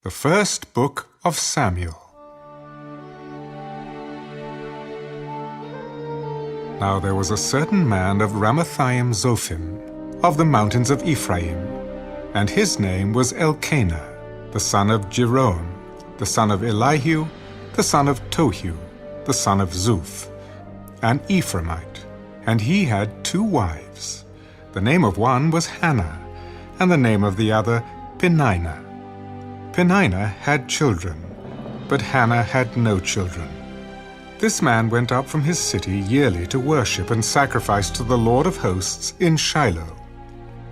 The First Book of Samuel. Now there was a certain man of Ramathaim Zophim, of the mountains of Ephraim, and his name was Elkanah, the son of Jeroham, the son of Elihu, the son of Tohu, the son of Zuph, an Ephraimite, and he had 2 wives. The name of one was Hannah, and the name of the other Peninnah. Peninnah had children, but Hannah had no children. This man went up from his city yearly to worship and sacrifice to the Lord of hosts in Shiloh.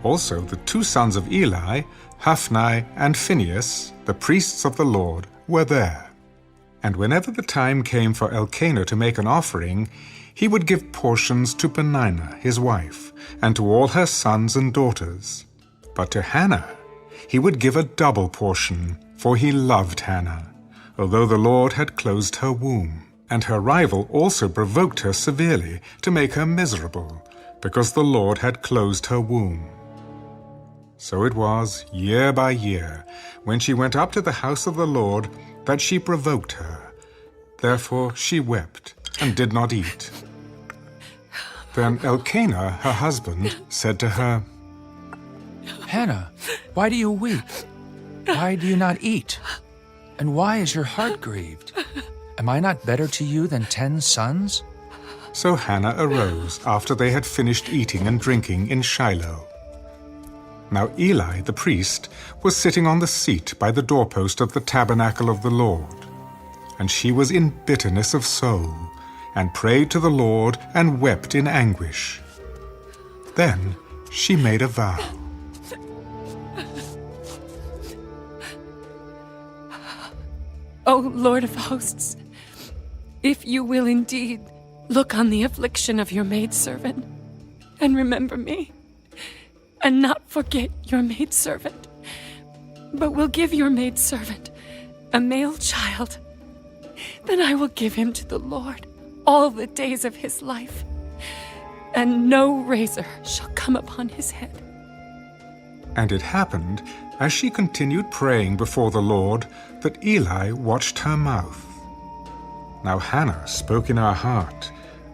Also the 2 sons of Eli, Hophni and Phinehas, the priests of the Lord, were there. And whenever the time came for Elkanah to make an offering, he would give portions to Peninnah his wife, and to all her sons and daughters. But to Hannah he would give a double portion, for he loved Hannah, although the Lord had closed her womb. And her rival also provoked her severely to make her miserable, because the Lord had closed her womb. So it was, year by year, when she went up to the house of the Lord, that she provoked her. Therefore she wept, and did not eat. Then Elkanah, her husband, said to her, "Hannah, why do you weep? Why do you not eat? And why is your heart grieved? Am I not better to you than 10 sons?" So Hannah arose after they had finished eating and drinking in Shiloh. Now Eli the priest was sitting on the seat by the doorpost of the tabernacle of the Lord. And she was in bitterness of soul, and prayed to the Lord and wept in anguish. Then she made a vow. O Lord of hosts, if you will indeed look on the affliction of your maidservant, and remember me, and not forget your maidservant, but will give your maidservant a male child, then I will give him to the Lord all the days of his life, and no razor shall come upon his head. And it happened, as she continued praying before the Lord, that Eli watched her mouth. Now Hannah spoke in her heart,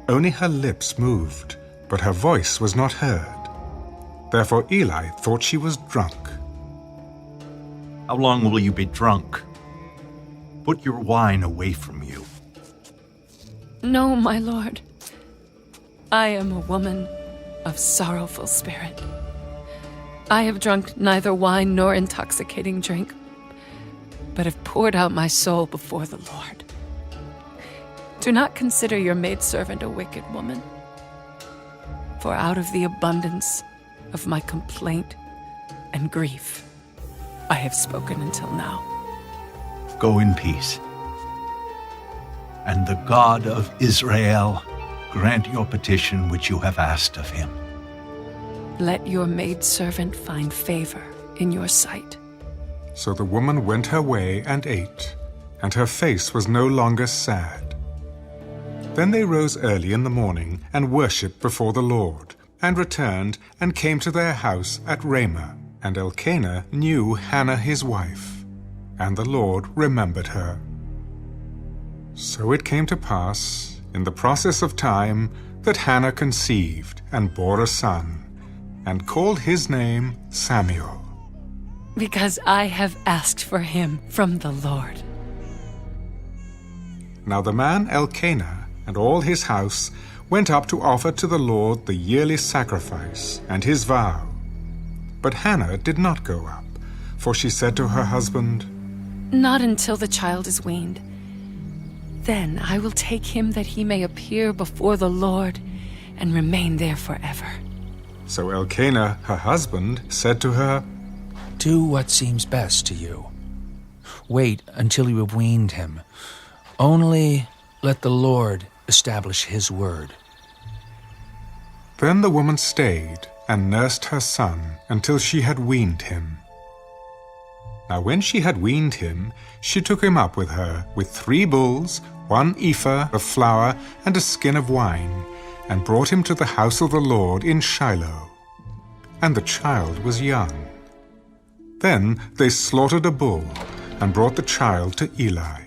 only her lips moved, but her voice was not heard. Therefore Eli thought she was drunk. How long will you be drunk? Put your wine away from you. No, my lord. I am a woman of sorrowful spirit. I have drunk neither wine nor intoxicating drink, but have poured out my soul before the Lord. Do not consider your maidservant a wicked woman, for out of the abundance of my complaint and grief I have spoken until now. Go in peace. And the God of Israel grant your petition which you have asked of him. Let your maidservant find favor in your sight. So the woman went her way and ate, and her face was no longer sad. Then they rose early in the morning and worshipped before the Lord, and returned and came to their house at Ramah. And Elkanah knew Hannah his wife, and the Lord remembered her. So it came to pass, in the process of time, that Hannah conceived and bore a son, and called his name Samuel. Because I have asked for him from the Lord. Now the man Elkanah and all his house went up to offer to the Lord the yearly sacrifice and his vow. But Hannah did not go up, for she said to her husband, Not until the child is weaned. Then I will take him that he may appear before the Lord and remain there forever. So Elkanah, her husband, said to her, Do what seems best to you. Wait until you have weaned him. Only let the Lord establish his word. Then the woman stayed and nursed her son until she had weaned him. Now when she had weaned him, she took him up with her with 3 bulls, 1 ephah of flour, and a skin of wine, and brought him to the house of the Lord in Shiloh. And the child was young. Then they slaughtered a bull, and brought the child to Eli.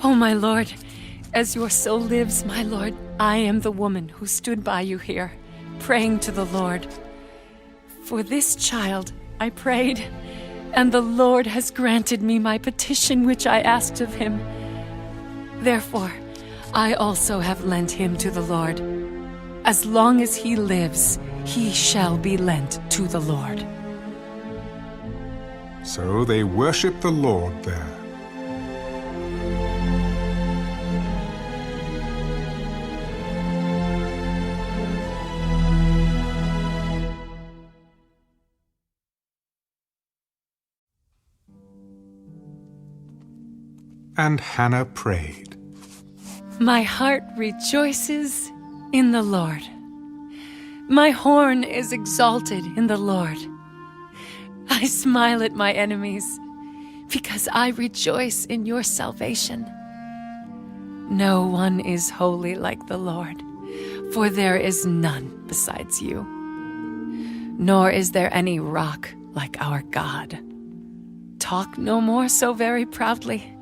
Oh, my lord, as your soul lives, my lord, I am the woman who stood by you here, praying to the Lord. For this child I prayed, and the Lord has granted me my petition which I asked of him. Therefore, I also have lent him to the Lord. As long as he lives, he shall be lent to the Lord. So they worshipped the Lord there. And Hannah prayed, My heart rejoices in the Lord. My horn is exalted in the Lord. I smile at my enemies, because I rejoice in your salvation. No one is holy like the Lord, for there is none besides you. Nor is there any rock like our God. Talk no more so very proudly.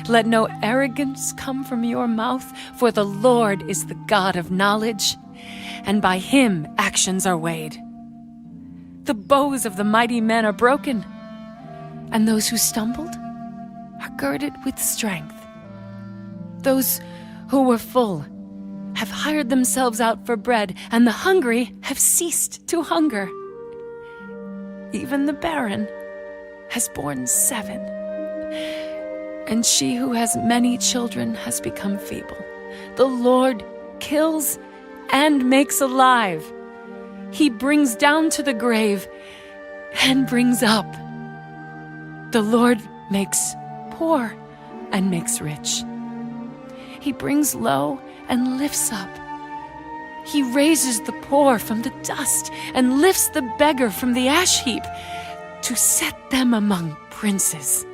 Let no arrogance come from your mouth, for the Lord is the God of knowledge, and by him actions are weighed. The bows of the mighty men are broken, and those who stumbled are girded with strength. Those who were full have hired themselves out for bread, and the hungry have ceased to hunger. Even the barren has borne 7. And she who has many children has become feeble. The Lord kills and makes alive. He brings down to the grave and brings up. The Lord makes poor and makes rich. He brings low and lifts up. He raises the poor from the dust and lifts the beggar from the ash heap to set them among princes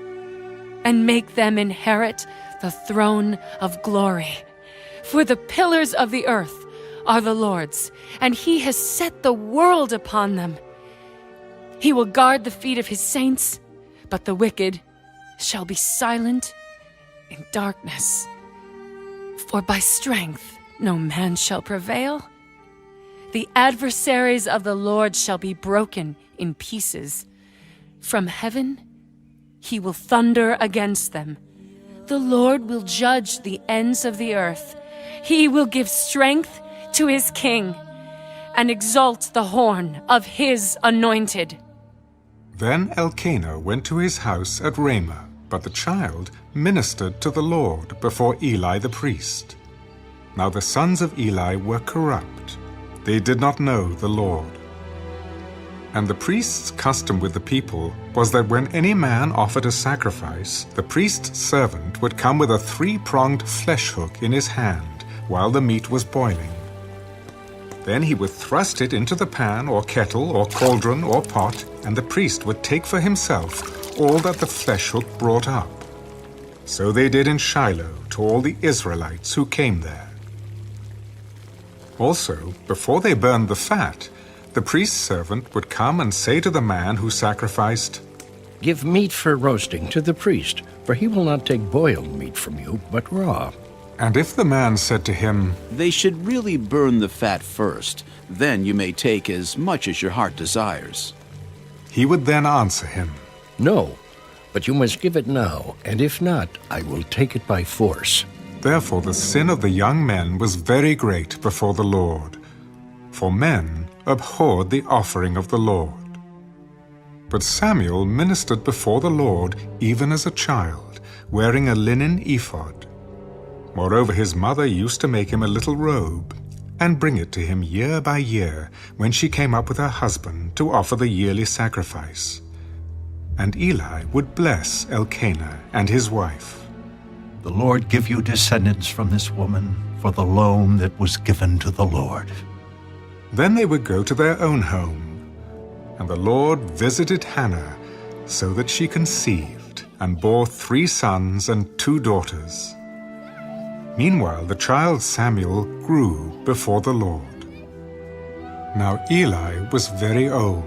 and make them inherit the throne of glory. For the pillars of the earth are the Lord's, and he has set the world upon them. He will guard the feet of his saints, but the wicked shall be silent in darkness. For by strength no man shall prevail. The adversaries of the Lord shall be broken in pieces. From heaven he will thunder against them. The Lord will judge the ends of the earth. He will give strength to his king and exalt the horn of his anointed. Then Elkanah went to his house at Ramah, but the child ministered to the Lord before Eli the priest. Now the sons of Eli were corrupt. They did not know the Lord. And the priest's custom with the people was that when any man offered a sacrifice, the priest's servant would come with a 3-pronged flesh hook in his hand while the meat was boiling. Then he would thrust it into the pan or kettle or cauldron or pot, and the priest would take for himself all that the flesh hook brought up. So they did in Shiloh to all the Israelites who came there. Also, before they burned the fat, the priest's servant would come and say to the man who sacrificed, Give meat for roasting to the priest, for he will not take boiled meat from you, but raw. And if the man said to him, They should really burn the fat first, then you may take as much as your heart desires. he would then answer him, No, but you must give it now, and if not, I will take it by force. Therefore the sin of the young men was very great before the Lord, for men abhorred the offering of the Lord. But Samuel ministered before the Lord even as a child, wearing a linen ephod. Moreover, his mother used to make him a little robe, and bring it to him year by year when she came up with her husband to offer the yearly sacrifice. And Eli would bless Elkanah and his wife. The Lord give you descendants from this woman for the loan that was given to the Lord. Then they would go to their own home, and the Lord visited Hannah, so that she conceived, and bore 3 sons and 2 daughters. Meanwhile the child Samuel grew before the Lord. Now Eli was very old,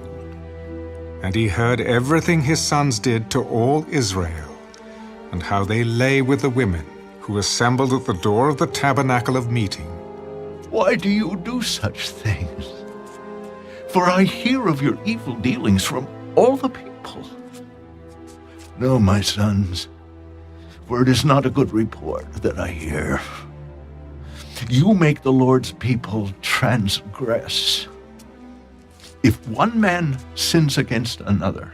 And he heard everything his sons did to all Israel, and how they lay with the women who assembled at the door of the tabernacle of meeting. Why do you do such things? For I hear of your evil dealings from all the people. No, my sons, for it is not a good report that I hear. You make the Lord's people transgress. If one man sins against another,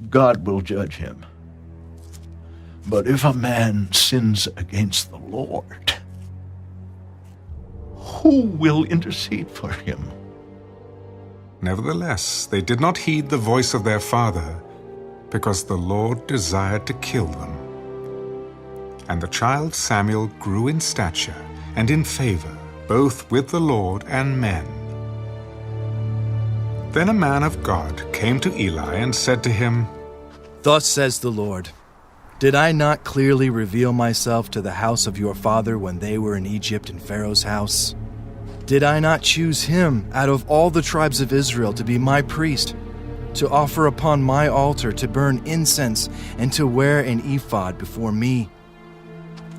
God will judge him. But if a man sins against the Lord, who will intercede for him? Nevertheless, they did not heed the voice of their father, because the Lord desired to kill them. And the child Samuel grew in stature and in favor, both with the Lord and men. Then a man of God came to Eli and said to him, Thus says the Lord, Did I not clearly reveal myself to the house of your father when they were in Egypt in Pharaoh's house? Did I not choose him out of all the tribes of Israel to be my priest, to offer upon my altar, to burn incense, and to wear an ephod before me?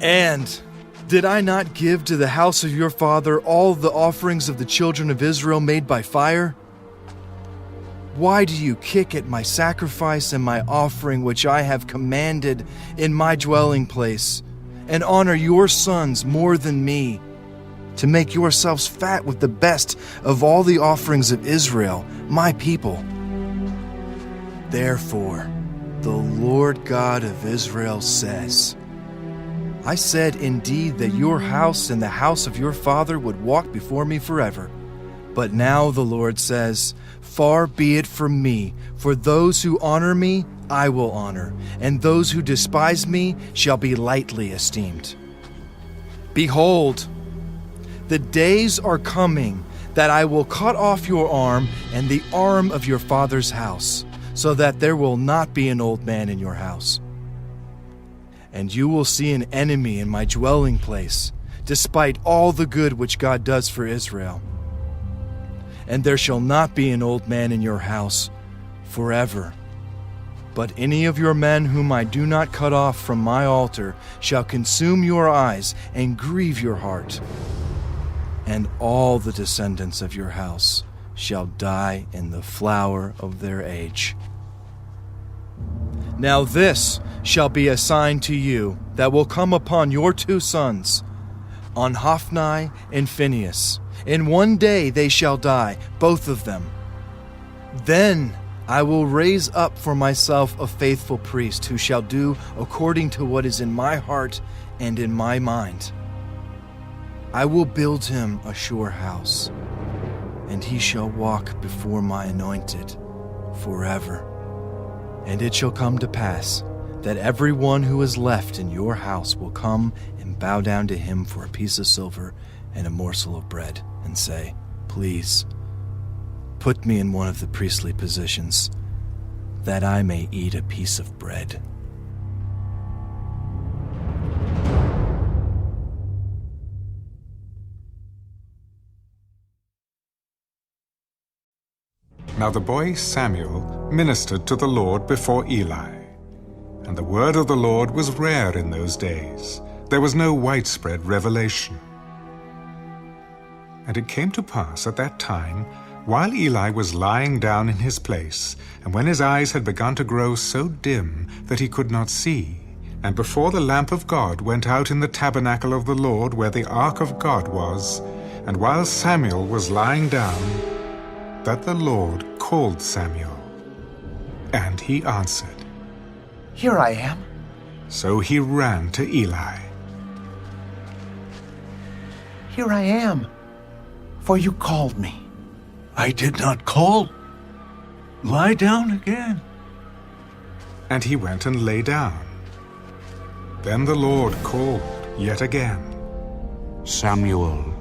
And did I not give to the house of your father all the offerings of the children of Israel made by fire? Why do you kick at my sacrifice and my offering which I have commanded in my dwelling place, and honor your sons more than me, to make yourselves fat with the best of all the offerings of Israel, my people? Therefore, the Lord God of Israel says, I said indeed that your house and the house of your father would walk before me forever. But now the Lord says, Far be it from me, for those who honor me I will honor, and those who despise me shall be lightly esteemed. Behold, the days are coming that I will cut off your arm and the arm of your father's house, so that there will not be an old man in your house. And you will see an enemy in my dwelling place, despite all the good which God does for Israel. And there shall not be an old man in your house forever. But any of your men whom I do not cut off from my altar shall consume your eyes and grieve your heart. And all the descendants of your house shall die in the flower of their age. Now this shall be a sign to you that will come upon your 2 sons, on Hophni and Phinehas. In one day they shall die, both of them. Then I will raise up for myself a faithful priest who shall do according to what is in my heart and in my mind. I will build him a sure house, and he shall walk before my anointed forever. And it shall come to pass that everyone who is left in your house will come and bow down to him for a piece of silver and a morsel of bread, and say, Please, put me in one of the priestly positions, that I may eat a piece of bread. Now the boy Samuel ministered to the Lord before Eli. And the word of the Lord was rare in those days. There was no widespread revelation. And it came to pass at that time, while Eli was lying down in his place, and when his eyes had begun to grow so dim that he could not see, and before the lamp of God went out in the tabernacle of the Lord where the ark of God was, and while Samuel was lying down, that the Lord called Samuel. And he answered, Here I am. So he ran to Eli. Here I am, for you called me. I did not call. Lie down again. And he went and lay down. Then the Lord called yet again, Samuel.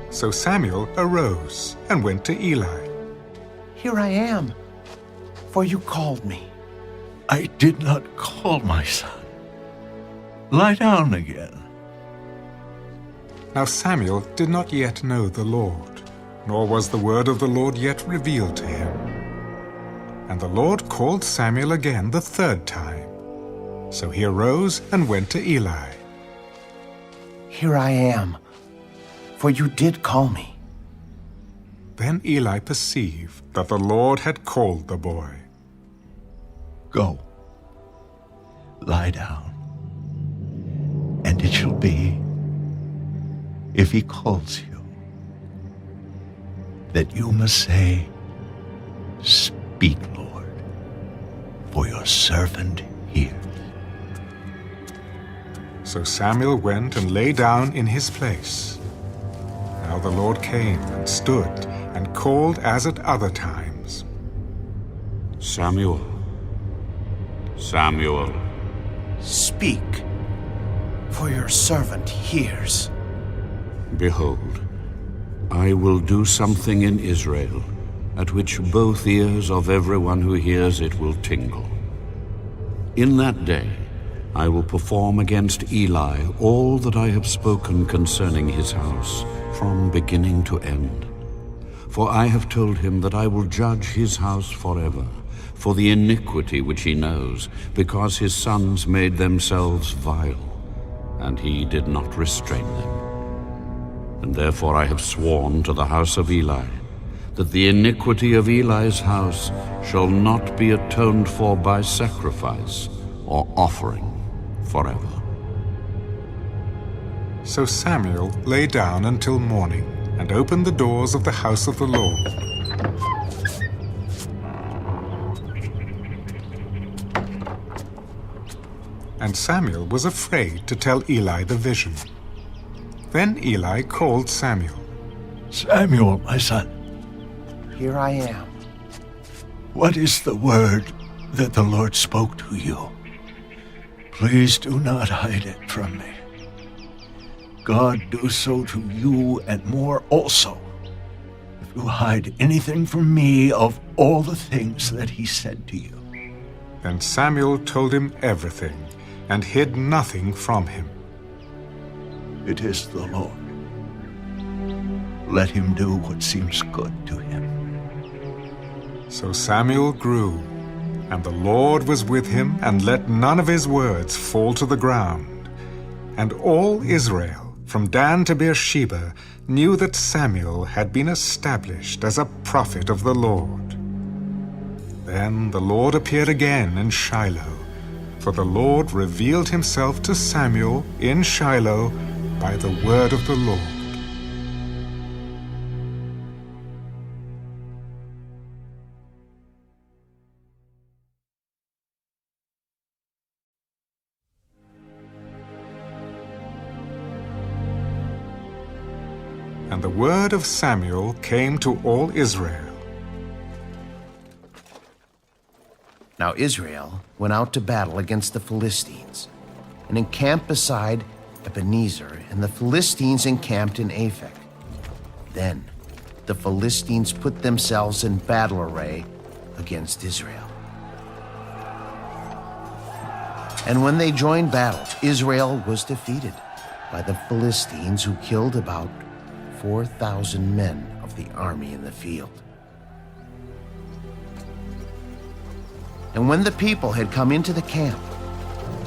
So Samuel arose and went to Eli. Here I am, for you called me. I did not call, my son. Lie down again. Now Samuel did not yet know the Lord, nor was the word of the Lord yet revealed to him. And the Lord called Samuel again the third time. So he arose and went to Eli. Here I am, for you did call me. Then Eli perceived that the Lord had called the boy. Go, lie down, and it shall be, if he calls you, that you must say, Speak, Lord, for your servant hears. So Samuel went and lay down in his place. Now the Lord came and stood and called as at other times. Samuel, Samuel. Speak, for your servant hears. Behold, I will do something in Israel, at which both ears of everyone who hears it will tingle. In that day I will perform against Eli all that I have spoken concerning his house, from beginning to end. For I have told him that I will judge his house forever, for the iniquity which he knows, because his sons made themselves vile, and he did not restrain them. And therefore I have sworn to the house of Eli, that the iniquity of Eli's house shall not be atoned for by sacrifice or offering forever. So Samuel lay down until morning and opened the doors of the house of the Lord. And Samuel was afraid to tell Eli the vision. Then Eli called Samuel. Samuel, my son, Here I am. what is the word that the Lord spoke to you? Please do not hide it from me. God do so to you and more also, if you hide anything from me of all the things that he said to you. Then Samuel told him everything, and hid nothing from him. It is the Lord. Let him do what seems good to him. So Samuel grew, and the Lord was with him, and let none of his words fall to the ground. And all Israel, from Dan to Beersheba, knew that Samuel had been established as a prophet of the Lord. Then the Lord appeared again in Shiloh, for the Lord revealed himself to Samuel in Shiloh by the word of the Lord. And the word of Samuel came to all Israel. Now Israel went out to battle against the Philistines, and encamped beside Ebenezer, and the Philistines encamped in Aphek. Then the Philistines put themselves in battle array against Israel. And when they joined battle, Israel was defeated by the Philistines, who killed about 4,000 men of the army in the field. And when the people had come into the camp,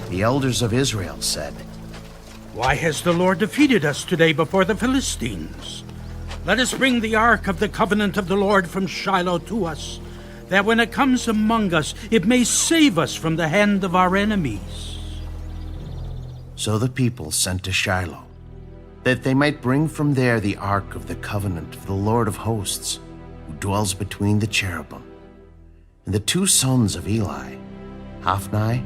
the elders of Israel said, Why has the Lord defeated us today before the Philistines? Let us bring the ark of the covenant of the Lord from Shiloh to us, that when it comes among us, it may save us from the hand of our enemies. So the people sent to Shiloh, that they might bring from there the ark of the covenant of the Lord of hosts, who dwells between the cherubim. And the two sons of Eli, Hophni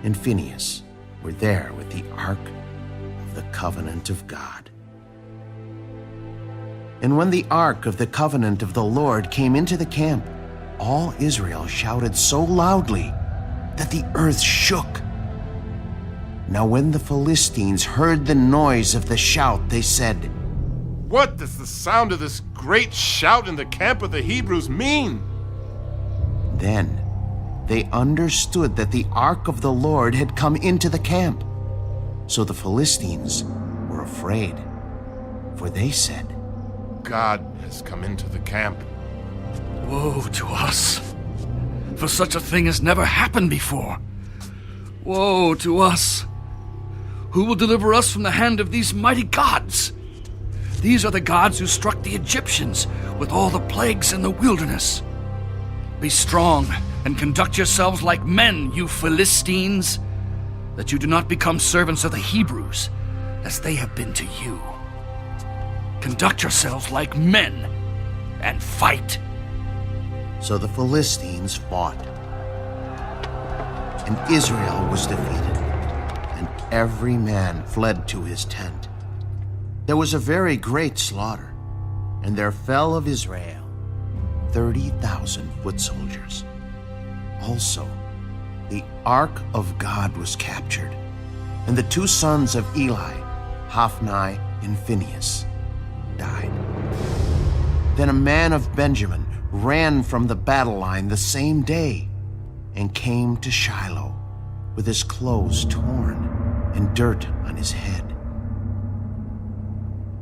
and Phinehas, were there with the ark of the covenant of God. And when the ark of the covenant of the Lord came into the camp, all Israel shouted so loudly that the earth shook. Now when the Philistines heard the noise of the shout, they said, What does the sound of this great shout in the camp of the Hebrews mean? Then they understood that the ark of the Lord had come into the camp. So the Philistines were afraid, for they said, God has come into the camp. Woe to us! for such a thing has never happened before. Woe to us! Who will deliver us from the hand of these mighty gods? These are the gods who struck the Egyptians with all the plagues in the wilderness. Be strong and conduct yourselves like men, you Philistines, that you do not become servants of the Hebrews, as they have been to you. Conduct yourselves like men and fight. So the Philistines fought, and Israel was defeated, and every man fled to his tent. There was a very great slaughter, and there fell of Israel 30,000 foot soldiers. Also, the ark of God was captured, and the two sons of Eli, Hophni and Phinehas, died. Then a man of Benjamin ran from the battle line the same day and came to Shiloh with his clothes torn and dirt on his head.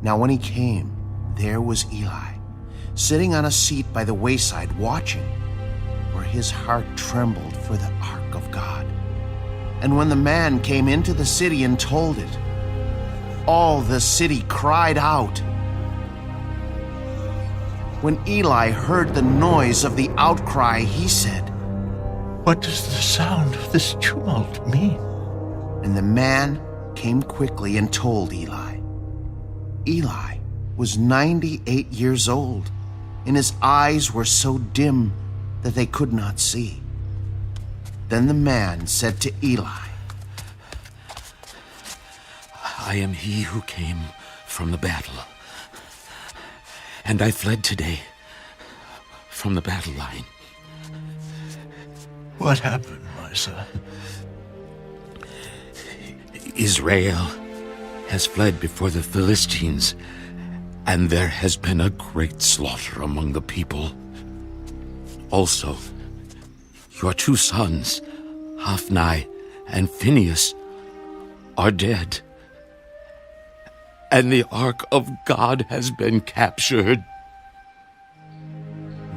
Now when he came, there was Eli, sitting on a seat by the wayside watching, for his heart trembled for the ark of God. And when the man came into the city and told it, all the city cried out. When Eli heard the noise of the outcry, he said, What does the sound of this tumult mean? And the man came quickly and told Eli. Eli was 98 years old, and his eyes were so dim that they could not see. Then the man said to Eli, I am he who came from the battle, and I fled today from the battle line. What happened, my son? Israel has fled before the Philistines, and there has been a great slaughter among the people. Also, your two sons, Hophni and Phinehas, are dead, and the ark of God has been captured.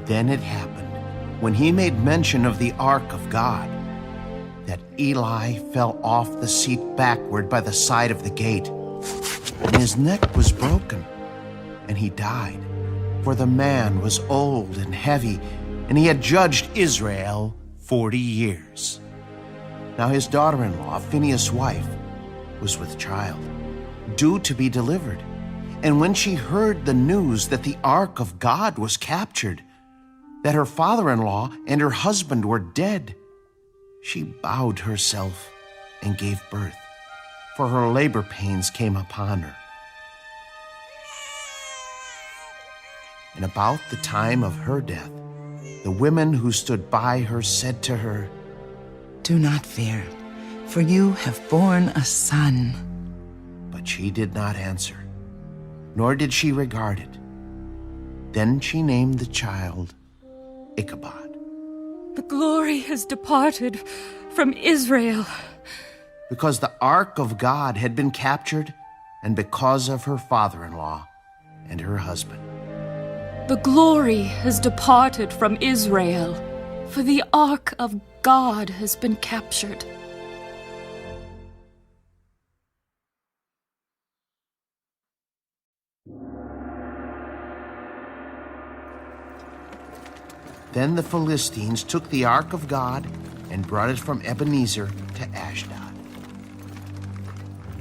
Then it happened, when he made mention of the ark of God, that Eli fell off the seat backward by the side of the gate, and his neck was broken, and he died. For the man was old and heavy, and he had judged Israel 40 years. Now his daughter-in-law, Phinehas' wife, was with child, due to be delivered. And when she heard the news that the ark of God was captured, that her father-in-law and her husband were dead, she bowed herself and gave birth, for her labor pains came upon her. And about the time of her death, the women who stood by her said to her, Do not fear, for you have borne a son. But she did not answer, nor did she regard it. Then she named the child Ichabod. The glory has departed from Israel, because the ark of God had been captured, and because of her father-in-law and her husband. The glory has departed from Israel, for the ark of God has been captured. Then the Philistines took the ark of God and brought it from Ebenezer to Ashdod.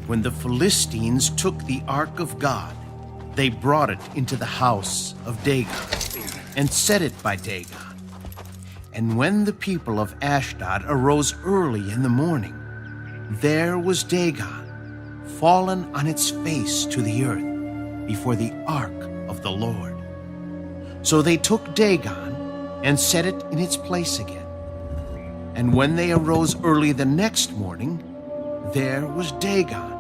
When the Philistines took the ark of God, they brought it into the house of Dagon and set it by Dagon. And when the people of Ashdod arose early in the morning, there was Dagon, fallen on its face to the earth before the ark of the Lord. So they took Dagon and set it in its place again. And when they arose early the next morning, there was Dagon,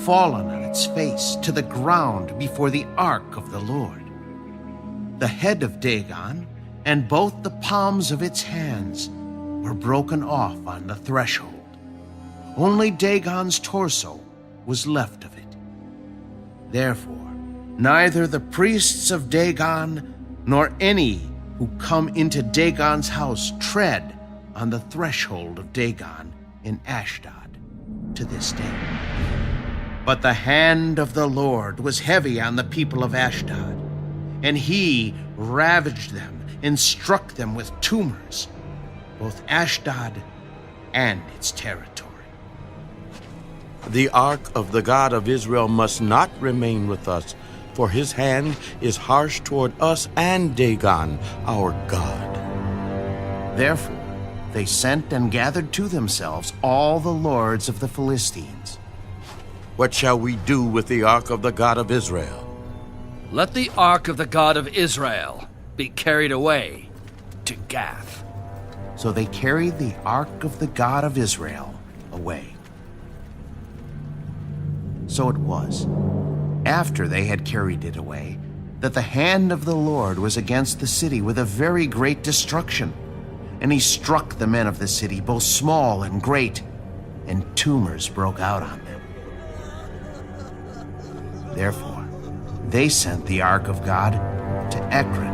fallen on its face to the ground before the ark of the Lord. The head of Dagon and both the palms of its hands were broken off on the threshold. Only Dagon's torso was left of it. Therefore, neither the priests of Dagon nor any who come into Dagon's house tread on the threshold of Dagon in Ashdod to this day. But the hand of the Lord was heavy on the people of Ashdod, and he ravaged them and struck them with tumors, both Ashdod and its territory. The ark of the God of Israel must not remain with us, for his hand is harsh toward us and Dagon, our God. Therefore, they sent and gathered to themselves all the lords of the Philistines. What shall we do with the ark of the God of Israel? Let the ark of the God of Israel be carried away to Gath. So they carried the ark of the God of Israel away. So it was, after they had carried it away, that the hand of the Lord was against the city with a very great destruction. And he struck the men of the city, both small and great, and tumors broke out on them. Therefore, they sent the ark of God to Ekron.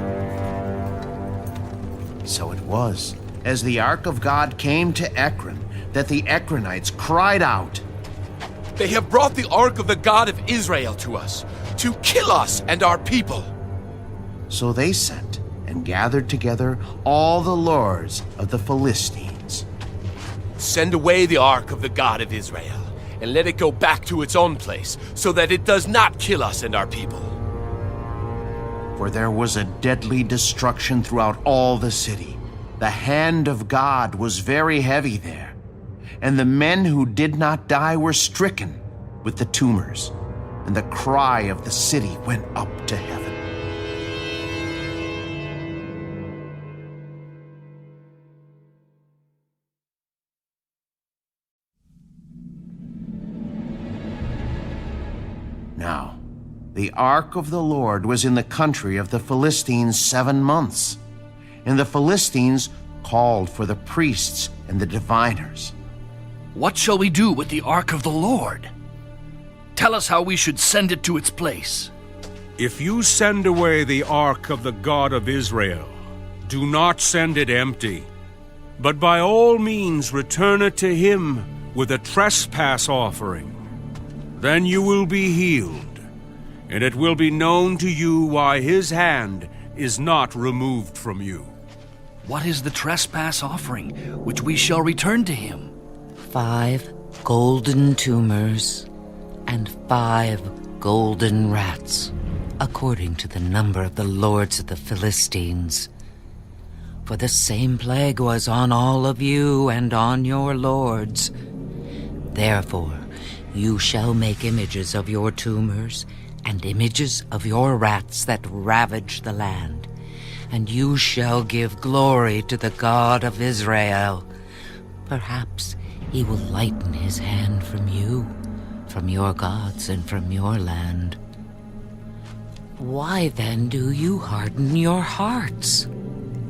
So it was, as the ark of God came to Ekron, that the Ekronites cried out, "They have brought the ark of the God of Israel to us, to kill us and our people." So they sent and gathered together all the lords of the Philistines. "Send away the ark of the God of Israel, and let it go back to its own place, so that it does not kill us and our people." For there was a deadly destruction throughout all the city. The hand of God was very heavy there, and the men who did not die were stricken with the tumors, and the cry of the city went up to heaven. Now, the ark of the Lord was in the country of the Philistines 7 months, and the Philistines called for the priests and the diviners. What shall we do with the ark of the Lord? Tell us how we should send it to its place. If you send away the ark of the God of Israel, do not send it empty, but by all means return it to him with a trespass offering. Then you will be healed, and it will be known to you why his hand is not removed from you. What is the trespass offering which we shall return to him? 5 golden tumors and 5 golden rats, according to the number of the lords of the Philistines. For the same plague was on all of you and on your lords. Therefore, you shall make images of your tumors and images of your rats that ravage the land, and you shall give glory to the God of Israel. Perhaps he will lighten his hand from you, from your gods, and from your land. Why then do you harden your hearts,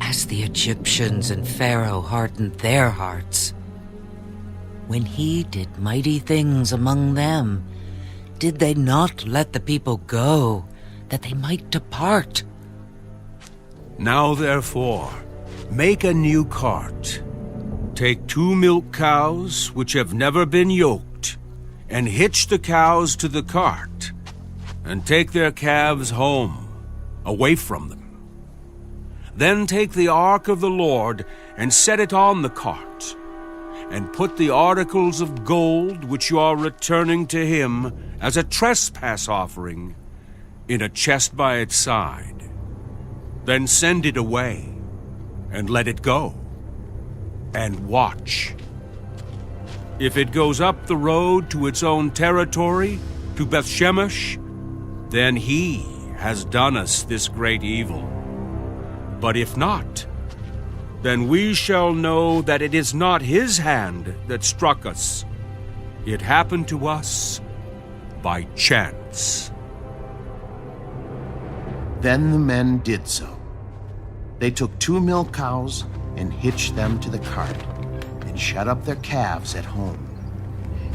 as the Egyptians and Pharaoh hardened their hearts? When he did mighty things among them, did they not let the people go, that they might depart? Now therefore, make a new cart. Take 2 milk cows which have never been yoked, and hitch the cows to the cart, and take their calves home, away from them. Then take the ark of the Lord and set it on the cart, and put the articles of gold which you are returning to him as a trespass offering in a chest by its side. Then send it away, and let it go, and watch. If it goes up the road to its own territory, to Bethshemesh, then he has done us this great evil. But if not, then we shall know that it is not his hand that struck us. It happened to us by chance. Then the men did so. They took 2 milk cows and hitched them to the cart, and shut up their calves at home.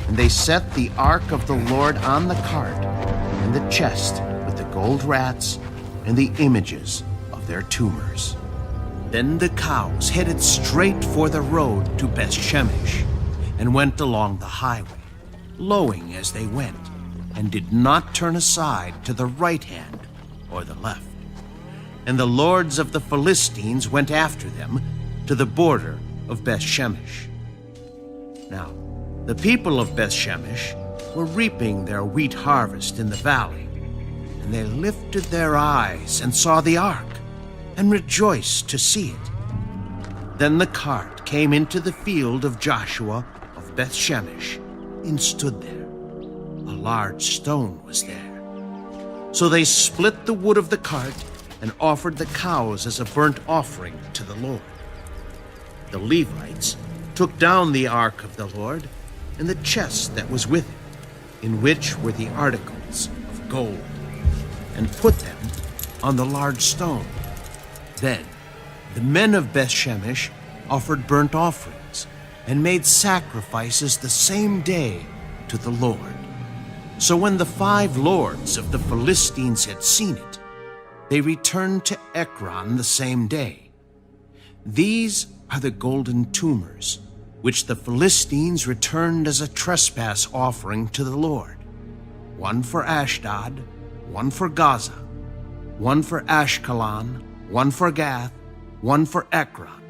And they set the ark of the Lord on the cart, and the chest with the gold rats and the images of their tumors. Then the cows headed straight for the road to Beth-Shemesh, and went along the highway, lowing as they went, and did not turn aside to the right hand or the left. And the lords of the Philistines went after them to the border of Beth-Shemesh. Now, the people of Beth-Shemesh were reaping their wheat harvest in the valley, and they lifted their eyes and saw the ark, and rejoiced to see it. Then the cart came into the field of Joshua of Beth-Shemesh, and stood there. A large stone was there. So they split the wood of the cart, and offered the cows as a burnt offering to the Lord. The Levites took down the ark of the Lord, and the chest that was with it, in which were the articles of gold, and put them on the large stone. Then the men of Beth-Shemesh offered burnt offerings, and made sacrifices the same day to the Lord. So when the 5 lords of the Philistines had seen it, they returned to Ekron the same day. These are the golden tumors, which the Philistines returned as a trespass offering to the Lord. 1 for Ashdod, 1 for Gaza, 1 for Ashkelon, 1 for Gath, 1 for Ekron.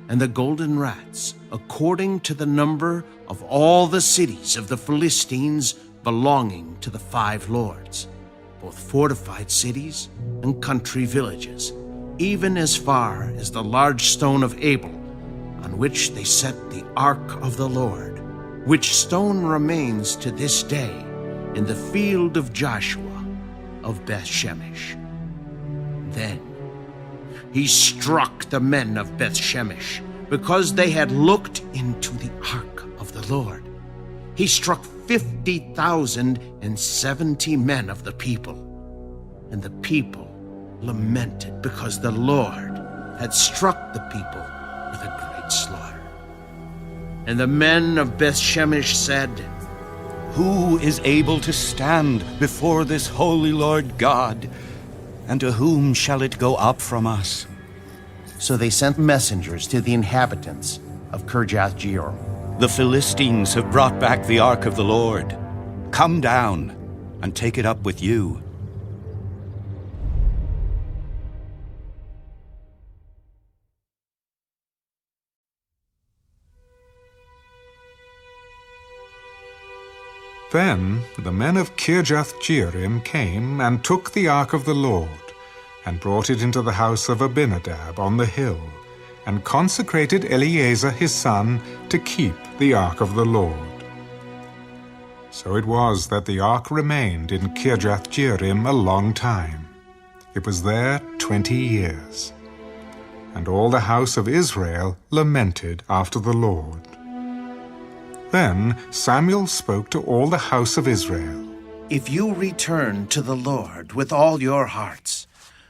And the golden rats, according to the number of all the cities of the Philistines belonging to the 5 lords, both fortified cities and country villages, even as far as the large stone of Abel, on which they set the ark of the Lord, which stone remains to this day in the field of Joshua of Beth-Shemesh. Then he struck the men of Beth-Shemesh, because they had looked into the ark of the Lord. He struck 50,070 men of the people, and the people lamented because the Lord had struck the people with a great slaughter. And the men of Beth-Shemesh said, "Who is able to stand before this holy Lord God? And to whom shall it go up from us?" So they sent messengers to the inhabitants of Kirjath-jearim. "The Philistines have brought back the ark of the Lord. Come down and take it up with you." Then the men of Kirjath-jearim came and took the ark of the Lord, and brought it into the house of Abinadab on the hill, and consecrated Eleazar his son to keep the ark of the Lord. So it was that the ark remained in Kirjath-jearim a long time. It was there 20 years. And all the house of Israel lamented after the Lord. Then Samuel spoke to all the house of Israel. "If you return to the Lord with all your hearts,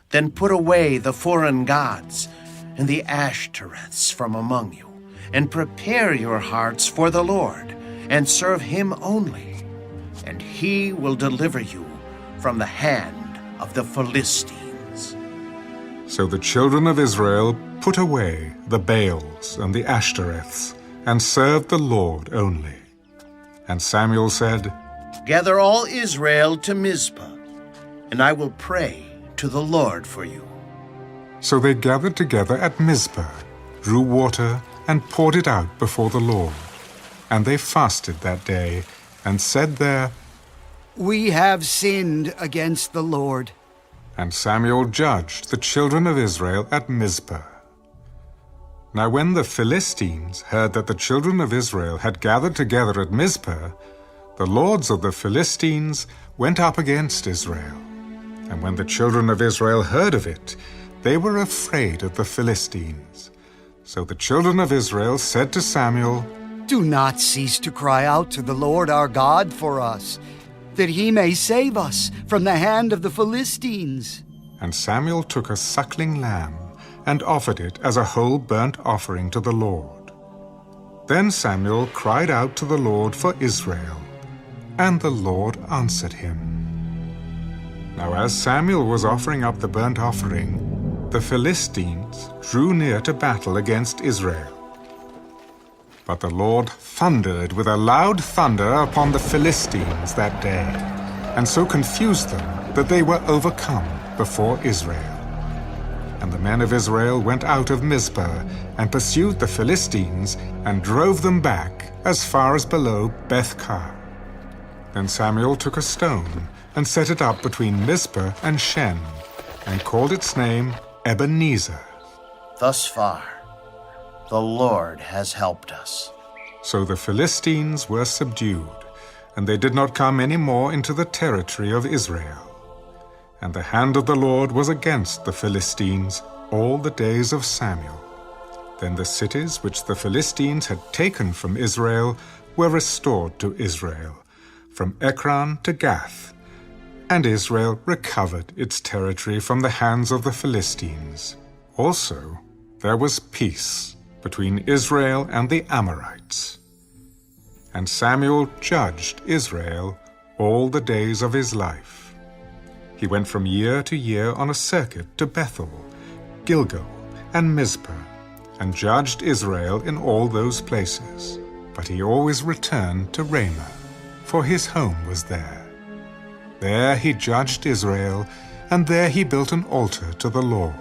then put away the foreign gods and the Ashtoreths from among you, and prepare your hearts for the Lord, and serve him only, and he will deliver you from the hand of the Philistines." So the children of Israel put away the Baals and the Ashtoreths, and served the Lord only. And Samuel said, "Gather all Israel to Mizpah, and I will pray to the Lord for you." So they gathered together at Mizpah, drew water, and poured it out before the Lord. And they fasted that day, and said there, "We have sinned against the Lord." And Samuel judged the children of Israel at Mizpah. Now when the Philistines heard that the children of Israel had gathered together at Mizpah, the lords of the Philistines went up against Israel. And when the children of Israel heard of it, they were afraid of the Philistines. So the children of Israel said to Samuel, "Do not cease to cry out to the Lord our God for us, that he may save us from the hand of the Philistines." And Samuel took a suckling lamb, and offered it as a whole burnt offering to the Lord. Then Samuel cried out to the Lord for Israel, and the Lord answered him. Now as Samuel was offering up the burnt offering, the Philistines drew near to battle against Israel. But the Lord thundered with a loud thunder upon the Philistines that day, and so confused them that they were overcome before Israel. And the men of Israel went out of Mizpah and pursued the Philistines and drove them back as far as below Beth-kar. Then Samuel took a stone and set it up between Mizpah and Shen, and called its name Ebenezer. Thus far, the Lord has helped us. So the Philistines were subdued, and they did not come any more into the territory of Israel. And the hand of the Lord was against the Philistines all the days of Samuel. Then the cities which the Philistines had taken from Israel were restored to Israel, from Ekron to Gath, and Israel recovered its territory from the hands of the Philistines. Also, there was peace between Israel and the Amorites. And Samuel judged Israel all the days of his life. He went from year to year on a circuit to Bethel, Gilgal, and Mizpah, and judged Israel in all those places. But he always returned to Ramah, for his home was there. There he judged Israel, and there he built an altar to the Lord.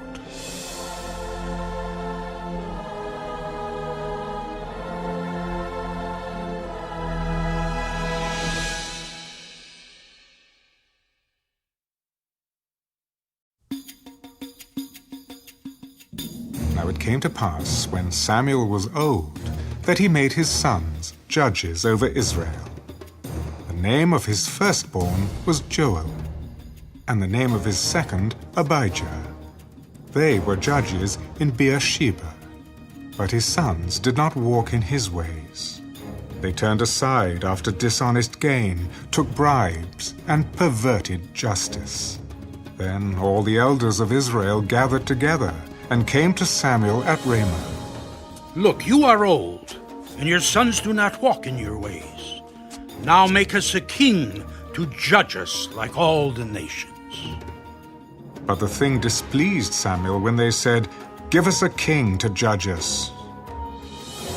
Now it came to pass, when Samuel was old, that he made his sons judges over Israel. The name of his firstborn was Joel, and the name of his second Abijah. They were judges in Beersheba. But his sons did not walk in his ways. They turned aside after dishonest gain, took bribes, and perverted justice. Then all the elders of Israel gathered together and came to Samuel at Ramah. Look, you are old, and your sons do not walk in your ways. Now make us a king to judge us like all the nations. But the thing displeased Samuel when they said, "Give us a king to judge us."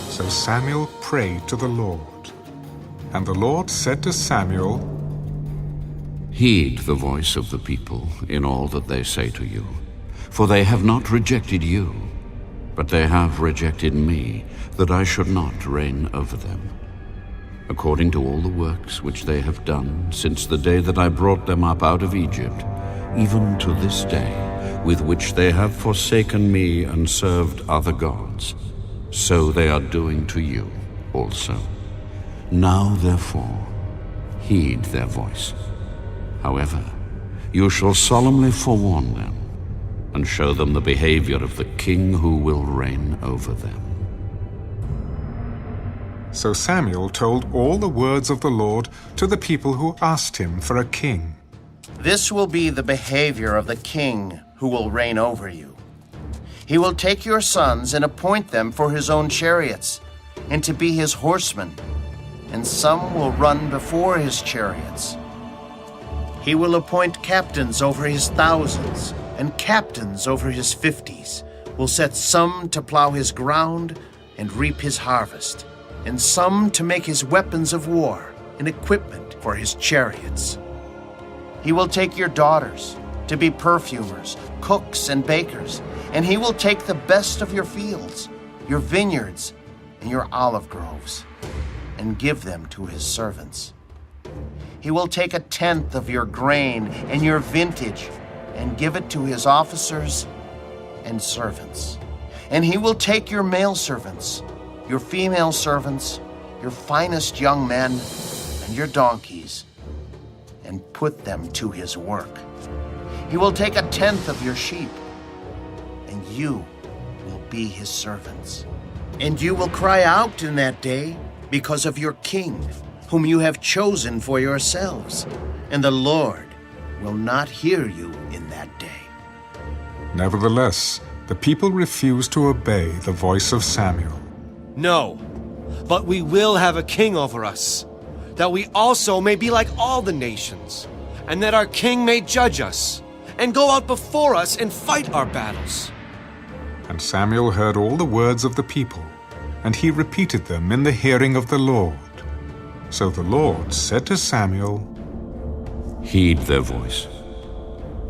So Samuel prayed to the Lord. And the Lord said to Samuel, Heed the voice of the people in all that they say to you, for they have not rejected you, but they have rejected me, that I should not reign over them. According to all the works which they have done since the day that I brought them up out of Egypt, even to this day, with which they have forsaken me and served other gods, so they are doing to you also. Now, therefore, heed their voice. However, you shall solemnly forewarn them, and show them the behavior of the king who will reign over them. So Samuel told all the words of the Lord to the people who asked him for a king. This will be the behavior of the king who will reign over you. He will take your sons and appoint them for his own chariots, and to be his horsemen, and some will run before his chariots. He will appoint captains over his thousands, and captains over his 50s, will set some to plow his ground and reap his harvest, and some to make his weapons of war and equipment for his chariots. He will take your daughters to be perfumers, cooks, and bakers, and he will take the best of your fields, your vineyards, and your olive groves, and give them to his servants. He will take 1/10 of your grain and your vintage, and give it to his officers and servants. And he will take your male servants, your female servants, your finest young men, and your donkeys, and put them to his work. He will take 1/10 of your sheep, and you will be his servants. And you will cry out in that day because of your king, whom you have chosen for yourselves, and the Lord will not hear you in that day. Nevertheless, the people refused to obey the voice of Samuel. No, but we will have a king over us, that we also may be like all the nations, and that our king may judge us, and go out before us and fight our battles. And Samuel heard all the words of the people, and he repeated them in the hearing of the Lord. So the Lord said to Samuel, Heed their voice,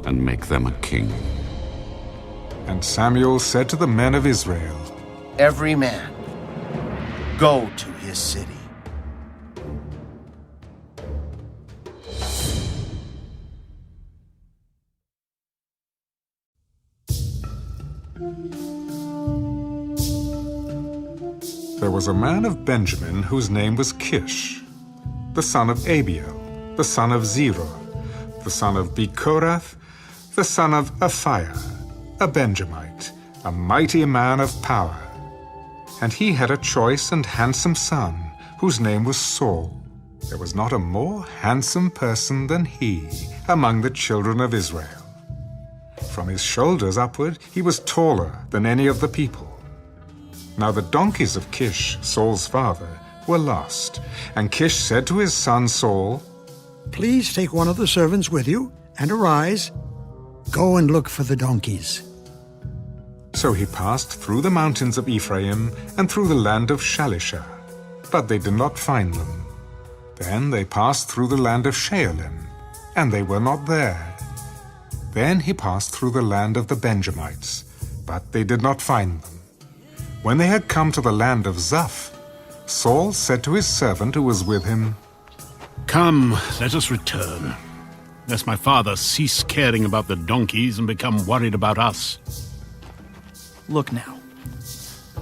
and make them a king. And Samuel said to the men of Israel, Every man, go to his city. There was a man of Benjamin whose name was Kish, the son of Abiel, the son of Zerah, the son of Bechorath, the son of Aphiah, a Benjamite, a mighty man of power. And he had a choice and handsome son, whose name was Saul. There was not a more handsome person than he among the children of Israel. From his shoulders upward he was taller than any of the people. Now the donkeys of Kish, Saul's father, were lost. And Kish said to his son Saul, Please take one of the servants with you, and arise. Go and look for the donkeys. So he passed through the mountains of Ephraim and through the land of Shalisha, but they did not find them. Then they passed through the land of Shealim, and they were not there. Then he passed through the land of the Benjamites, but they did not find them. When they had come to the land of Zuph, Saul said to his servant who was with him, Come, let us return, lest my father cease caring about the donkeys and become worried about us. Look now,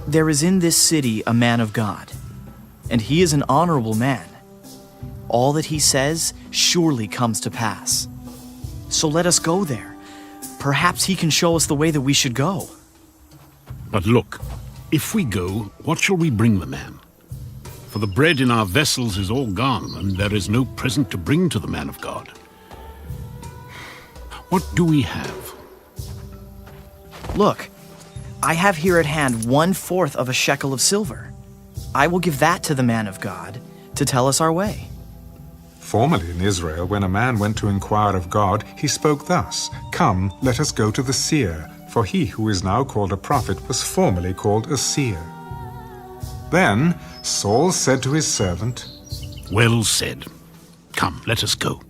there is in this city a man of God, and he is an honorable man. All that he says surely comes to pass. So let us go there. Perhaps he can show us the way that we should go. But look, if we go, what shall we bring the man? For the bread in our vessels is all gone, and there is no present to bring to the man of God. What do we have? Look, I have here at hand 1/4 of a shekel of silver. I will give that to the man of God to tell us our way. Formerly in Israel, when a man went to inquire of God, he spoke thus, Come, let us go to the seer, for he who is now called a prophet was formerly called a seer. Then Saul said to his servant, Well said. Come, let us go.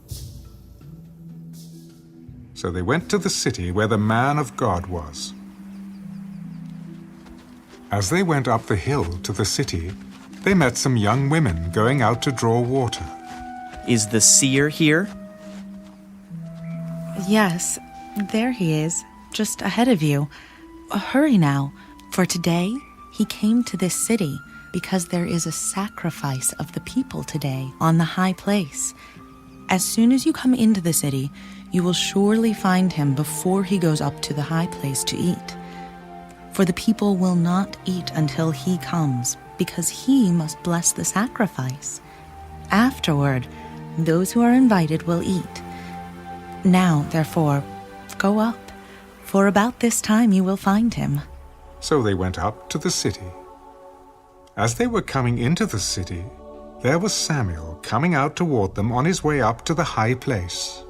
So they went to the city where the man of God was. As they went up the hill to the city, they met some young women going out to draw water. Is the seer here? Yes, there he is, just ahead of you. Hurry now, for today he came to this city because there is a sacrifice of the people today on the high place. As soon as you come into the city, you will surely find him before he goes up to the high place to eat. For the people will not eat until he comes, because he must bless the sacrifice. Afterward, those who are invited will eat. Now, therefore, go up, for about this time you will find him. So they went up to the city. As they were coming into the city, there was Samuel coming out toward them on his way up to the high place.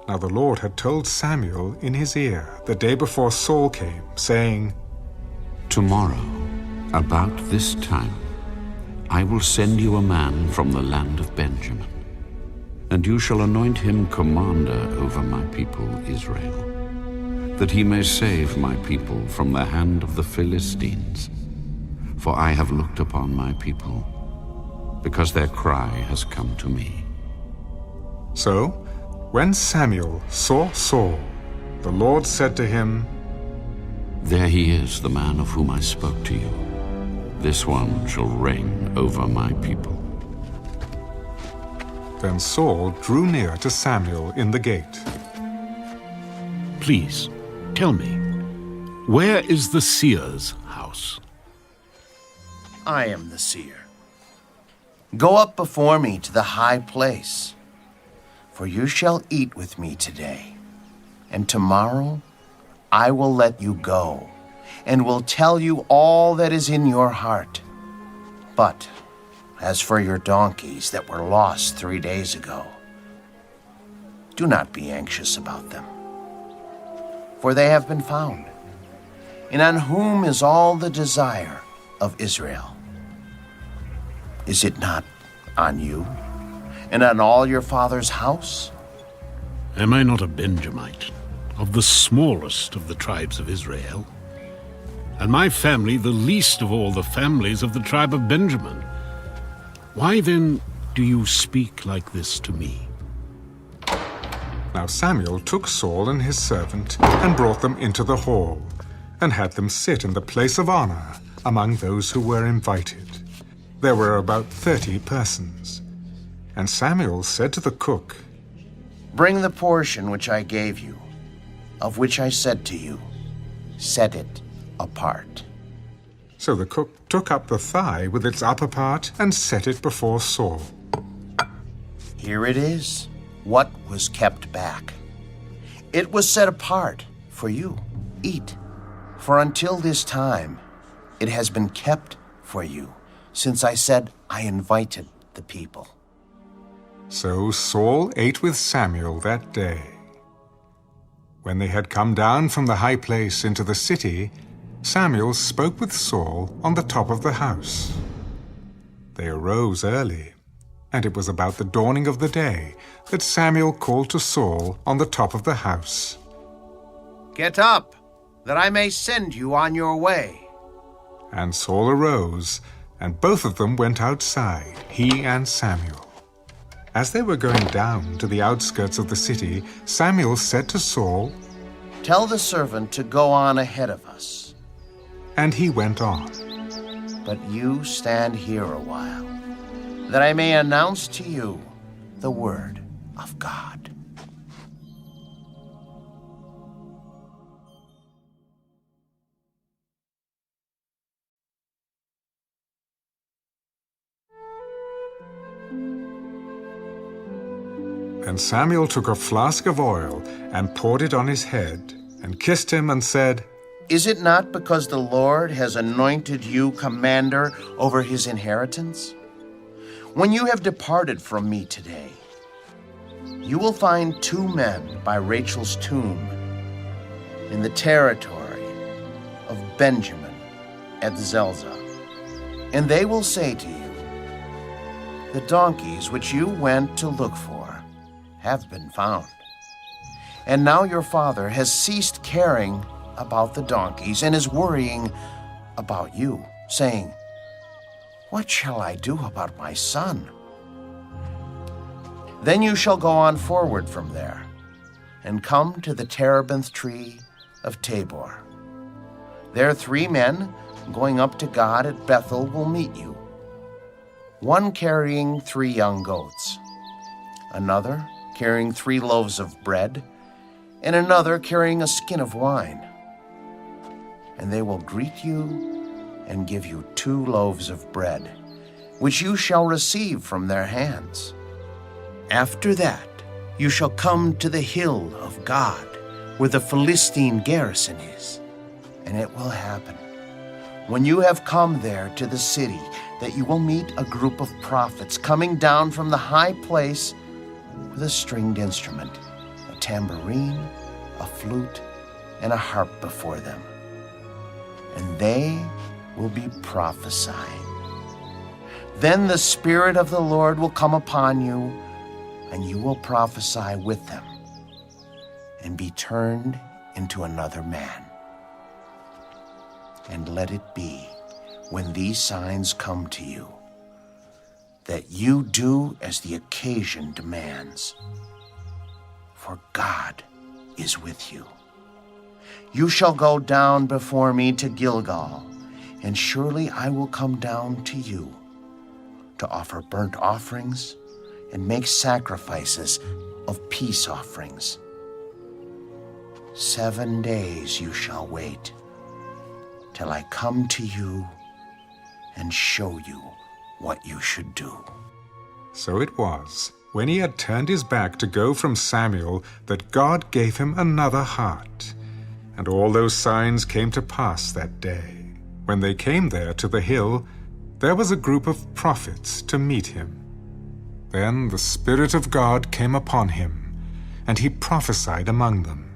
Now the Lord had told Samuel in his ear the day before Saul came, saying, Tomorrow, about this time, I will send you a man from the land of Benjamin, and you shall anoint him commander over my people Israel, that he may save my people from the hand of the Philistines. For I have looked upon my people, because their cry has come to me. So, when Samuel saw Saul, the Lord said to him, There he is, the man of whom I spoke to you. This one shall reign over my people. Then Saul drew near to Samuel in the gate. Please, tell me, where is the seer's house? I am the seer. Go up before me to the high place, for you shall eat with me today, and tomorrow I will let you go, and will tell you all that is in your heart. But as for your donkeys that were lost 3 days ago, do not be anxious about them. for they have been found. And on whom is all the desire of Israel? Is it not on you and on all your father's house? Am I not a Benjamite, of the smallest of the tribes of Israel? And my family the least of all the families of the tribe of Benjamin. Why then do you speak like this to me? Now Samuel took Saul and his servant and brought them into the hall, and had them sit in the place of honor among those who were invited. There were about 30 persons. And Samuel said to the cook, Bring the portion which I gave you, of which I said to you, set it apart. So the cook took up the thigh with its upper part and set it before Saul. Here it is, what was kept back. It was set apart for you. Eat, for until this time it has been kept for you, since I said I invited the people. So Saul ate with Samuel that day. When they had come down from the high place into the city, Samuel spoke with Saul on the top of the house. They arose early, and it was about the dawning of the day that Samuel called to Saul on the top of the house. Get up, that I may send you on your way. And Saul arose, and both of them went outside, he and Samuel. As they were going down to the outskirts of the city, Samuel said to Saul, Tell the servant to go on ahead of us. And he went on. But you stand here a while, that I may announce to you the word of God. And Samuel took a flask of oil and poured it on his head, and kissed him and said, Is it not because the Lord has anointed you commander over his inheritance? When you have departed from me today, you will find 2 men by Rachel's tomb in the territory of Benjamin at Zelzah. And they will say to you, The donkeys which you went to look for have been found. And now your father has ceased caring about the donkeys and is worrying about you, saying, What shall I do about my son? Then you shall go on forward from there and come to the terebinth tree of Tabor. There 3 men going up to God at Bethel will meet you, one carrying 3 young goats, another carrying 3 loaves of bread, and another carrying a skin of wine. And they will greet you and give you 2 loaves of bread, which you shall receive from their hands. After that, you shall come to the hill of God, where the Philistine garrison is. And it will happen, when you have come there to the city, that you will meet a group of prophets coming down from the high place with a stringed instrument, a tambourine, a flute, and a harp before them. And they will be prophesying. Then the Spirit of the Lord will come upon you, and you will prophesy with them, and be turned into another man. And let it be, when these signs come to you, that you do as the occasion demands, for God is with you. You shall go down before me to Gilgal, and surely I will come down to you to offer burnt offerings and make sacrifices of peace offerings. 7 days you shall wait, till I come to you and show you what you should do. So it was, when he had turned his back to go from Samuel, that God gave him another heart. And all those signs came to pass that day. When they came there to the hill, there was a group of prophets to meet him. Then the Spirit of God came upon him, and he prophesied among them.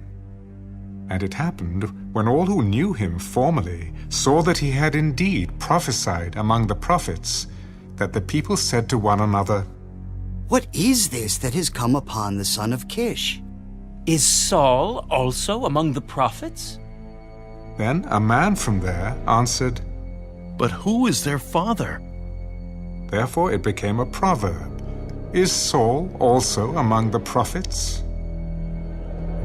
And it happened, when all who knew him formerly saw that he had indeed prophesied among the prophets, that the people said to one another, "What is this that has come upon the son of Kish? Is Saul also among the prophets?" Then a man from there answered, "But who is their father?" Therefore it became a proverb, "Is Saul also among the prophets?"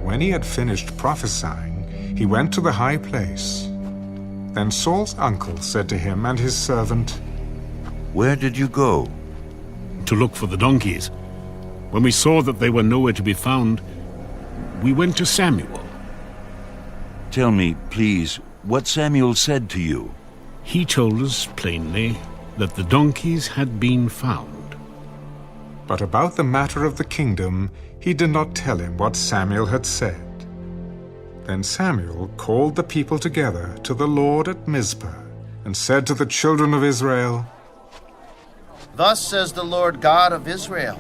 When he had finished prophesying, he went to the high place. Then Saul's uncle said to him and his servant, "Where did you go?" "To look for the donkeys. When we saw that they were nowhere to be found, we went to Samuel." "Tell me, please, what Samuel said to you." "He told us plainly that the donkeys had been found." But about the matter of the kingdom, he did not tell him what Samuel had said. Then Samuel called the people together to the Lord at Mizpah, and said to the children of Israel, "Thus says the Lord God of Israel,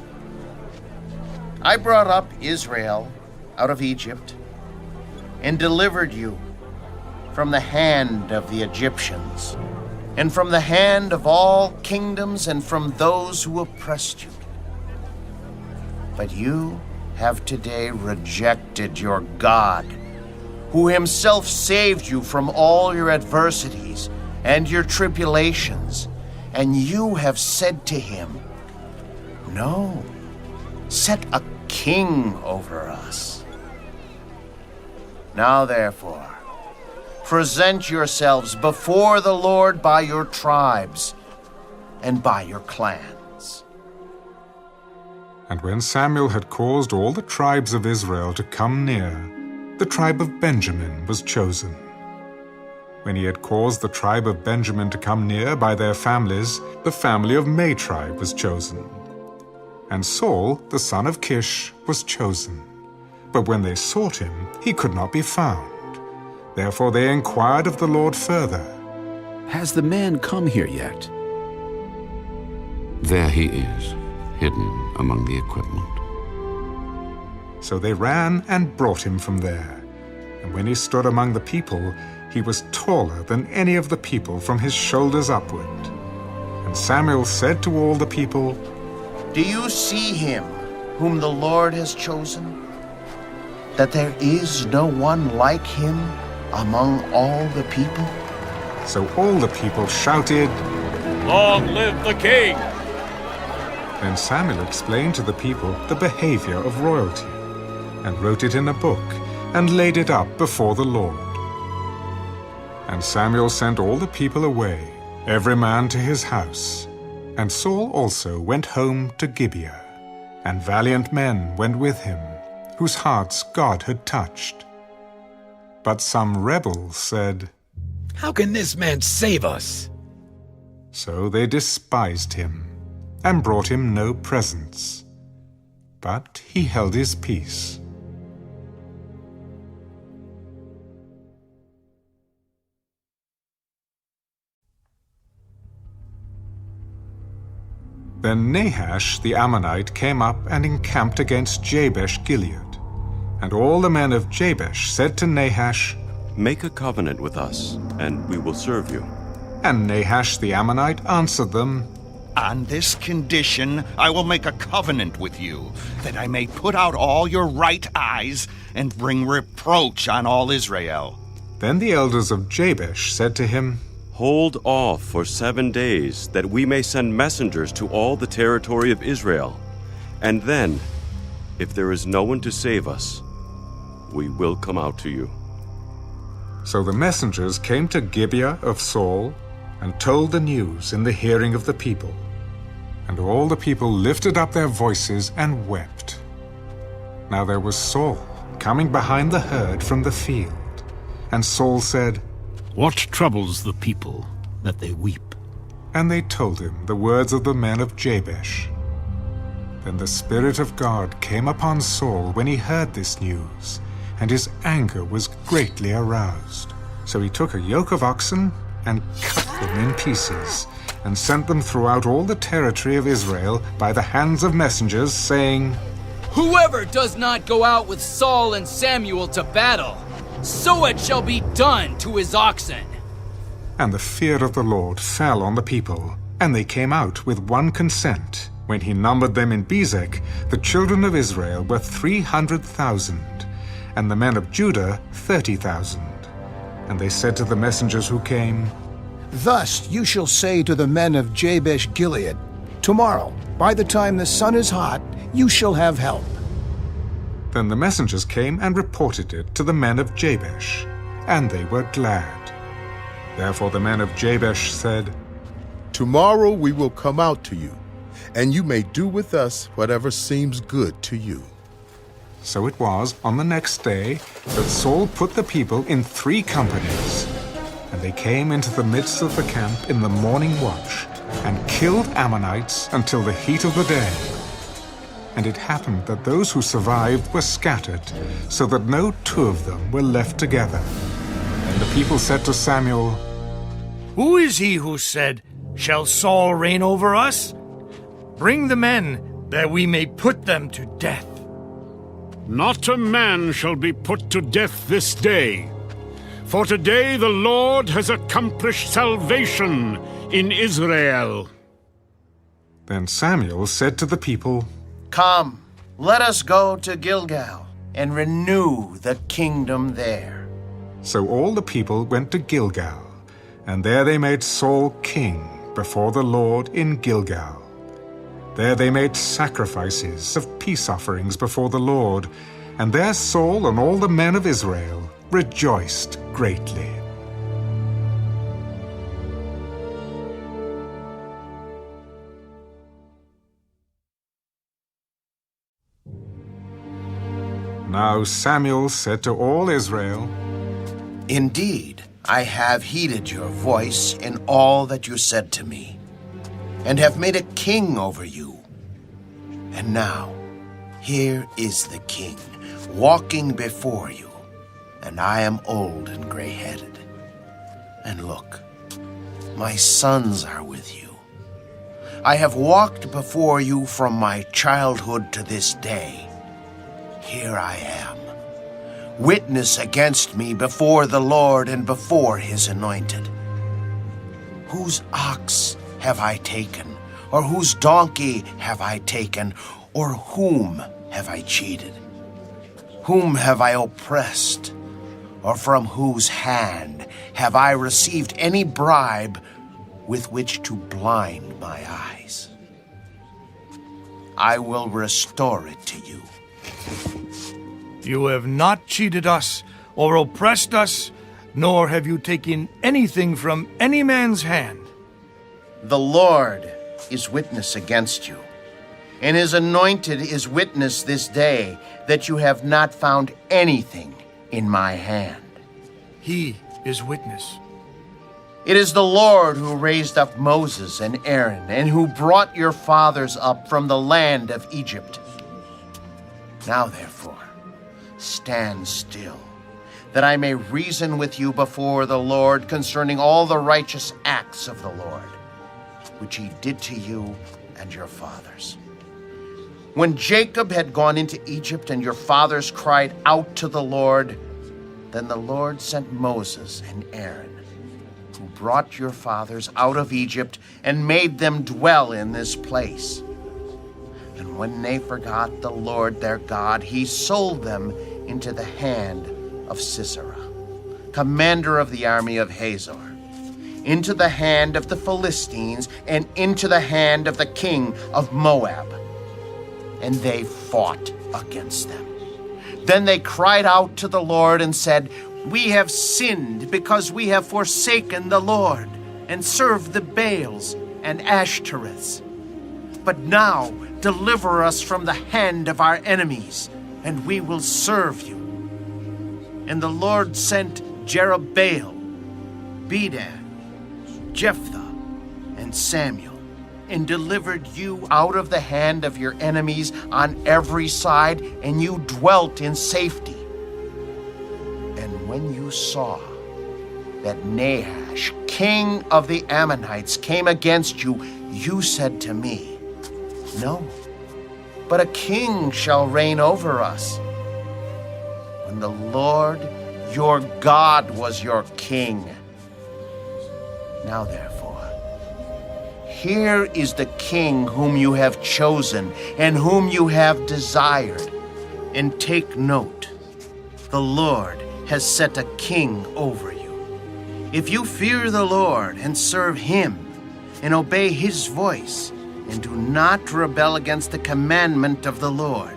I brought up Israel out of Egypt, and delivered you from the hand of the Egyptians, and from the hand of all kingdoms, and from those who oppressed you. But you have today rejected your God, who himself saved you from all your adversities and your tribulations, and you have said to him, No, set a king over us. Now therefore, present yourselves before the Lord by your tribes and by your clans." And when Samuel had caused all the tribes of Israel to come near, the tribe of Benjamin was chosen. When he had caused the tribe of Benjamin to come near by their families, the family of Matri was chosen. And Saul, the son of Kish, was chosen. But when they sought him, he could not be found. Therefore they inquired of the Lord further, "Has the man come here yet?" There he is, hidden among the equipment. So they ran and brought him from there. And when he stood among the people, he was taller than any of the people from his shoulders upward. And Samuel said to all the people, "Do you see him whom the Lord has chosen? That there is no one like him among all the people?" So all the people shouted, "Long live the king!" Then Samuel explained to the people the behavior of royalty, and wrote it in a book, and laid it up before the Lord. And Samuel sent all the people away, every man to his house. And Saul also went home to Gibeah, and valiant men went with him, whose hearts God had touched. But some rebels said, "How can this man save us?" So they despised him, and brought him no presents. But he held his peace. Then Nahash the Ammonite came up and encamped against Jabesh Gilead. And all the men of Jabesh said to Nahash, "Make a covenant with us, and we will serve you." And Nahash the Ammonite answered them, "On this condition I will make a covenant with you, that I may put out all your right eyes and bring reproach on all Israel." Then the elders of Jabesh said to him, "Hold off for 7 days, that we may send messengers to all the territory of Israel. And then, if there is no one to save us, we will come out to you." So the messengers came to Gibeah of Saul, and told the news in the hearing of the people. And all the people lifted up their voices and wept. Now there was Saul coming behind the herd from the field. And Saul said, "What troubles the people that they weep?" And they told him the words of the men of Jabesh. Then the Spirit of God came upon Saul when he heard this news, and his anger was greatly aroused. So he took a yoke of oxen and cut them in pieces, and sent them throughout all the territory of Israel by the hands of messengers, saying, "Whoever does not go out with Saul and Samuel to battle, so it shall be done to his oxen. And the fear of the Lord fell on the people, and they came out with one consent. When he numbered them in Bezek, the children of Israel were 300,000, and the men of Judah 30,000. And they said to the messengers who came, Thus you shall say to the men of Jabesh Gilead, Tomorrow, by the time the sun is hot, you shall have help. Then the messengers came and reported it to the men of Jabesh, and they were glad. Therefore the men of Jabesh said, Tomorrow we will come out to you, and you may do with us whatever seems good to you. So it was on the next day that Saul put the people in 3 companies, and they came into the midst of the camp in the morning watch, and killed Ammonites until the heat of the day. And it happened that those who survived were scattered, so that no 2 of them were left together. And the people said to Samuel, Who is he who said, Shall Saul reign over us? Bring the men, that we may put them to death. Not a man shall be put to death this day, for today the Lord has accomplished salvation in Israel. Then Samuel said to the people, Come, let us go to Gilgal and renew the kingdom there. So all the people went to Gilgal, and there they made Saul king before the Lord in Gilgal. There they made sacrifices of peace offerings before the Lord, and there Saul and all the men of Israel rejoiced greatly. Now Samuel said to all Israel, Indeed, I have heeded your voice in all that you said to me, and have made a king over you. And now, here is the king, walking before you, and I am old and gray-headed. And look, my sons are with you. I have walked before you from my childhood to this day. Here I am. Witness against me before the Lord and before his anointed. Whose ox have I taken, or whose donkey have I taken, or whom have I cheated? Whom have I oppressed, or from whose hand have I received any bribe with which to blind my eyes? I will restore it to you. You have not cheated us or oppressed us, nor have you taken anything from any man's hand. The Lord is witness against you, and his anointed is witness this day that you have not found anything in my hand. He is witness. It is the Lord who raised up Moses and Aaron, and who brought your fathers up from the land of Egypt. Now, therefore, stand still, that I may reason with you before the Lord concerning all the righteous acts of the Lord, which he did to you and your fathers. When Jacob had gone into Egypt and your fathers cried out to the Lord, then the Lord sent Moses and Aaron, who brought your fathers out of Egypt and made them dwell in this place. And when they forgot the Lord their God, he sold them into the hand of Sisera, commander of the army of Hazor, into the hand of the Philistines, and into the hand of the king of Moab. And they fought against them. Then they cried out to the Lord and said, We have sinned because we have forsaken the Lord and served the Baals and Ashtoreths. But now deliver us from the hand of our enemies, and we will serve you. And the Lord sent Jerubbaal, Bedan, Jephthah, and Samuel, and delivered you out of the hand of your enemies on every side, and you dwelt in safety. And when you saw that Nahash, king of the Ammonites, came against you, you said to me, No, but a king shall reign over us. When the Lord your God was your king. Now therefore, here is the king whom you have chosen and whom you have desired. And take note, the Lord has set a king over you. If you fear the Lord and serve him and obey his voice and do not rebel against the commandment of the Lord,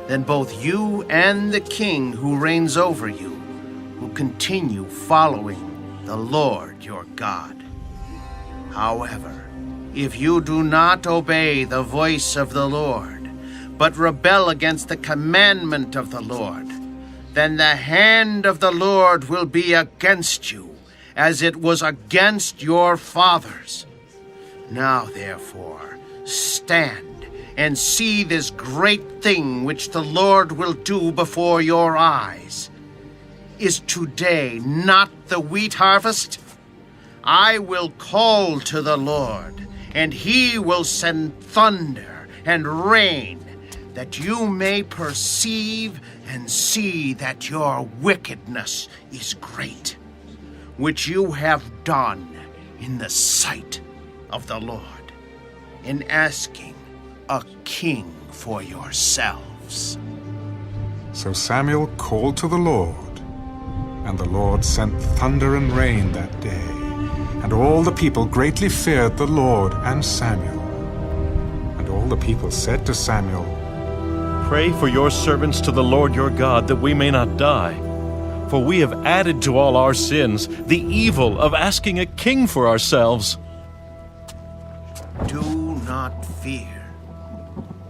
then both you and the king who reigns over you will continue following the Lord your God. However, if you do not obey the voice of the Lord, but rebel against the commandment of the Lord, then the hand of the Lord will be against you, as it was against your fathers. Now therefore, stand and see this great thing which the Lord will do before your eyes. Is today not the wheat harvest? I will call to the Lord, and he will send thunder and rain, that you may perceive and see that your wickedness is great, which you have done in the sight of the Lord, in asking a king for yourselves. So Samuel called to the Lord, and the Lord sent thunder and rain that day, and all the people greatly feared the Lord and Samuel. And all the people said to Samuel, Pray for your servants to the Lord your God, that we may not die. For we have added to all our sins the evil of asking a king for ourselves. Do not fear.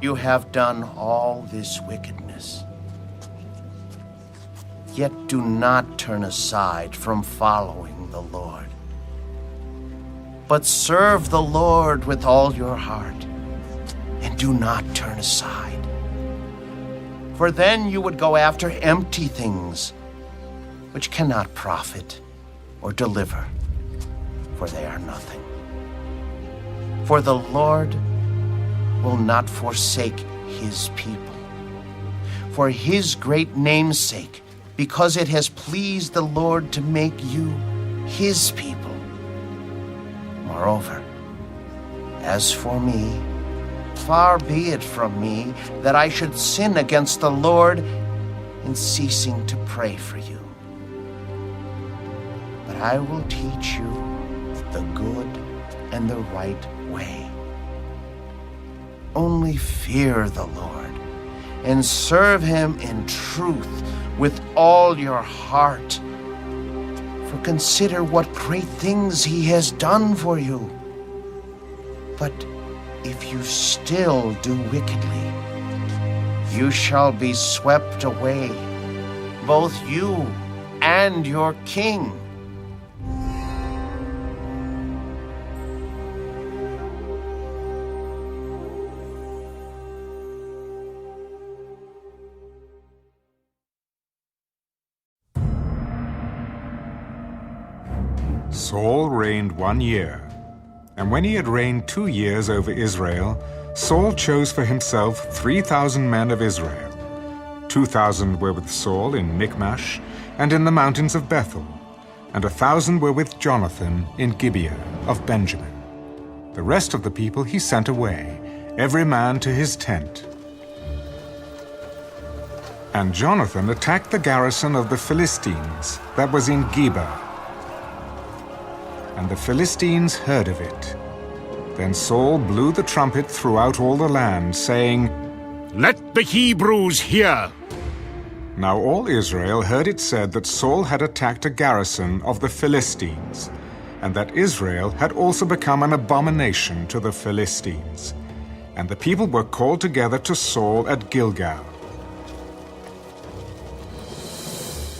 You have done all this wickedness. Yet do not turn aside from following the Lord, but serve the Lord with all your heart, and do not turn aside. For then you would go after empty things, which cannot profit or deliver, for they are nothing. For the Lord will not forsake his people, for his great name's sake, because it has pleased the Lord to make you his people. Moreover, as for me, far be it from me that I should sin against the Lord in ceasing to pray for you. But I will teach you the good and the right way. Only fear the Lord and serve him in truth with all your heart. For consider what great things he has done for you. But if you still do wickedly, you shall be swept away, both you and your king. Saul reigned 1 year, and when he had reigned 2 years over Israel, Saul chose for himself 3,000 men of Israel. 2,000 were with Saul in Michmash and in the mountains of Bethel, and 1,000 were with Jonathan in Gibeah of Benjamin. The rest of the people he sent away, every man to his tent. And Jonathan attacked the garrison of the Philistines that was in Geba. And the Philistines heard of it. Then Saul blew the trumpet throughout all the land, saying, Let the Hebrews hear! Now all Israel heard it said that Saul had attacked a garrison of the Philistines, and that Israel had also become an abomination to the Philistines. And the people were called together to Saul at Gilgal.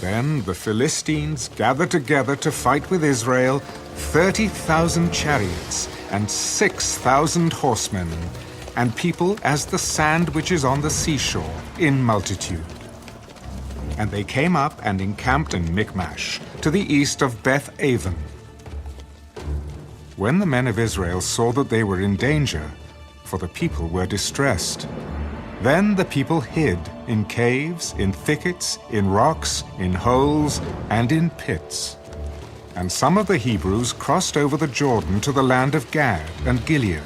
Then the Philistines gathered together to fight with Israel 30,000 chariots and 6,000 horsemen, and people as the sand which is on the seashore in multitude. And they came up and encamped in Michmash, to the east of Beth-aven. When the men of Israel saw that they were in danger, for the people were distressed, then the people hid in caves, in thickets, in rocks, in holes, and in pits. And some of the Hebrews crossed over the Jordan to the land of Gad and Gilead.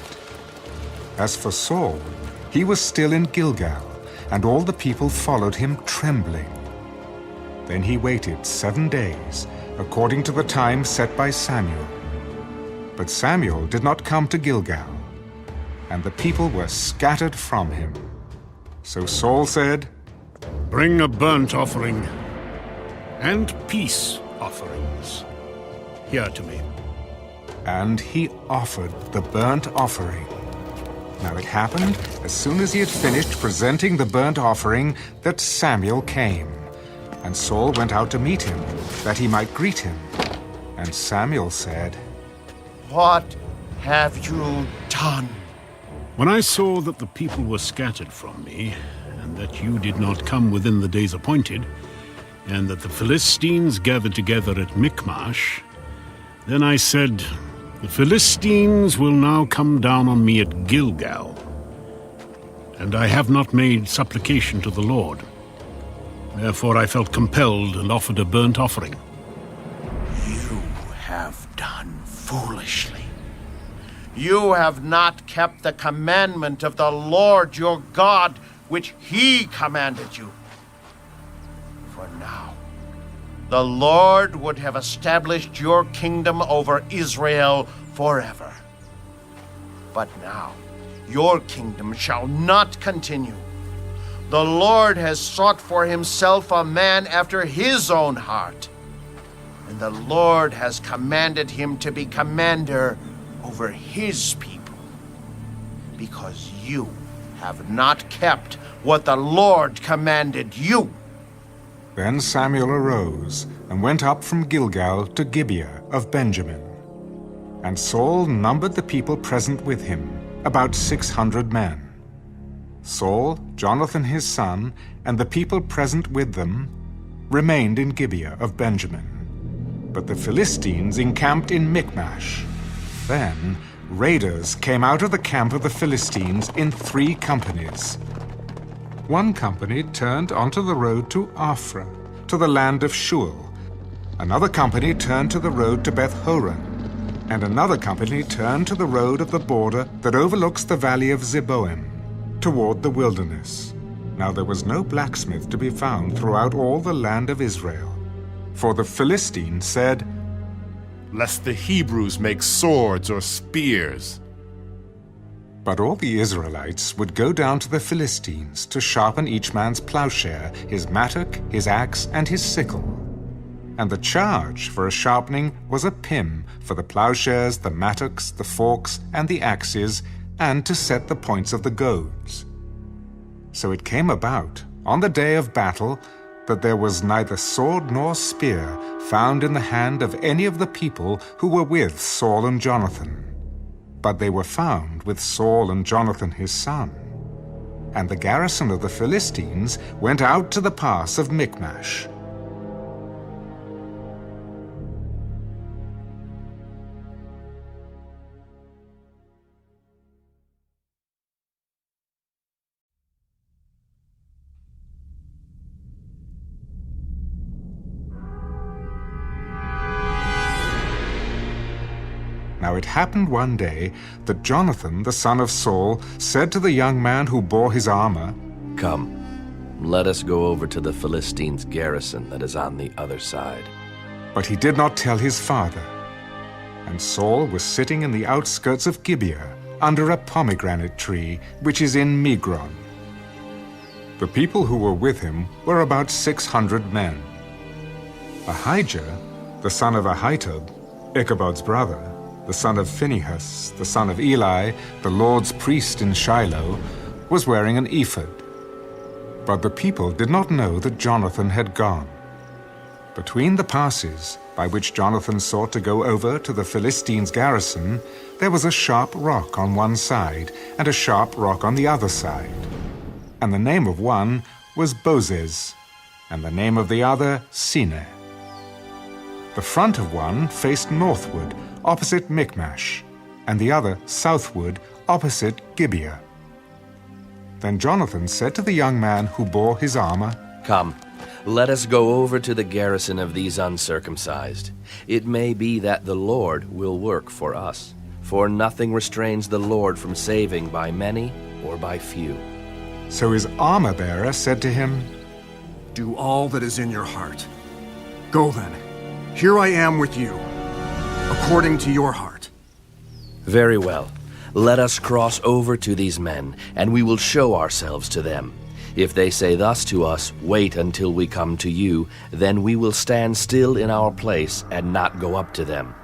As for Saul, he was still in Gilgal, and all the people followed him trembling. Then he waited 7 days, according to the time set by Samuel. But Samuel did not come to Gilgal, and the people were scattered from him. So Saul said, "Bring a burnt offering and peace offerings here to me." And he offered the burnt offering. Now it happened, as soon as he had finished presenting the burnt offering, that Samuel came. And Saul went out to meet him, that he might greet him. And Samuel said, "What have you done?" When I saw that the people were scattered from me, and that you did not come within the days appointed, and that the Philistines gathered together at Michmash, then I said, "The Philistines will now come down on me at Gilgal." And I have not made supplication to the Lord. Therefore I felt compelled and offered a burnt offering. You have done foolishly. You have not kept the commandment of the Lord your God, which he commanded you. For now, the Lord would have established your kingdom over Israel forever. But now, your kingdom shall not continue. The Lord has sought for himself a man after his own heart, and the Lord has commanded him to be commander over his people, because you have not kept what the Lord commanded you. Then Samuel arose and went up from Gilgal to Gibeah of Benjamin. And Saul numbered the people present with him, about 600 men. Saul, Jonathan his son, and the people present with them remained in Gibeah of Benjamin. But the Philistines encamped in Michmash. Then raiders came out of the camp of the Philistines in 3 companies. One company turned onto the road to Ophrah, to the land of Shual. Another company turned to the road to Beth-horon, and another company turned to the road of the border that overlooks the valley of Zeboim, toward the wilderness. Now there was no blacksmith to be found throughout all the land of Israel. For the Philistines said, "Lest the Hebrews make swords or spears." But all the Israelites would go down to the Philistines to sharpen each man's plowshare, his mattock, his axe, and his sickle. And the charge for a sharpening was a pim for the plowshares, the mattocks, the forks, and the axes, and to set the points of the goads. So it came about, on the day of battle, that there was neither sword nor spear found in the hand of any of the people who were with Saul and Jonathan. But they were found with Saul and Jonathan his son. And the garrison of the Philistines went out to the pass of Michmash. Now it happened one day that Jonathan, the son of Saul, said to the young man who bore his armor, "Come, let us go over to the Philistines' garrison that is on the other side." But he did not tell his father. And Saul was sitting in the outskirts of Gibeah, under a pomegranate tree, which is in Migron. The people who were with him were about 600 men. Ahijah, the son of Ahitub, Ichabod's brother, the son of Phinehas, the son of Eli, the Lord's priest in Shiloh, was wearing an ephod. But the people did not know that Jonathan had gone. Between the passes by which Jonathan sought to go over to the Philistines' garrison, there was a sharp rock on one side and a sharp rock on the other side. And the name of one was Bozez, and the name of the other Sineh. The front of one faced northward, opposite Michmash, and the other southward, opposite Gibeah. Then Jonathan said to the young man who bore his armor, Come, let us go over to the garrison of these uncircumcised. It may be that the Lord will work for us, for nothing restrains the Lord from saving by many or by few. So his armor-bearer said to him, Do all that is in your heart. Go then. Here I am with you, according to your heart. Very well. Let us cross over to these men, and we will show ourselves to them. If they say thus to us, Wait until we come to you, then we will stand still in our place and not go up to them.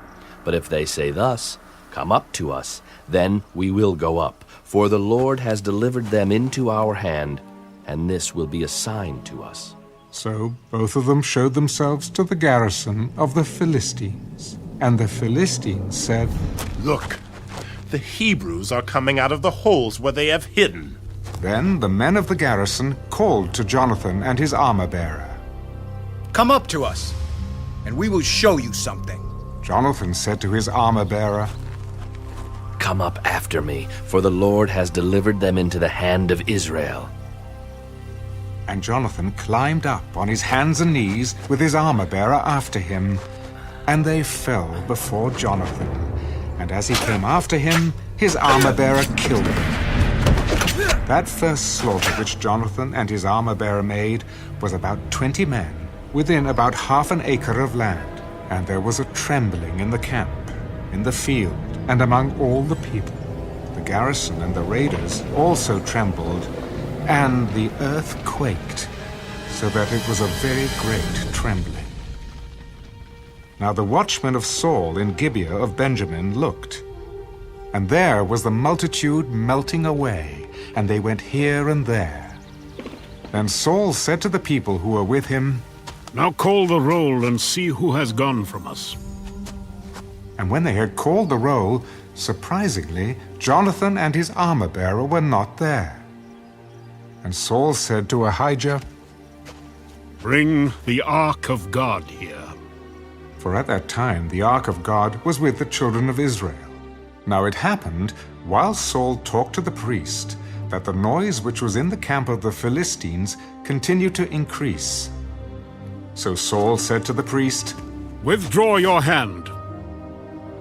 But if they say thus, Come up to us, then we will go up, for the Lord has delivered them into our hand, and this will be a sign to us. So both of them showed themselves to the garrison of the Philistines. And the Philistines said, Look, the Hebrews are coming out of the holes where they have hidden. Then the men of the garrison called to Jonathan and his armor-bearer. Come up to us, and we will show you something. Jonathan said to his armor-bearer, Come up after me, for the Lord has delivered them into the hand of Israel. And Jonathan climbed up on his hands and knees with his armor-bearer after him, and they fell before Jonathan. And as he came after him, his armor-bearer killed him. That first slaughter which Jonathan and his armor-bearer made was about 20 men, within about half an acre of land. And there was a trembling in the camp, in the field, and among all the people. The garrison and the raiders also trembled, and the earth quaked, so that it was a very great trembling. Now the watchmen of Saul in Gibeah of Benjamin looked, and there was the multitude melting away, and they went here and there. Then Saul said to the people who were with him, Now call the roll and see who has gone from us. And when they had called the roll, surprisingly, Jonathan and his armor-bearer were not there. And Saul said to Ahijah, Bring the ark of God here. For at that time the ark of God was with the children of Israel. Now it happened, while Saul talked to the priest, that the noise which was in the camp of the Philistines continued to increase. So Saul said to the priest, Withdraw your hand.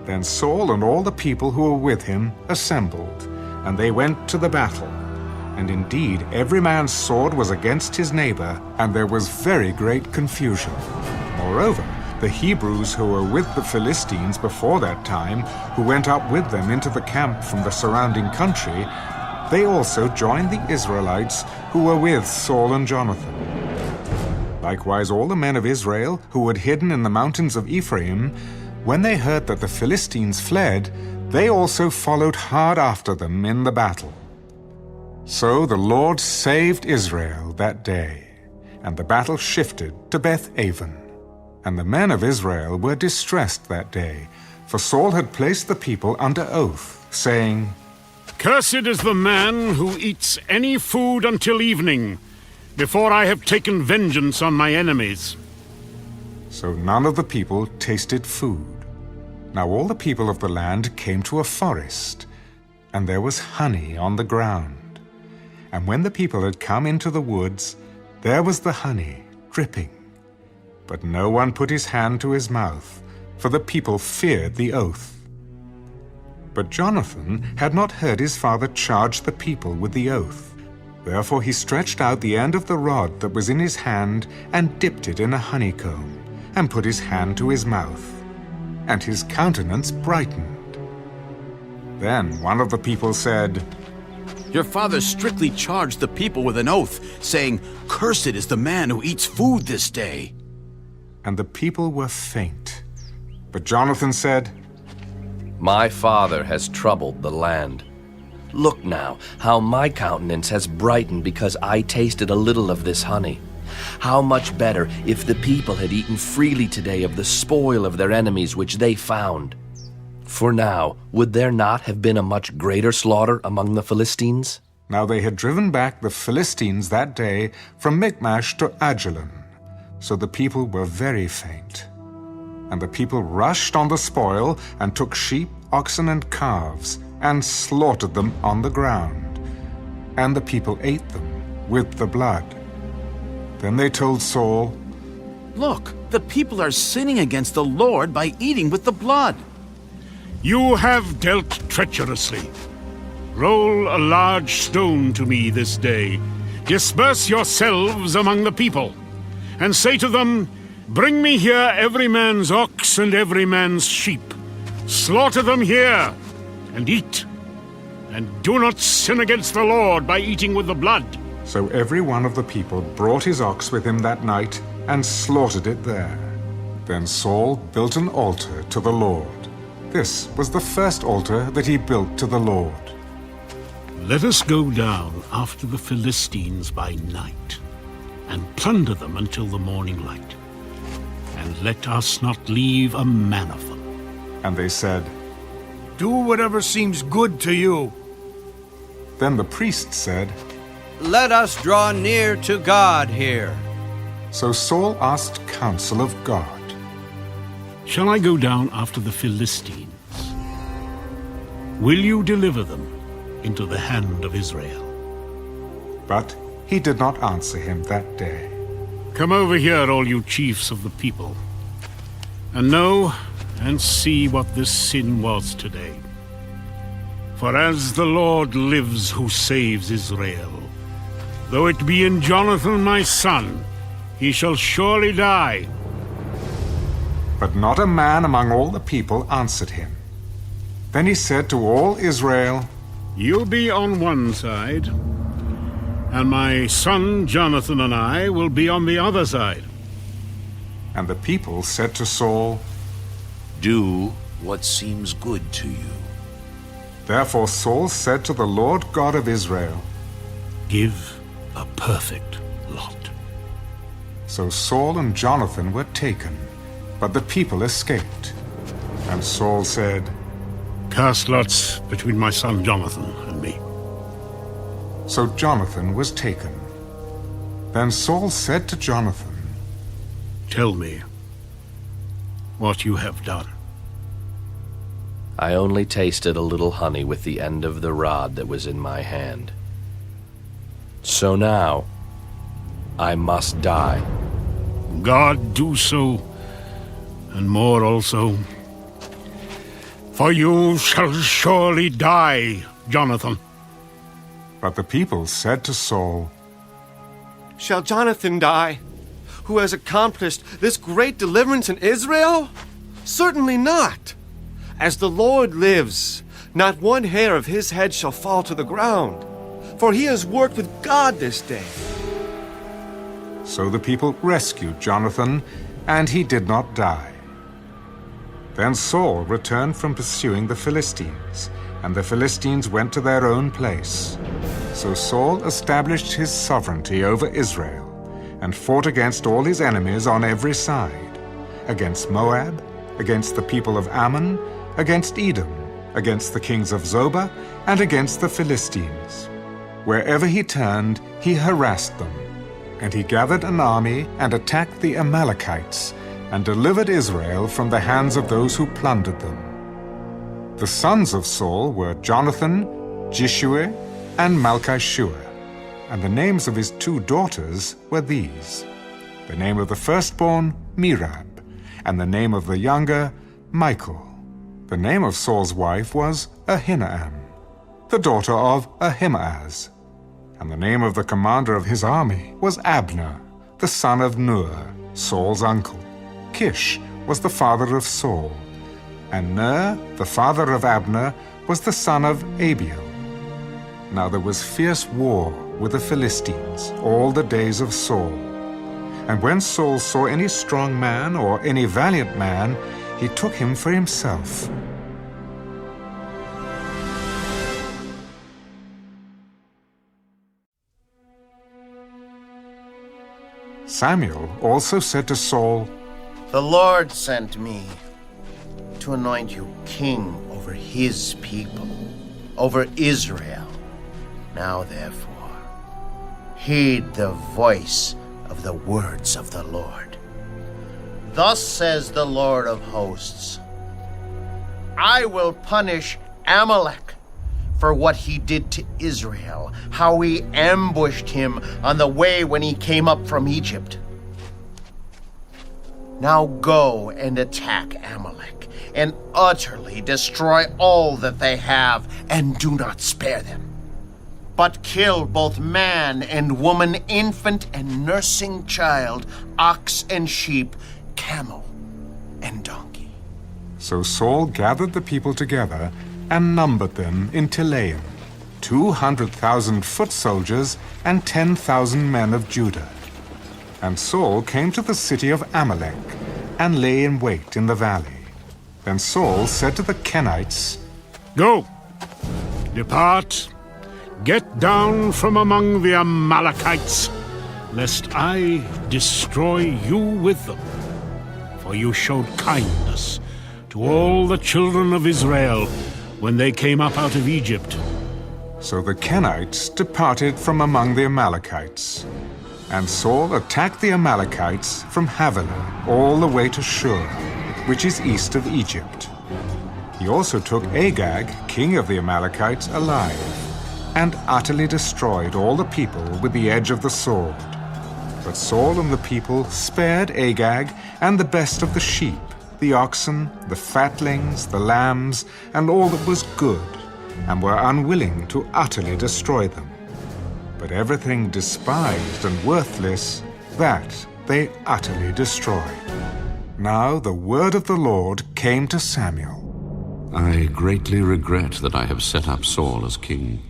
Then Saul and all the people who were with him assembled, and they went to the battle. And indeed every man's sword was against his neighbor, and there was very great confusion. Moreover, the Hebrews who were with the Philistines before that time, who went up with them into the camp from the surrounding country, they also joined the Israelites who were with Saul and Jonathan. Likewise all the men of Israel who had hidden in the mountains of Ephraim, when they heard that the Philistines fled, they also followed hard after them in the battle. So the Lord saved Israel that day, and the battle shifted to Beth-aven. And the men of Israel were distressed that day, for Saul had placed the people under oath, saying, Cursed is the man who eats any food until evening, before I have taken vengeance on my enemies. So none of the people tasted food. Now all the people of the land came to a forest, and there was honey on the ground. And when the people had come into the woods, there was the honey dripping. But no one put his hand to his mouth, for the people feared the oath. But Jonathan had not heard his father charge the people with the oath. Therefore he stretched out the end of the rod that was in his hand and dipped it in a honeycomb, and put his hand to his mouth. And his countenance brightened. Then one of the people said, Your father strictly charged the people with an oath, saying, Cursed is the man who eats food this day. And the people were faint. But Jonathan said, My father has troubled the land. Look now, how my countenance has brightened because I tasted a little of this honey. How much better if the people had eaten freely today of the spoil of their enemies which they found. For now, would there not have been a much greater slaughter among the Philistines? Now they had driven back the Philistines that day from Michmash to Ajalon. So the people were very faint. And the people rushed on the spoil, and took sheep, oxen, and calves, and slaughtered them on the ground. and the people ate them with the blood. Then they told Saul, "Look, the people are sinning against the Lord by eating with the blood." You have dealt treacherously. Roll a large stone to me this day. Disperse yourselves among the people, and say to them, Bring me here every man's ox and every man's sheep. Slaughter them here, and eat. And do not sin against the Lord by eating with the blood. So every one of the people brought his ox with him that night, and slaughtered it there. Then Saul built an altar to the Lord. This was the first altar that he built to the Lord. Let us go down after the Philistines by night, and plunder them until the morning light. And let us not leave a man of them. And they said, Do whatever seems good to you. Then the priest said, Let us draw near to God here. So Saul asked counsel of God. Shall I go down after the Philistines? Will you deliver them into the hand of Israel? But he did not answer him that day. Come over here, all you chiefs of the people, and know and see what this sin was today. For as the Lord lives who saves Israel, though it be in Jonathan my son, he shall surely die. But not a man among all the people answered him. Then he said to all Israel, You be on one side, and my son Jonathan and I will be on the other side. And the people said to Saul, Do what seems good to you. Therefore Saul said to the Lord God of Israel, Give a perfect lot. So Saul and Jonathan were taken, but the people escaped. And Saul said, Cast lots between my son Jonathan and me. So Jonathan was taken. Then Saul said to Jonathan, Tell me what you have done. I only tasted a little honey with the end of the rod that was in my hand. So now I must die. God do so, and more also. For you shall surely die, Jonathan. But the people said to Saul, Shall Jonathan die, who has accomplished this great deliverance in Israel? Certainly not. As the Lord lives, not one hair of his head shall fall to the ground, for he has worked with God this day. So the people rescued Jonathan, and he did not die. Then Saul returned from pursuing the Philistines, and the Philistines went to their own place. So Saul established his sovereignty over Israel, and fought against all his enemies on every side, against Moab, against the people of Ammon, against Edom, against the kings of Zobah, and against the Philistines. Wherever he turned, he harassed them. And he gathered an army and attacked the Amalekites, and delivered Israel from the hands of those who plundered them. The sons of Saul were Jonathan, Jeshua, and Malchishua, and the names of his 2 daughters were these: the name of the firstborn, Merab, and the name of the younger, Michal. The name of Saul's wife was Ahinoam, the daughter of Ahimaaz. And the name of the commander of his army was Abner, the son of Ner, Saul's uncle. Kish was the father of Saul, and Ner, the father of Abner, was the son of Abiel. Now there was fierce war with the Philistines all the days of Saul. And when Saul saw any strong man or any valiant man, he took him for himself. Samuel also said to Saul, The Lord sent me to anoint you king over his people, over Israel. Now therefore, heed the voice of the words of the Lord. Thus says the Lord of hosts, I will punish Amalek for what he did to Israel, how he ambushed him on the way when he came up from Egypt. Now go and attack Amalek, and utterly destroy all that they have, and do not spare them. But kill both man and woman, infant and nursing child, ox and sheep, camel and donkey. So Saul gathered the people together and numbered them in Telaim, 200,000 foot soldiers and 10,000 men of Judah. And Saul came to the city of Amalek and lay in wait in the valley. Then Saul said to the Kenites, Go, depart, get down from among the Amalekites, lest I destroy you with them. For you showed kindness to all the children of Israel when they came up out of Egypt. So the Kenites departed from among the Amalekites. And Saul attacked the Amalekites from Havilah all the way to Shur, which is east of Egypt. He also took Agag, king of the Amalekites, alive, and utterly destroyed all the people with the edge of the sword. But Saul and the people spared Agag and the best of the sheep, the oxen, the fatlings, the lambs, and all that was good, and were unwilling to utterly destroy them. But everything despised and worthless, that they utterly destroyed. Now the word of the Lord came to Samuel. I greatly regret that I have set up Saul as king,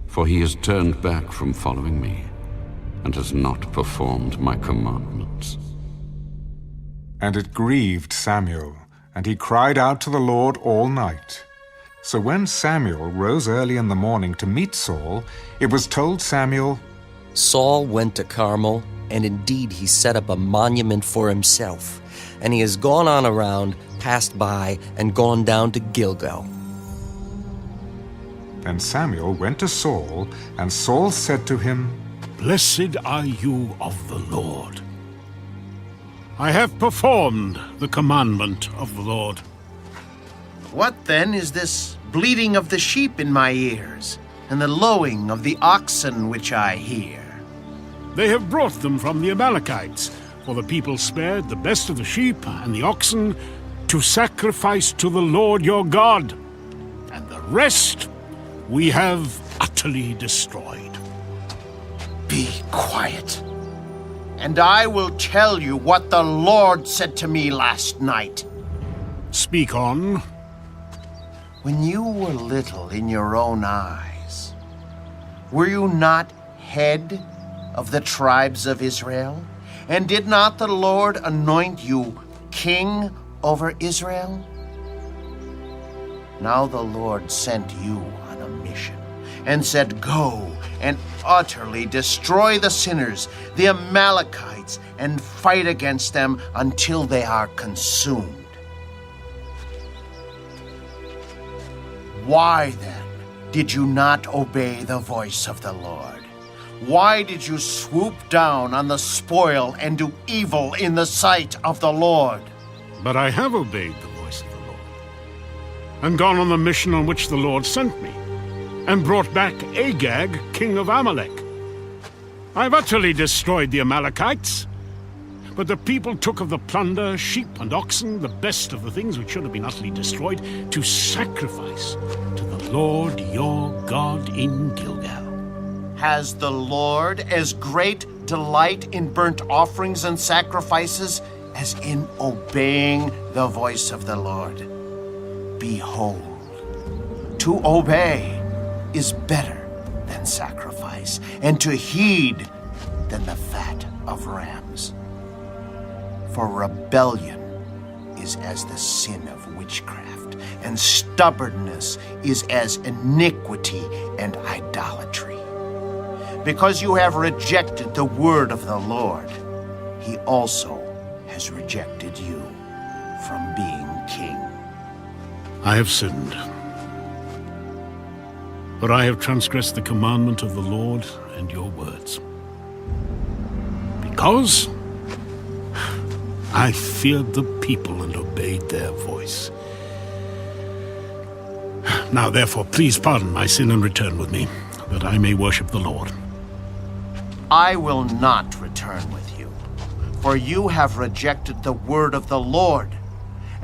for he has turned back from following me, and has not performed my commandments. And it grieved Samuel, and he cried out to the Lord all night. So when Samuel rose early in the morning to meet Saul, it was told Samuel, Saul went to Carmel, and indeed he set up a monument for himself, and he has gone on around, passed by, and gone down to Gilgal. Then Samuel went to Saul, and Saul said to him, Blessed are you of the Lord. I have performed the commandment of the Lord. What then is this bleating of the sheep in my ears, and the lowing of the oxen which I hear? They have brought them from the Amalekites, for the people spared the best of the sheep and the oxen to sacrifice to the Lord your God, and the rest we have utterly destroyed. Be quiet, and I will tell you what the Lord said to me last night. Speak on. When you were little in your own eyes, were you not head of the tribes of Israel? And did not the Lord anoint you king over Israel? Now the Lord sent you on a mission and said, Go and utterly destroy the sinners, the Amalekites, and fight against them until they are consumed. Why, then, did you not obey the voice of the Lord? Why did you swoop down on the spoil and do evil in the sight of the Lord? But I have obeyed the voice of the Lord, and gone on the mission on which the Lord sent me, and brought back Agag, king of Amalek. I've utterly destroyed the Amalekites, but the people took of the plunder, sheep and oxen, the best of the things which should have been utterly destroyed, to sacrifice to the Lord your God in Gilgal. Has the Lord as great delight in burnt offerings and sacrifices as in obeying the voice of the Lord? Behold, to obey is better than sacrifice, and to heed than the fat of rams. For rebellion is as the sin of witchcraft, and stubbornness is as iniquity and idolatry. Because you have rejected the word of the Lord, he also has rejected you from being king. I have sinned, for I have transgressed the commandment of the Lord and your words. Because I feared the people and obeyed their voice. Now therefore, please pardon my sin and return with me, that I may worship the Lord. I will not return with you, for you have rejected the word of the Lord,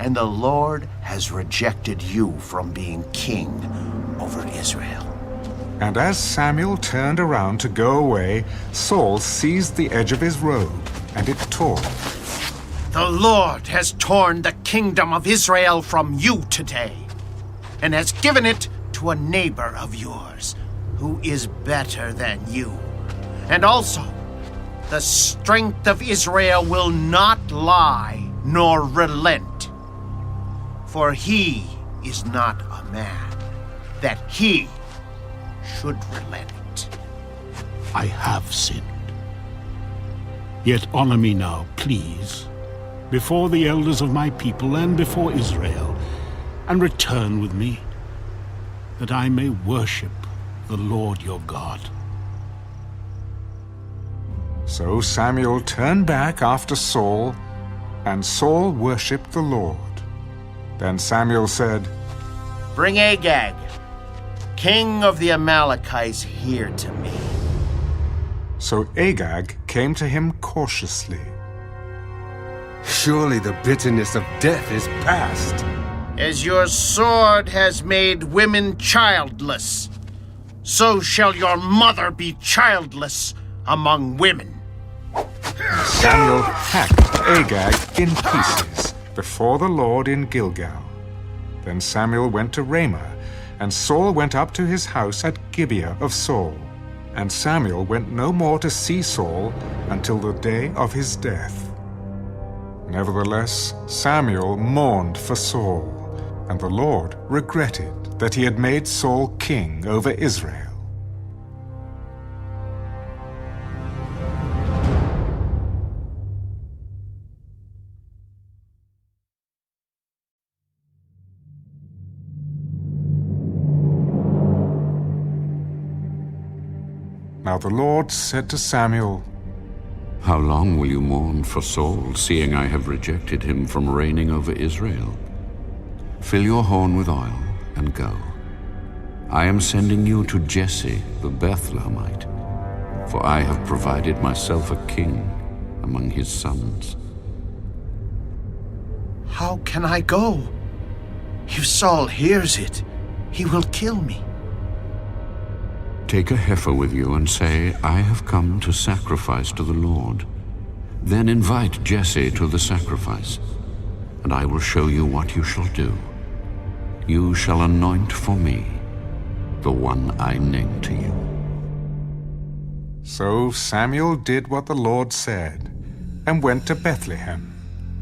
and the Lord has rejected you from being king over Israel. And as Samuel turned around to go away, Saul seized the edge of his robe, and it tore. The Lord has torn the kingdom of Israel from you today, and has given it to a neighbor of yours, who is better than you. And also, the strength of Israel will not lie nor relent. For he is not a man, that he should relent. I have sinned. Yet honor me now, please, before the elders of my people and before Israel, and return with me, that I may worship the Lord your God. So Samuel turned back after Saul, and Saul worshipped the Lord. Then Samuel said, Bring Agag, king of the Amalekites, here to me. So Agag came to him cautiously. Surely the bitterness of death is past. As your sword has made women childless, so shall your mother be childless among women. Samuel hacked Agag in pieces before the Lord in Gilgal. Then Samuel went to Ramah, and Saul went up to his house at Gibeah of Saul. And Samuel went no more to see Saul until the day of his death. Nevertheless, Samuel mourned for Saul, and the Lord regretted that he had made Saul king over Israel. Now the Lord said to Samuel, How long will you mourn for Saul, seeing I have rejected him from reigning over Israel? Fill your horn with oil and go. I am sending you to Jesse the Bethlehemite, for I have provided myself a king among his sons. How can I go? If Saul hears it, he will kill me. Take a heifer with you and say, I have come to sacrifice to the Lord. Then invite Jesse to the sacrifice, and I will show you what you shall do. You shall anoint for me the one I name to you. So Samuel did what the Lord said, and went to Bethlehem.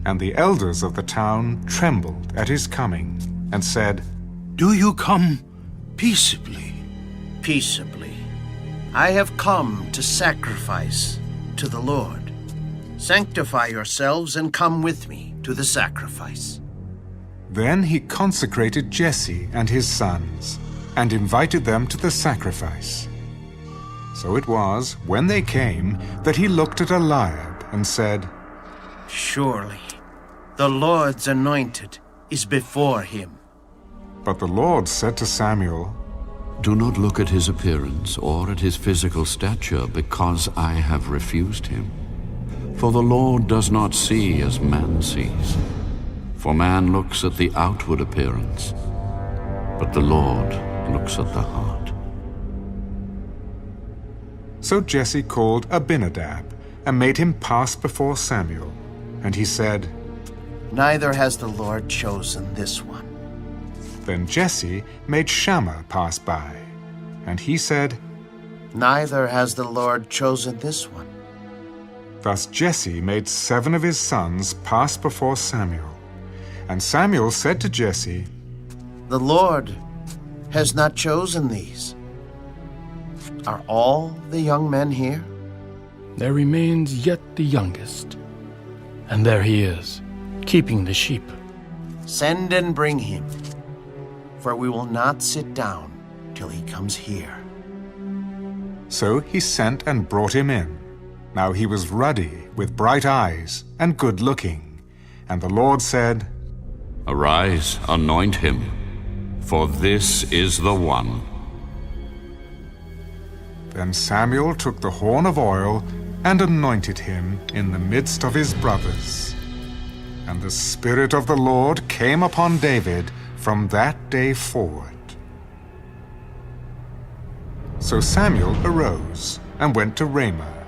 And the elders of the town trembled at his coming, and said, Do you come peaceably? Peaceably. I have come to sacrifice to the Lord. Sanctify yourselves and come with me to the sacrifice. Then he consecrated Jesse and his sons, and invited them to the sacrifice. So it was, when they came, that he looked at Eliab and said, Surely the Lord's anointed is before him. But the Lord said to Samuel, Do not look at his appearance or at his physical stature, because I have refused him. For the Lord does not see as man sees. For man looks at the outward appearance, but the Lord looks at the heart. So Jesse called Abinadab, and made him pass before Samuel. And he said, Neither has the Lord chosen this one. Then Jesse made Shammah pass by, and he said, Neither has the Lord chosen this one. Thus Jesse made 7 of his sons pass before Samuel. And Samuel said to Jesse, The Lord has not chosen these. Are all the young men here? There remains yet the youngest, and there he is, keeping the sheep. Send and bring him, for we will not sit down till he comes here. So he sent and brought him in. Now he was ruddy, with bright eyes, and good-looking. And the Lord said, Arise, anoint him, for this is the one. Then Samuel took the horn of oil and anointed him in the midst of his brothers. And the Spirit of the Lord came upon David from that day forward. So Samuel arose and went to Ramah.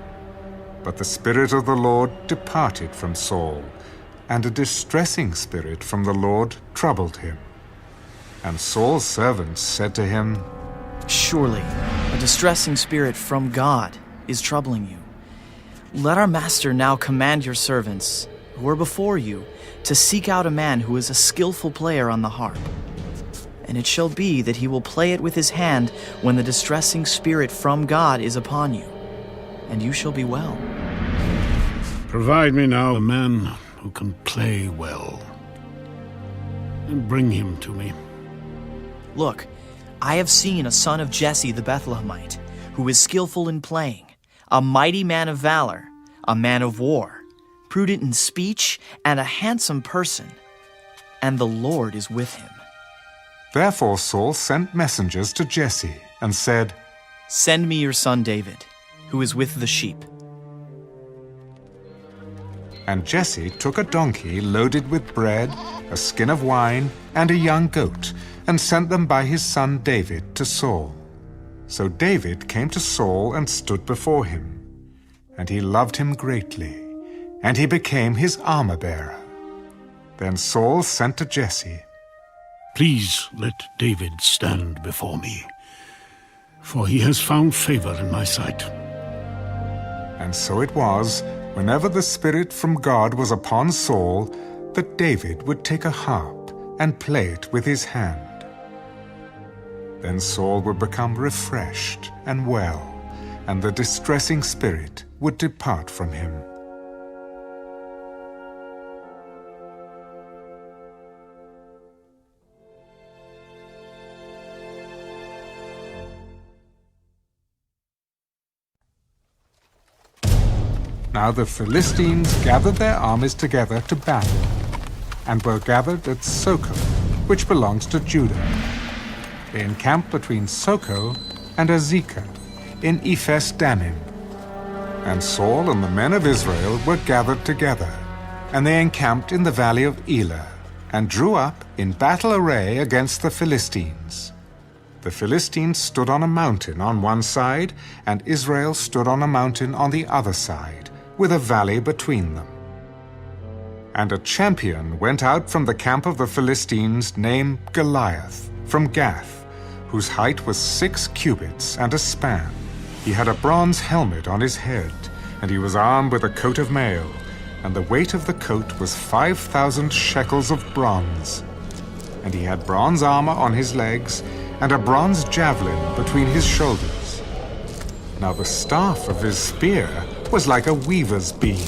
But the Spirit of the Lord departed from Saul, and a distressing spirit from the Lord troubled him. And Saul's servants said to him, Surely a distressing spirit from God is troubling you. Let our master now command your servants, who are before you, to seek out a man who is a skillful player on the harp. And it shall be that he will play it with his hand when the distressing spirit from God is upon you, and you shall be well. Provide me now a man who can play well, and bring him to me. Look, I have seen a son of Jesse the Bethlehemite, who is skillful in playing, a mighty man of valor, a man of war, prudent in speech, and a handsome person, and the Lord is with him. Therefore Saul sent messengers to Jesse and said, Send me your son David, who is with the sheep. And Jesse took a donkey loaded with bread, a skin of wine, and a young goat, and sent them by his son David to Saul. So David came to Saul and stood before him, and he loved him greatly, and he became his armor-bearer. Then Saul sent to Jesse, Please let David stand before me, for he has found favor in my sight. And so it was, whenever the Spirit from God was upon Saul, that David would take a harp and play it with his hand. Then Saul would become refreshed and well, and the distressing spirit would depart from him. Now the Philistines gathered their armies together to battle, and were gathered at Socoh, which belongs to Judah. They encamped between Socoh and Azekah, in Ephes Dammim. And Saul and the men of Israel were gathered together, and they encamped in the valley of Elah, and drew up in battle array against the Philistines. The Philistines stood on a mountain on one side, and Israel stood on a mountain on the other side, with a valley between them. And a champion went out from the camp of the Philistines named Goliath, from Gath, whose height was 6 cubits and a span. He had a bronze helmet on his head, and he was armed with a coat of mail, and the weight of the coat was 5,000 shekels of bronze. And he had bronze armor on his legs, and a bronze javelin between his shoulders. Now the staff of his spear was like a weaver's beam,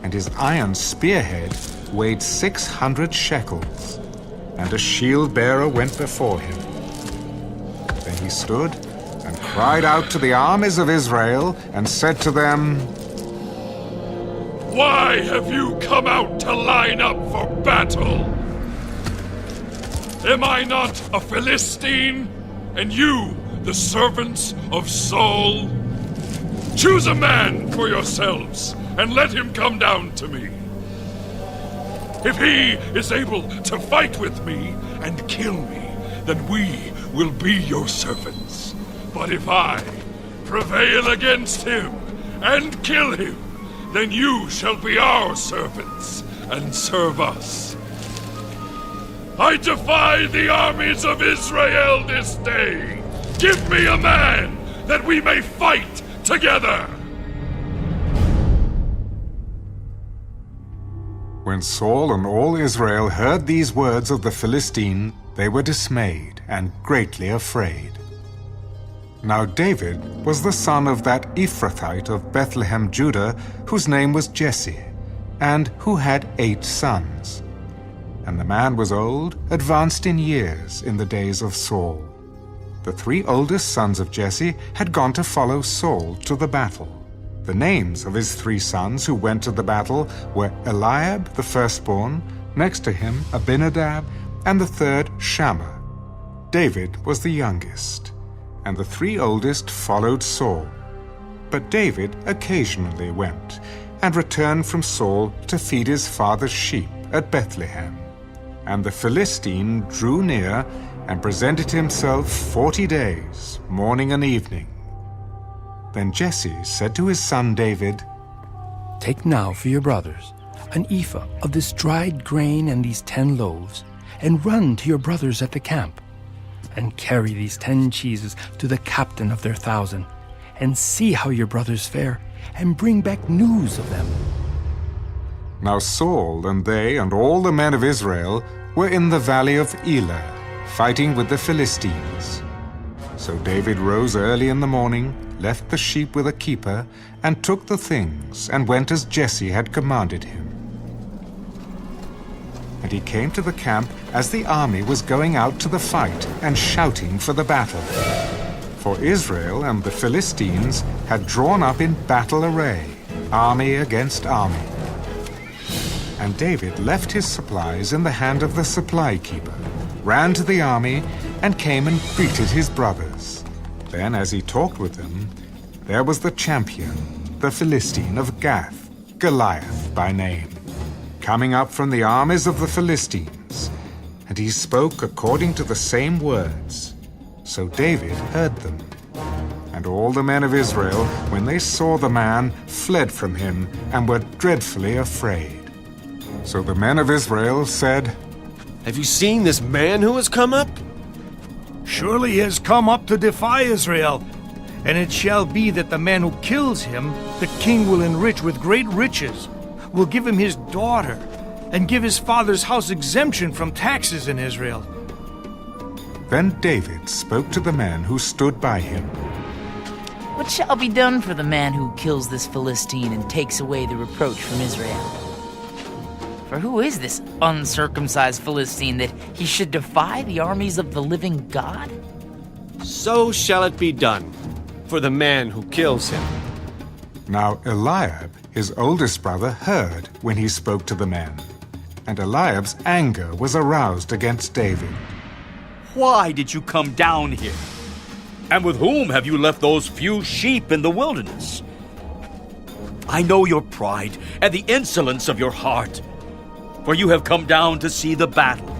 and his iron spearhead weighed 600 shekels. And a shield-bearer went before him. Then he stood and cried out to the armies of Israel, and said to them, Why have you come out to line up for battle? Am I not a Philistine, and you the servants of Saul? Choose a man for yourselves, and let him come down to me. If he is able to fight with me and kill me, then we will be your servants. But if I prevail against him and kill him, then you shall be our servants and serve us. I defy the armies of Israel this day. Give me a man that we may fight together. When Saul and all Israel heard these words of the Philistine, they were dismayed and greatly afraid. Now David was the son of that Ephraimite of Bethlehem, Judah, whose name was Jesse, and who had 8 sons. And the man was old, advanced in years in the days of Saul. The 3 oldest sons of Jesse had gone to follow Saul to the battle. The names of his 3 sons who went to the battle were Eliab the firstborn, next to him Abinadab, and the third Shammah. David was the youngest, and the 3 oldest followed Saul. But David occasionally went and returned from Saul to feed his father's sheep at Bethlehem. And the Philistine drew near and presented himself 40 days, morning and evening. Then Jesse said to his son David, "Take now for your brothers an ephah of this dried grain and these 10 loaves, and run to your brothers at the camp, and carry these 10 cheeses to the captain of their 1,000, and see how your brothers fare, and bring back news of them." Now Saul and they and all the men of Israel were in the valley of Elah, fighting with the Philistines. So David rose early in the morning, left the sheep with a keeper, and took the things, and went as Jesse had commanded him. And he came to the camp as the army was going out to the fight and shouting for the battle. For Israel and the Philistines had drawn up in battle array, army against army. And David left his supplies in the hand of the supply keeper, ran to the army, and came and greeted his brothers. Then, as he talked with them, there was the champion, the Philistine of Gath, Goliath by name, coming up from the armies of the Philistines. And he spoke according to the same words. So David heard them. And all the men of Israel, when they saw the man, fled from him and were dreadfully afraid. So the men of Israel said, "Have you seen this man who has come up? Surely he has come up to defy Israel. And it shall be that the man who kills him, the king will enrich with great riches, will give him his daughter, and give his father's house exemption from taxes in Israel." Then David spoke to the men who stood by him. "What shall be done for the man who kills this Philistine and takes away the reproach from Israel? For who is this uncircumcised Philistine that he should defy the armies of the living God?" So shall it be done for the man who kills him. Now Eliab, his oldest brother, heard when he spoke to the men. And Eliab's anger was aroused against David. "Why did you come down here? And with whom have you left those few sheep in the wilderness? I know your pride and the insolence of your heart, for you have come down to see the battle."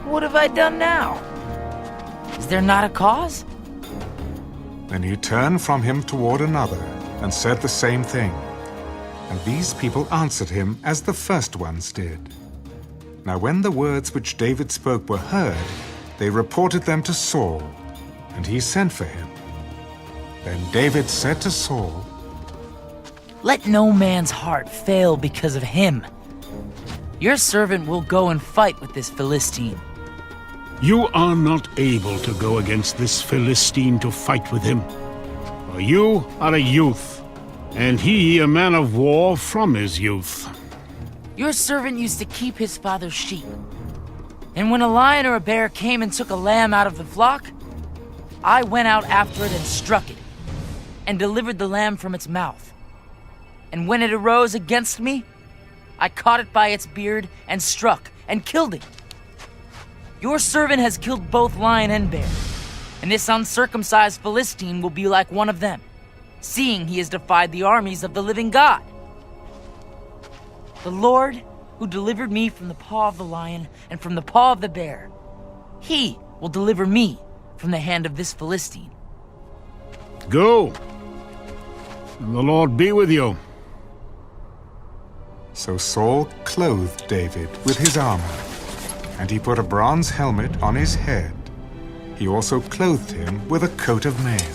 "What have I done now? Is there not a cause?" Then he turned from him toward another and said the same thing. And these people answered him as the first ones did. Now when the words which David spoke were heard, they reported them to Saul, and he sent for him. Then David said to Saul, "Let no man's heart fail because of him. Your servant will go and fight with this Philistine." You are not able to go against this Philistine to fight with him. For you are a youth, and he a man of war from his youth. Your servant used to keep his father's sheep. And when a lion or a bear came and took a lamb out of the flock, I went out after it and struck it, and delivered the lamb from its mouth. And when it arose against me, I caught it by its beard and struck and killed it. Your servant has killed both lion and bear, and this uncircumcised Philistine will be like one of them, seeing he has defied the armies of the living God. The Lord, who delivered me from the paw of the lion and from the paw of the bear, he will deliver me from the hand of this Philistine." Go, and the Lord be with you. So Saul clothed David with his armor, and he put a bronze helmet on his head. He also clothed him with a coat of mail.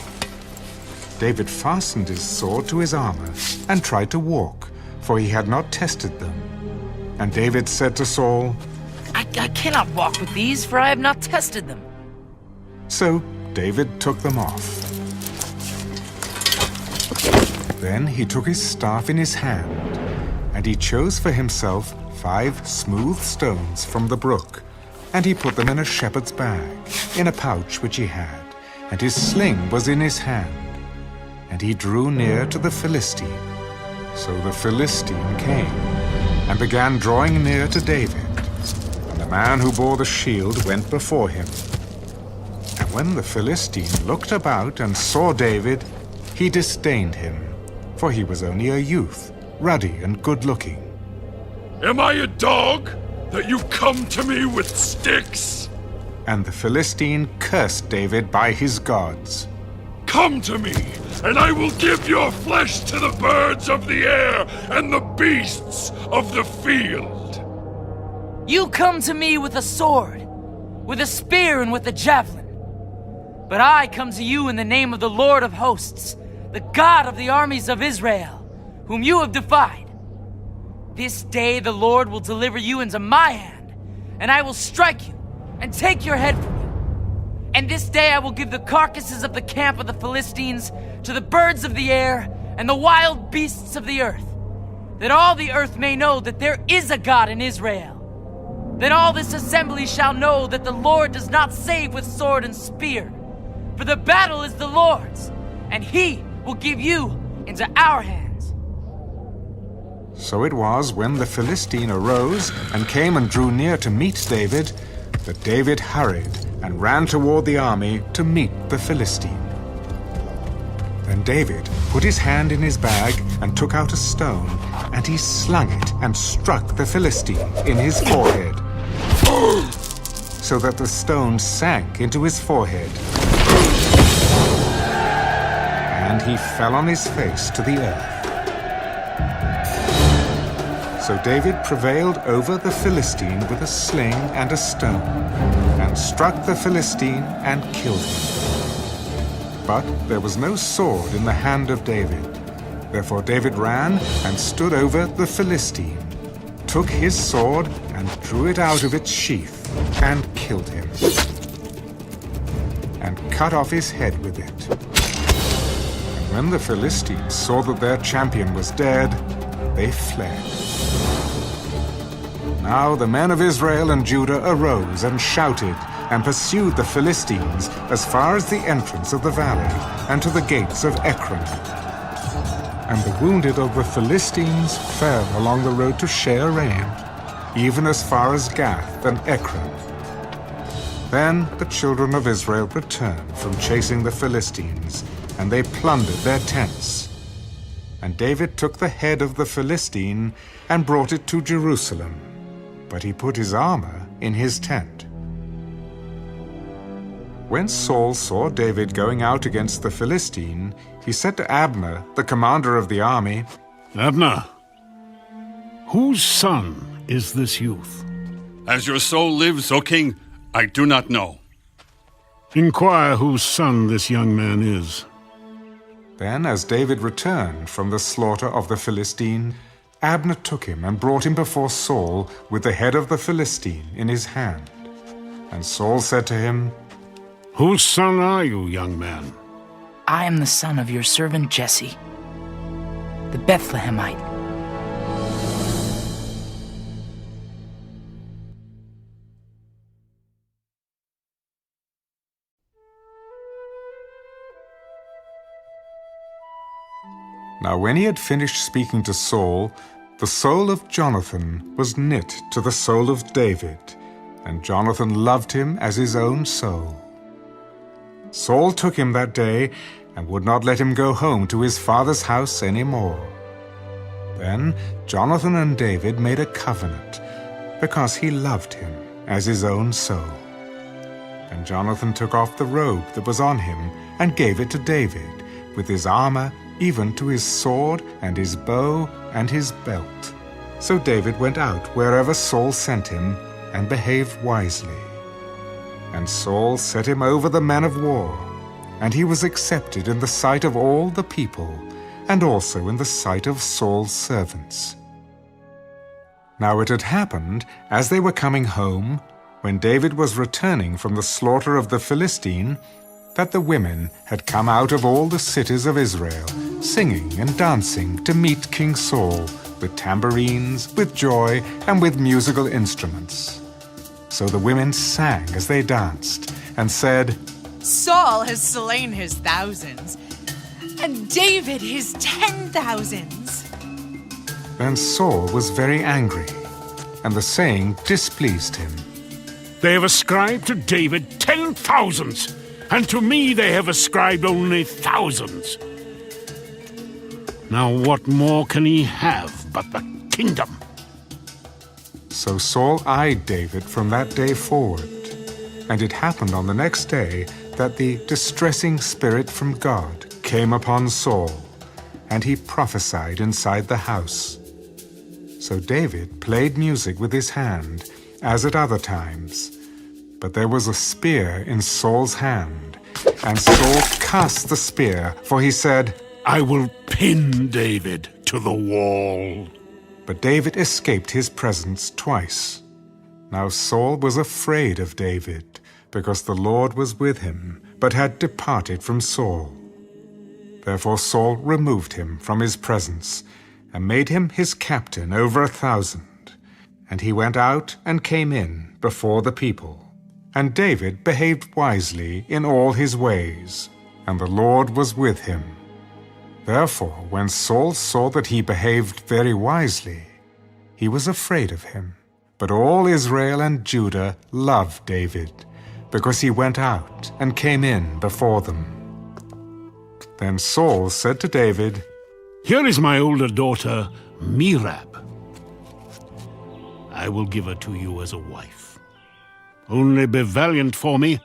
David fastened his sword to his armor and tried to walk, for he had not tested them. And David said to Saul, I cannot walk with these, for I have not tested them." So David took them off. Then he took his staff in his hand, and he chose for himself 5 smooth stones from the brook, and he put them in a shepherd's bag, in a pouch which he had, and his sling was in his hand. And he drew near to the Philistine. So the Philistine came, and began drawing near to David. And the man who bore the shield went before him. And when the Philistine looked about and saw David, he disdained him, for he was only a youth, ruddy and good-looking. Am I a dog that you come to me with sticks? And the Philistine cursed David by his gods. Come to me, and I will give your flesh to the birds of the air and the beasts of the field. You come to me with a sword, with a spear and with a javelin. But I come to you in the name of the Lord of hosts, the God of the armies of Israel, whom you have defied. This day the Lord will deliver you into my hand, and I will strike you and take your head from you. And this day I will give the carcasses of the camp of the Philistines to the birds of the air and the wild beasts of the earth, that all the earth may know that there is a God in Israel. Then all this assembly shall know that the Lord does not save with sword and spear, for the battle is the Lord's, and he will give you into our hands. So it was when the Philistine arose and came and drew near to meet David, that David hurried and ran toward the army to meet the Philistine. Then David put his hand in his bag and took out a stone, and he slung it and struck the Philistine in his forehead, so that the stone sank into his forehead, and he fell on his face to the earth. So David prevailed over the Philistine with a sling and a stone, and struck the Philistine and killed him. But there was no sword in the hand of David. Therefore David ran and stood over the Philistine, took his sword and drew it out of its sheath, and killed him, and cut off his head with it. And when the Philistines saw that their champion was dead, they fled. Now the men of Israel and Judah arose and shouted, and pursued the Philistines as far as the entrance of the valley, and to the gates of Ephraim. And the wounded of the Philistines fell along the road to Shearaim, even as far as Gath and Ekron. Then the children of Israel returned from chasing the Philistines, and they plundered their tents. And David took the head of the Philistine and brought it to Jerusalem, but he put his armor in his tent. When Saul saw David going out against the Philistine, he said to Abner, the commander of the army, Abner, whose son is this youth? As your soul lives, O king, I do not know. Inquire whose son this young man is. Then, as David returned from the slaughter of the Philistine, Abner took him and brought him before Saul with the head of the Philistine in his hand. And Saul said to him, Whose son are you, young man? I am the son of your servant Jesse, the Bethlehemite. Now when he had finished speaking to Saul, the soul of Jonathan was knit to the soul of David, and Jonathan loved him as his own soul. Saul took him that day and would not let him go home to his father's house any more. Then Jonathan and David made a covenant, because he loved him as his own soul. And Jonathan took off the robe that was on him and gave it to David, with his armor, even to his sword and his bow and his belt. So David went out wherever Saul sent him, and behaved wisely. And Saul set him over the men of war, and he was accepted in the sight of all the people, and also in the sight of Saul's servants. Now it had happened, as they were coming home, when David was returning from the slaughter of the Philistine, that the women had come out of all the cities of Israel, singing and dancing to meet King Saul, with tambourines, with joy, and with musical instruments. So the women sang as they danced, and said, Saul has slain his thousands, and David his 10,000s. Then Saul was very angry, and the saying displeased him. They have ascribed to David 10,000s, and to me they have ascribed only thousands. Now what more can he have but the kingdom? So Saul eyed David from that day forward. And it happened on the next day that the distressing spirit from God came upon Saul, and he prophesied inside the house. So David played music with his hand, as at other times. But there was a spear in Saul's hand, and Saul cast the spear, for he said, I will pin David to the wall. But David escaped his presence twice. Now Saul was afraid of David, because the Lord was with him, but had departed from Saul. Therefore Saul removed him from his presence, and made him his captain over 1,000. And he went out and came in before the people. And David behaved wisely in all his ways, and the Lord was with him. Therefore, when Saul saw that he behaved very wisely, he was afraid of him. But all Israel and Judah loved David, because he went out and came in before them. Then Saul said to David, Here is my older daughter, Merab. I will give her to you as a wife. Only be valiant for me,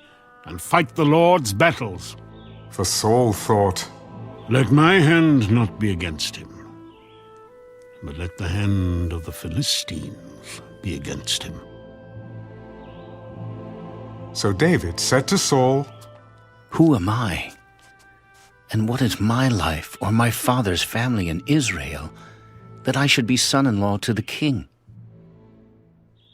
and fight the Lord's battles. For Saul thought, Let my hand not be against him, but let the hand of the Philistines be against him. So David said to Saul, Who am I? And what is my life or my father's family in Israel, that I should be son-in-law to the king?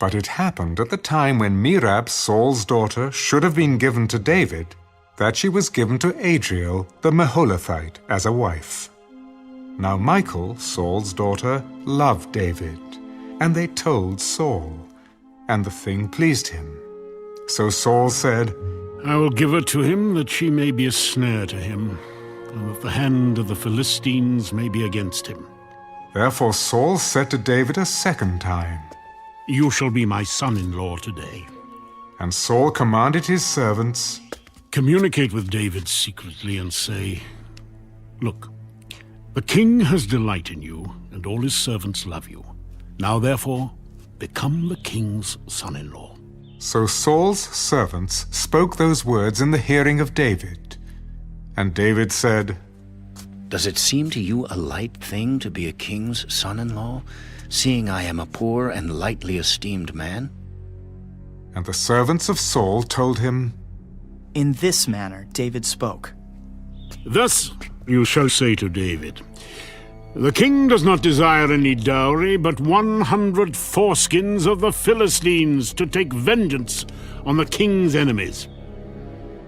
But it happened at the time when Merab, Saul's daughter, should have been given to David, that she was given to Adriel the Meholathite as a wife. Now Michal, Saul's daughter, loved David, and they told Saul, and the thing pleased him. So Saul said, I will give her to him, that she may be a snare to him, and that the hand of the Philistines may be against him. Therefore Saul said to David a second time, You shall be my son-in-law today. And Saul commanded his servants, Communicate with David secretly and say, Look, the king has delight in you, and all his servants love you. Now therefore, become the king's son-in-law. So Saul's servants spoke those words in the hearing of David. And David said, Does it seem to you a light thing to be a king's son-in-law, seeing I am a poor and lightly esteemed man? And the servants of Saul told him, In this manner David spoke. Thus you shall say to David, The king does not desire any dowry, but 100 foreskins of the Philistines to take vengeance on the king's enemies.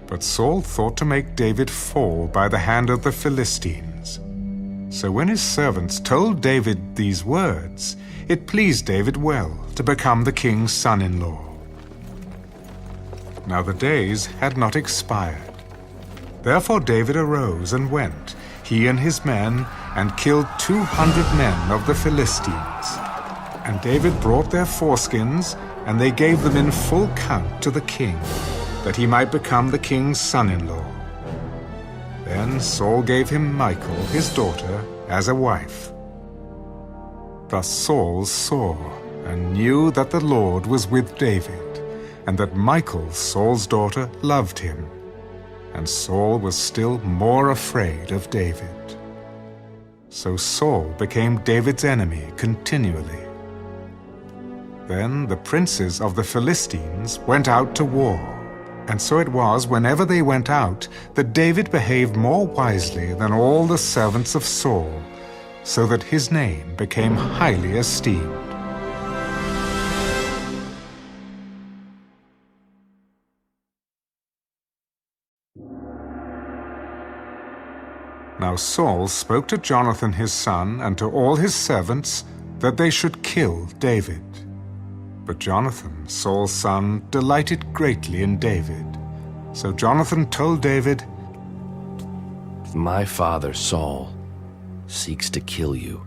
But Saul thought to make David fall by the hand of the Philistines. So when his servants told David these words, it pleased David well to become the king's son-in-law. Now the days had not expired. Therefore David arose and went, he and his men, and killed 200 men of the Philistines. And David brought their foreskins, and they gave them in full count to the king, that he might become the king's son-in-law. Then Saul gave him Michal, his daughter, as a wife. Thus Saul saw and knew that the Lord was with David, and that Michal, Saul's daughter, loved him. And Saul was still more afraid of David. So Saul became David's enemy continually. Then the princes of the Philistines went out to war. And so it was, whenever they went out, that David behaved more wisely than all the servants of Saul, so that his name became highly esteemed. Now Saul spoke to Jonathan his son and to all his servants that they should kill David. But Jonathan, Saul's son, delighted greatly in David. So Jonathan told David, My father Saul seeks to kill you.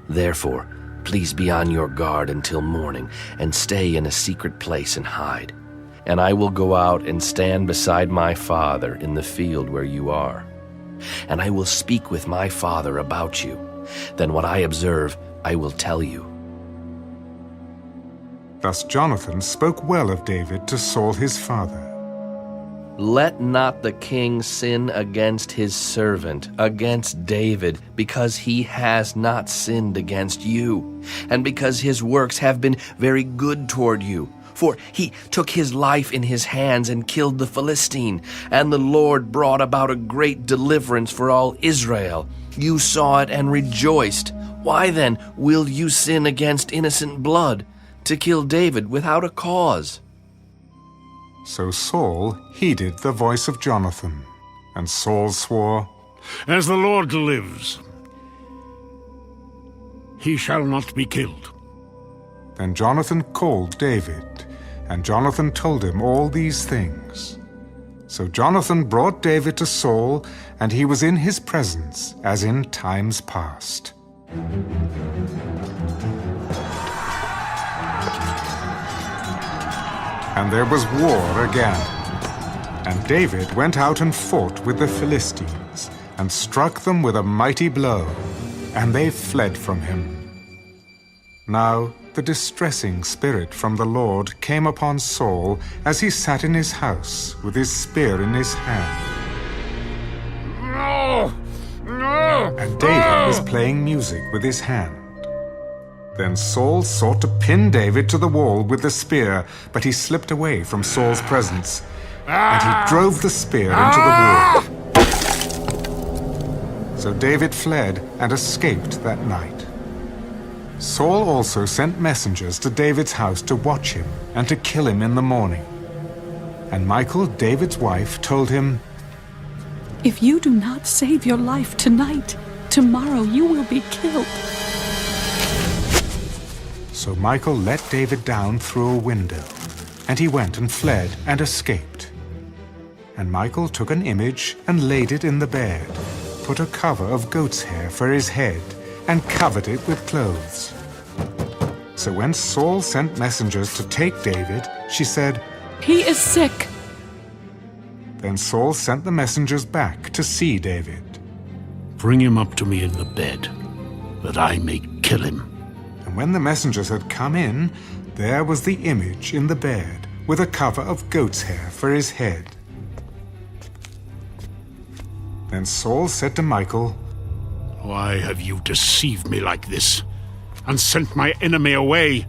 Therefore, please be on your guard until morning, and stay in a secret place and hide. and I will go out and stand beside my father in the field where you are. And I will speak with my father about you. Then what I observe, I will tell you." Thus Jonathan spoke well of David to Saul his father. "Let not the king sin against his servant, against David, because he has not sinned against you, and because his works have been very good toward you. For he took his life in his hands and killed the Philistine, and the Lord brought about a great deliverance for all Israel. You saw it and rejoiced. Why then will you sin against innocent blood, to kill David without a cause?" So Saul heeded the voice of Jonathan, and Saul swore, "As the Lord lives, he shall not be killed." Then Jonathan called David, and Jonathan told him all these things. So Jonathan brought David to Saul, and he was in his presence as in times past. And there was war again. And David went out and fought with the Philistines, and struck them with a mighty blow, and they fled from him. Now the distressing spirit from the Lord came upon Saul as he sat in his house with his spear in his hand. And David was playing music with his hand. Then Saul sought to pin David to the wall with the spear, but he slipped away from Saul's presence, and he drove the spear into the wall. So David fled and escaped that night. Saul also sent messengers to David's house to watch him and to kill him in the morning. And Michal, David's wife, told him, "If you do not save your life tonight, tomorrow you will be killed." So Michal let David down through a window, and he went and fled and escaped. And Michal took an image and laid it in the bed, put a cover of goat's hair for his head, and covered it with clothes. So when Saul sent messengers to take David, she said, "He is sick." Then Saul sent the messengers back to see David. "Bring him up to me in the bed, that I may kill him." And when the messengers had come in, there was the image in the bed, with a cover of goat's hair for his head. Then Saul said to Michal, "Why have you deceived me like this, and sent my enemy away,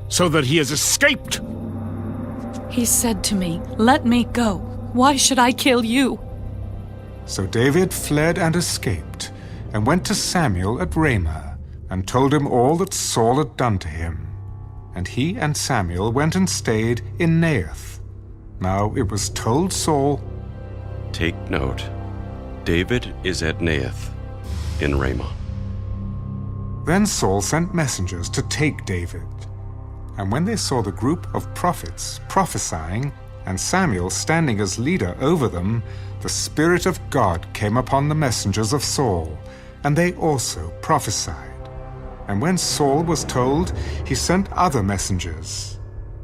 so that he has escaped?" He said to me, "Let me go. Why should I kill you?" So David fled and escaped, and went to Samuel at Ramah, and told him all that Saul had done to him. And he and Samuel went and stayed in Naioth. Now it was told Saul, "Take note, David is at Naioth in Ramah." Then Saul sent messengers to take David. And when they saw the group of prophets prophesying, and Samuel standing as leader over them, the Spirit of God came upon the messengers of Saul, and they also prophesied. And when Saul was told, he sent other messengers,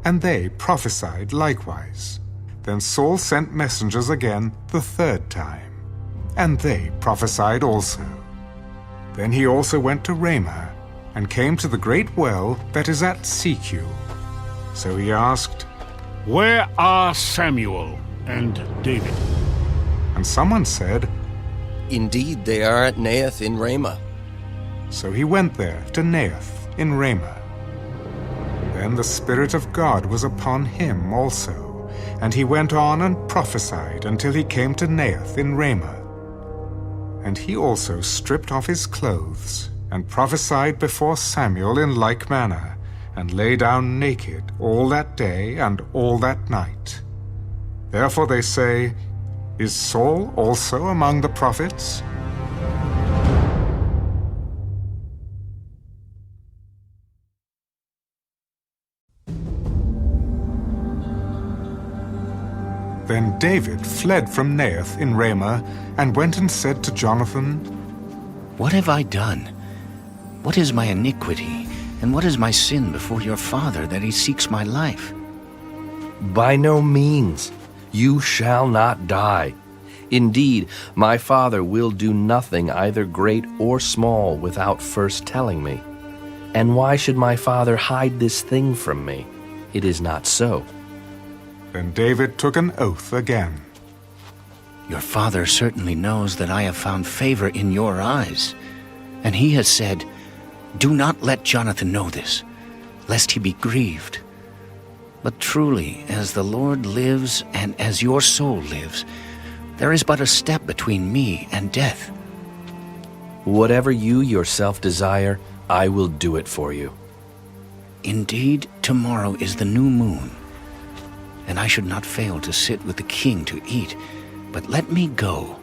and they prophesied likewise. Then Saul sent messengers again the third time, and they prophesied also. Then he also went to Ramah, and came to the great well that is at Secul. So he asked, "Where are Samuel and David?" And someone said, "Indeed, they are at Naioth in Ramah." So he went there to Naioth in Ramah. Then the Spirit of God was upon him also, and he went on and prophesied until he came to Naioth in Ramah. And he also stripped off his clothes, and prophesied before Samuel in like manner, and lay down naked all that day and all that night. Therefore they say, "Is Saul also among the prophets?" Then David fled from Naioth in Ramah, and went and said to Jonathan, "What have I done? What is my iniquity, and what is my sin before your father, that he seeks my life?" By no means. You shall not die. Indeed, my father will do nothing either great or small without first telling me. And why should my father hide this thing from me? It is not so. Then David took an oath again. Your father certainly knows that I have found favor in your eyes. And he has said, do not let Jonathan know this, lest he be grieved. But truly, as the Lord lives and as your soul lives, there is but a step between me and death. Whatever you yourself desire, I will do it for you. Indeed, tomorrow is the new moon, and I should not fail to sit with the king to eat. But let me go,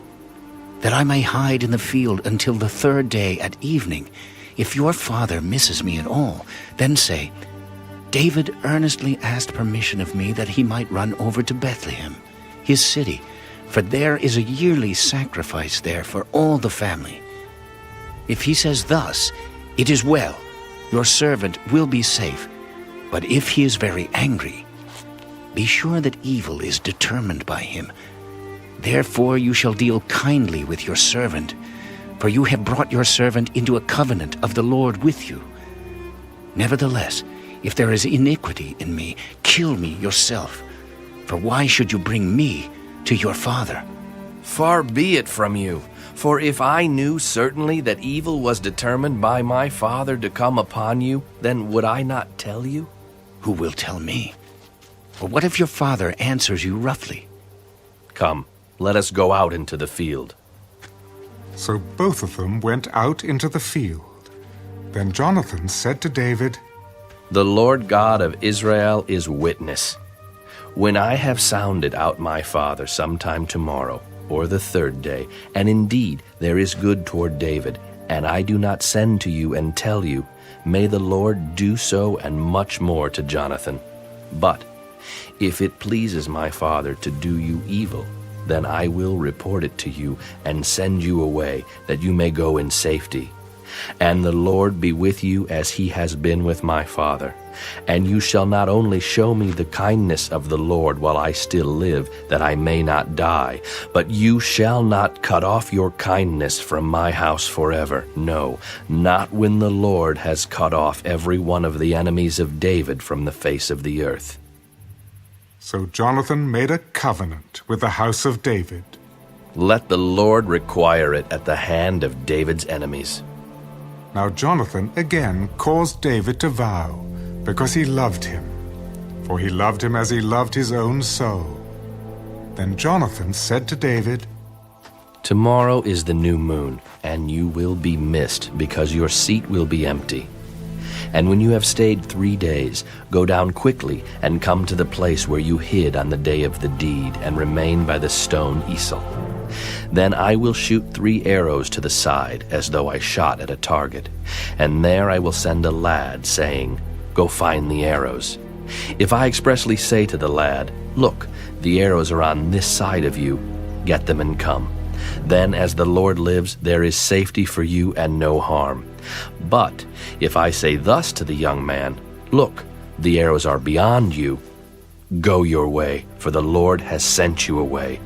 that I may hide in the field until the third day at evening. If your father misses me at all, then say, David earnestly asked permission of me that he might run over to Bethlehem, his city, for there is a yearly sacrifice there for all the family. If he says thus, it is well, your servant will be safe. But if he is very angry, be sure that evil is determined by him. Therefore you shall deal kindly with your servant, for you have brought your servant into a covenant of the Lord with you. Nevertheless, if there is iniquity in me, kill me yourself. For why should you bring me to your father? Far be it from you. For if I knew certainly that evil was determined by my father to come upon you, then would I not tell you? Who will tell me? Or what if your father answers you roughly? Come, let us go out into the field. So both of them went out into the field. Then Jonathan said to David, The Lord God of Israel is witness. When I have sounded out my father sometime tomorrow, or the third day, and indeed there is good toward David, and I do not send to you and tell you, may the Lord do so and much more to Jonathan. But if it pleases my father to do you evil, then I will report it to you and send you away, that you may go in safety. And the Lord be with you as he has been with my father. And you shall not only show me the kindness of the Lord while I still live, that I may not die, but you shall not cut off your kindness from my house forever. No, not when the Lord has cut off every one of the enemies of David from the face of the earth. So Jonathan made a covenant with the house of David. Let the Lord require it at the hand of David's enemies. Now Jonathan again caused David to vow, because he loved him, for he loved him as he loved his own soul. Then Jonathan said to David, Tomorrow is the new moon, and you will be missed, because your seat will be empty. And when you have stayed 3 days, go down quickly and come to the place where you hid on the day of the deed, and remain by the stone Esau. Then I will shoot 3 arrows to the side, as though I shot at a target. And there I will send a lad, saying, Go find the arrows. If I expressly say to the lad, Look, the arrows are on this side of you, get them and come. Then, as the Lord lives, there is safety for you and no harm. But if I say thus to the young man, Look, the arrows are beyond you, go your way, for the Lord has sent you away.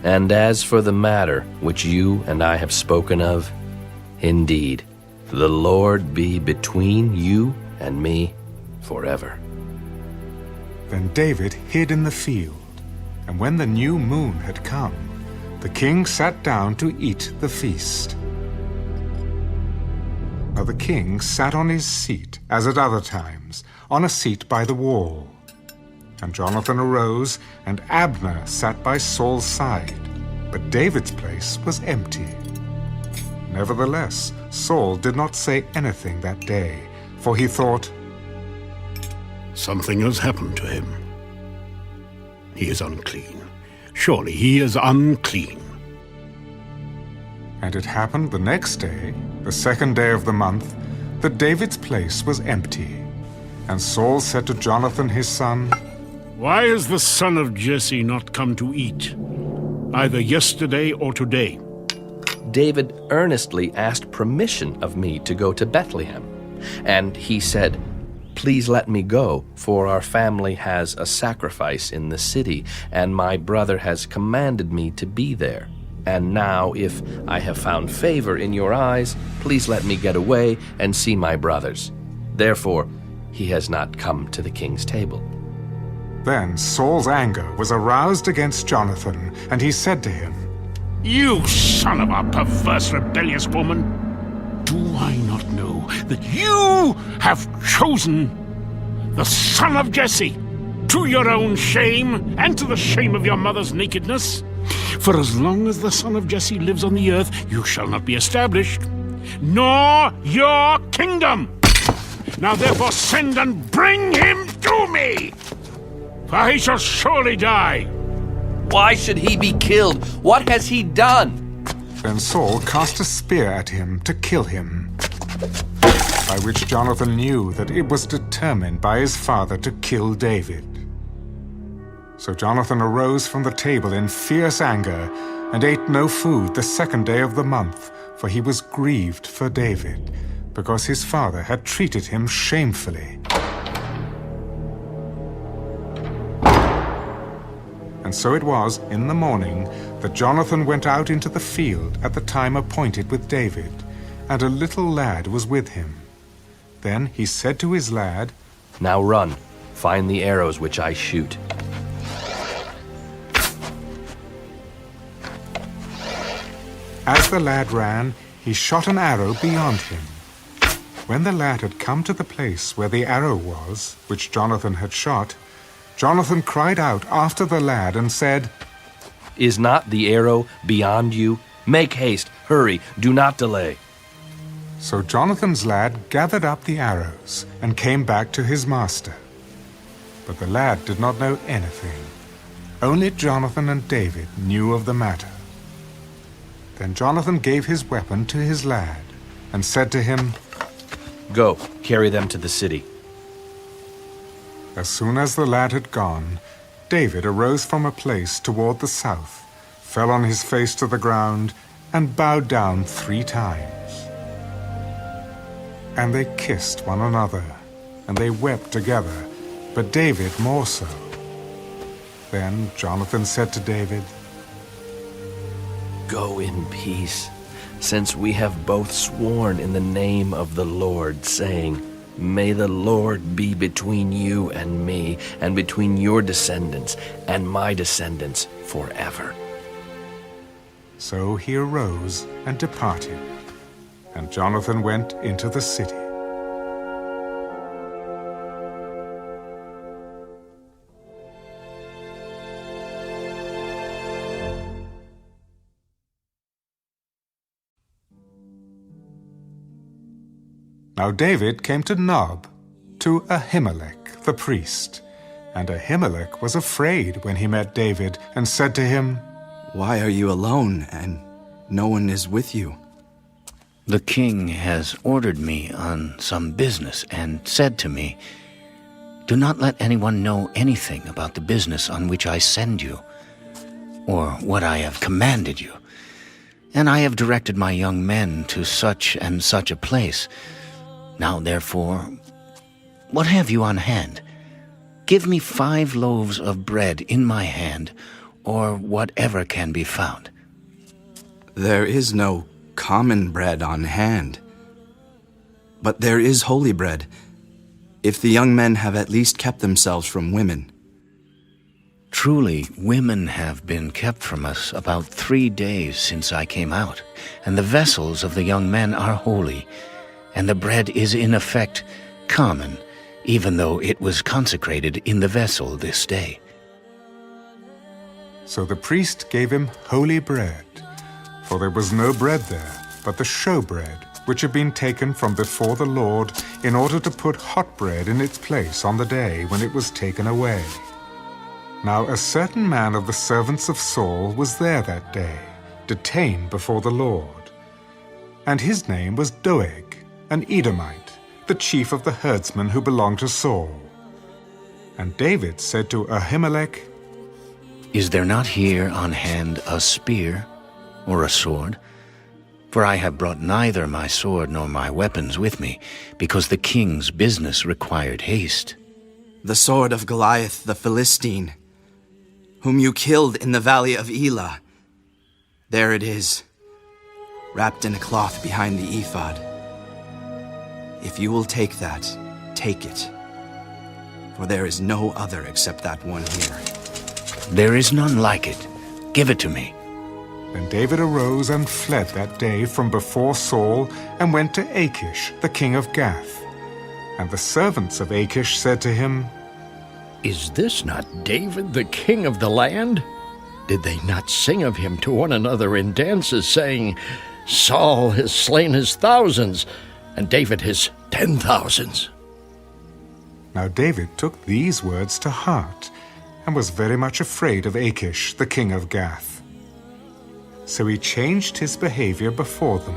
And as for the matter which you and I have spoken of, indeed, the Lord be between you and me forever. Then David hid in the field, and when the new moon had come, the king sat down to eat the feast. Now the king sat on his seat, as at other times, on a seat by the wall. And Jonathan arose, and Abner sat by Saul's side, but David's place was empty. Nevertheless, Saul did not say anything that day, for he thought, Something has happened to him. He is unclean. Surely he is unclean. And it happened the next day, the second day of the month, that David's place was empty. And Saul said to Jonathan his son, Why has the son of Jesse not come to eat, either yesterday or today? David earnestly asked permission of me to go to Bethlehem. And he said, Please let me go, for our family has a sacrifice in the city, and my brother has commanded me to be there. And now, if I have found favor in your eyes, please let me get away and see my brothers. Therefore, he has not come to the king's table." Then Saul's anger was aroused against Jonathan, and he said to him, "You son of a perverse, rebellious woman! Do I not know that you have chosen the son of Jesse, to your own shame and to the shame of your mother's nakedness? For as long as the son of Jesse lives on the earth, you shall not be established, nor your kingdom. Now therefore send and bring him to me, for he shall surely die." "Why should he be killed? What has he done?" Then Saul cast a spear at him to kill him, by which Jonathan knew that it was determined by his father to kill David. So Jonathan arose from the table in fierce anger, and ate no food the 2nd day of the month, for he was grieved for David, because his father had treated him shamefully. And so it was, in the morning, that Jonathan went out into the field at the time appointed with David, and a little lad was with him. Then he said to his lad, "Now run, find the arrows which I shoot." As the lad ran, he shot an arrow beyond him. When the lad had come to the place where the arrow was, which Jonathan had shot, Jonathan cried out after the lad and said, "Is not the arrow beyond you? Make haste, hurry, do not delay." So Jonathan's lad gathered up the arrows and came back to his master. But the lad did not know anything. Only Jonathan and David knew of the matter. Then Jonathan gave his weapon to his lad and said to him, "Go, carry them to the city." As soon as the lad had gone, David arose from a place toward the south, fell on his face to the ground, and bowed down 3 times. And they kissed one another, and they wept together, but David more so. Then Jonathan said to David, "Go in peace, since we have both sworn in the name of the Lord, saying, 'May the Lord be between you and me, and between your descendants and my descendants forever.'" So he arose and departed, and Jonathan went into the city. Now David came to Nob, to Ahimelech the priest. And Ahimelech was afraid when he met David, and said to him, "Why are you alone, and no one is with you?" "The king has ordered me on some business, and said to me, 'Do not let anyone know anything about the business on which I send you, or what I have commanded you. And I have directed my young men to such and such a place. Now, therefore, what have you on hand? Give me 5 loaves of bread in my hand, or whatever can be found.'" "There is no common bread on hand, but there is holy bread, if the young men have at least kept themselves from women." "Truly, women have been kept from us about 3 days since I came out, and the vessels of the young men are holy, and the bread is in effect common, even though it was consecrated in the vessel this day." So the priest gave him holy bread, for there was no bread there, but the showbread, which had been taken from before the Lord, in order to put hot bread in its place on the day when it was taken away. Now a certain man of the servants of Saul was there that day, detained before the Lord. And his name was Doeg, an Edomite, the chief of the herdsmen who belonged to Saul. And David said to Ahimelech, "Is there not here on hand a spear or a sword? For I have brought neither my sword nor my weapons with me, because the king's business required haste. The sword of Goliath the Philistine, whom you killed in the valley of Elah. There it is, wrapped in a cloth behind the ephod. If you will take that, take it, for there is no other except that one here. There is none like it. Give it to me. Then David arose and fled that day from before Saul, and went to Achish, the king of Gath. And the servants of Achish said to him, Is this not David, the king of the land? Did they not sing of him to one another in dances, saying, Saul has slain his thousands, and David his 10,000s? Now David took these words to heart, and was very much afraid of Achish, the king of Gath. So he changed his behavior before them,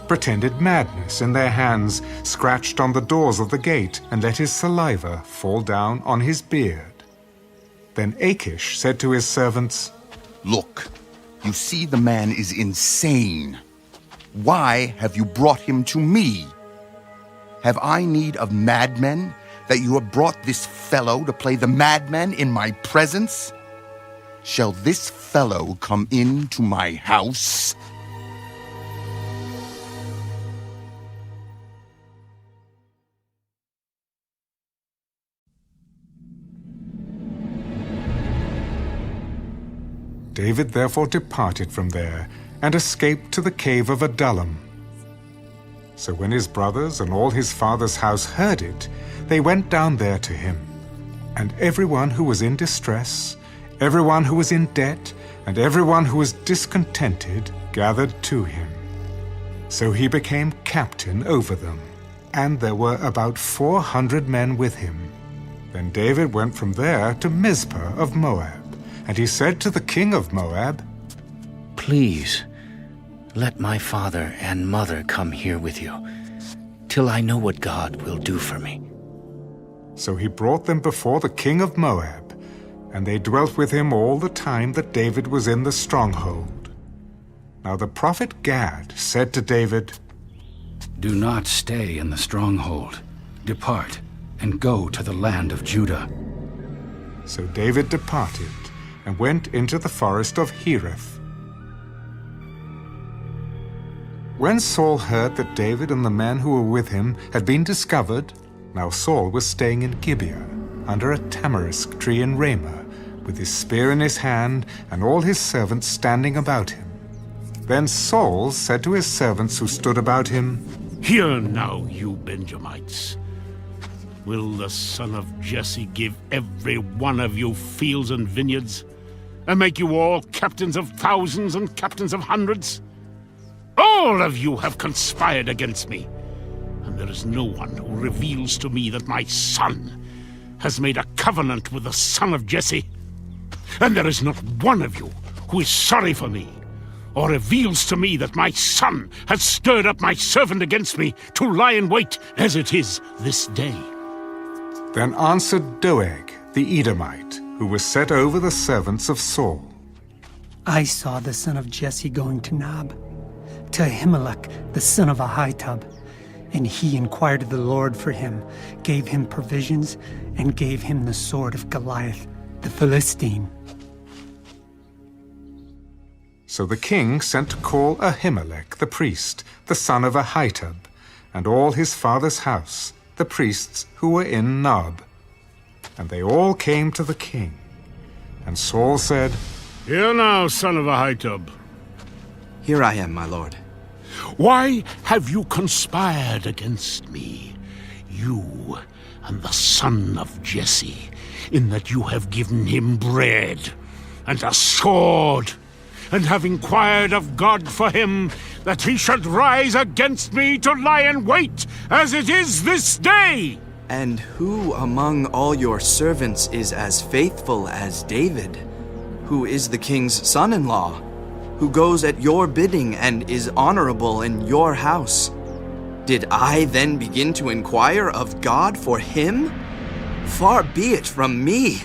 pretended madness in their hands, scratched on the doors of the gate, and let his saliva fall down on his beard. Then Achish said to his servants, Look, you see the man is insane. Why have you brought him to me? Have I need of madmen, that you have brought this fellow to play the madman in my presence? Shall this fellow come into my house? David therefore departed from there, and escaped to the cave of Adullam. So when his brothers and all his father's house heard it, they went down there to him. And everyone who was in distress, everyone who was in debt, and everyone who was discontented gathered to him. So he became captain over them, and there were about 400 men with him. Then David went from there to Mizpah of Moab, and he said to the king of Moab, Please, let my father and mother come here with you, till I know what God will do for me. So he brought them before the king of Moab, and they dwelt with him all the time that David was in the stronghold. Now the prophet Gad said to David, Do not stay in the stronghold. Depart, and go to the land of Judah. So David departed, and went into the forest of Hereth. When Saul heard that David and the men who were with him had been discovered, now Saul was staying in Gibeah, under a tamarisk tree in Ramah, with his spear in his hand, and all his servants standing about him. Then Saul said to his servants who stood about him, Hear now, you Benjamites. Will the son of Jesse give every one of you fields and vineyards, and make you all captains of thousands and captains of hundreds? All of you have conspired against me, and there is no one who reveals to me that my son has made a covenant with the son of Jesse. And there is not one of you who is sorry for me, or reveals to me that my son has stirred up my servant against me to lie in wait, as it is this day. Then answered Doeg the Edomite, who was set over the servants of Saul. I saw the son of Jesse going to Nob, to Ahimelech the son of Ahitub, and he inquired of the Lord for him, gave him provisions, and gave him the sword of Goliath the Philistine. So the king sent to call Ahimelech the priest, the son of Ahitub, and all his father's house, the priests who were in Nob. And they all came to the king. And Saul said, Hear now, son of Ahitub. Here I am, my lord. Why have you conspired against me, you and the son of Jesse, in that you have given him bread and a sword, and have inquired of God for him, that he should rise against me to lie in wait, as it is this day? And who among all your servants is as faithful as David, who is the king's son-in-law, who goes at your bidding and is honorable in your house? Did I then begin to inquire of God for him? Far be it from me.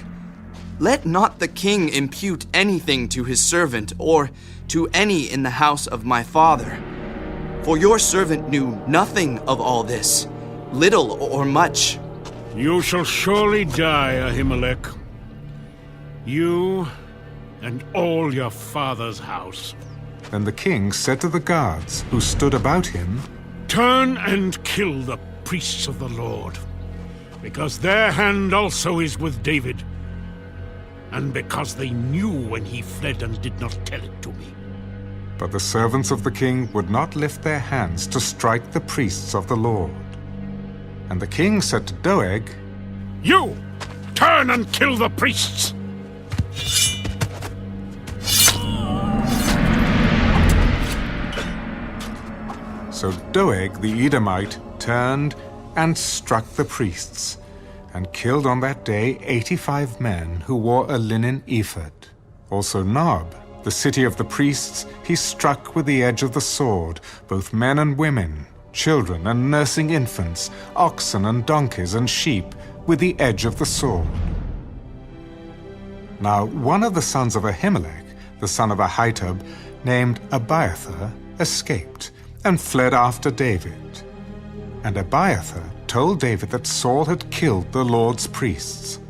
Let not the king impute anything to his servant, or to any in the house of my father. For your servant knew nothing of all this, little or much. You shall surely die, Ahimelech. You and all your father's house. Then the king said to the guards who stood about him, Turn and kill the priests of the Lord, because their hand also is with David, and because they knew when he fled and did not tell it to me. But the servants of the king would not lift their hands to strike the priests of the Lord. And the king said to Doeg, You! Turn and kill the priests! So Doeg the Edomite turned and struck the priests, and killed on that day 85 men who wore a linen ephod. Also Nob, the city of the priests, he struck with the edge of the sword, both men and women, children and nursing infants, oxen and donkeys and sheep, with the edge of the sword. Now one of the sons of Ahimelech, the son of Ahitub, named Abiathar, escaped, and fled after David. And Abiathar told David that Saul had killed the Lord's priests.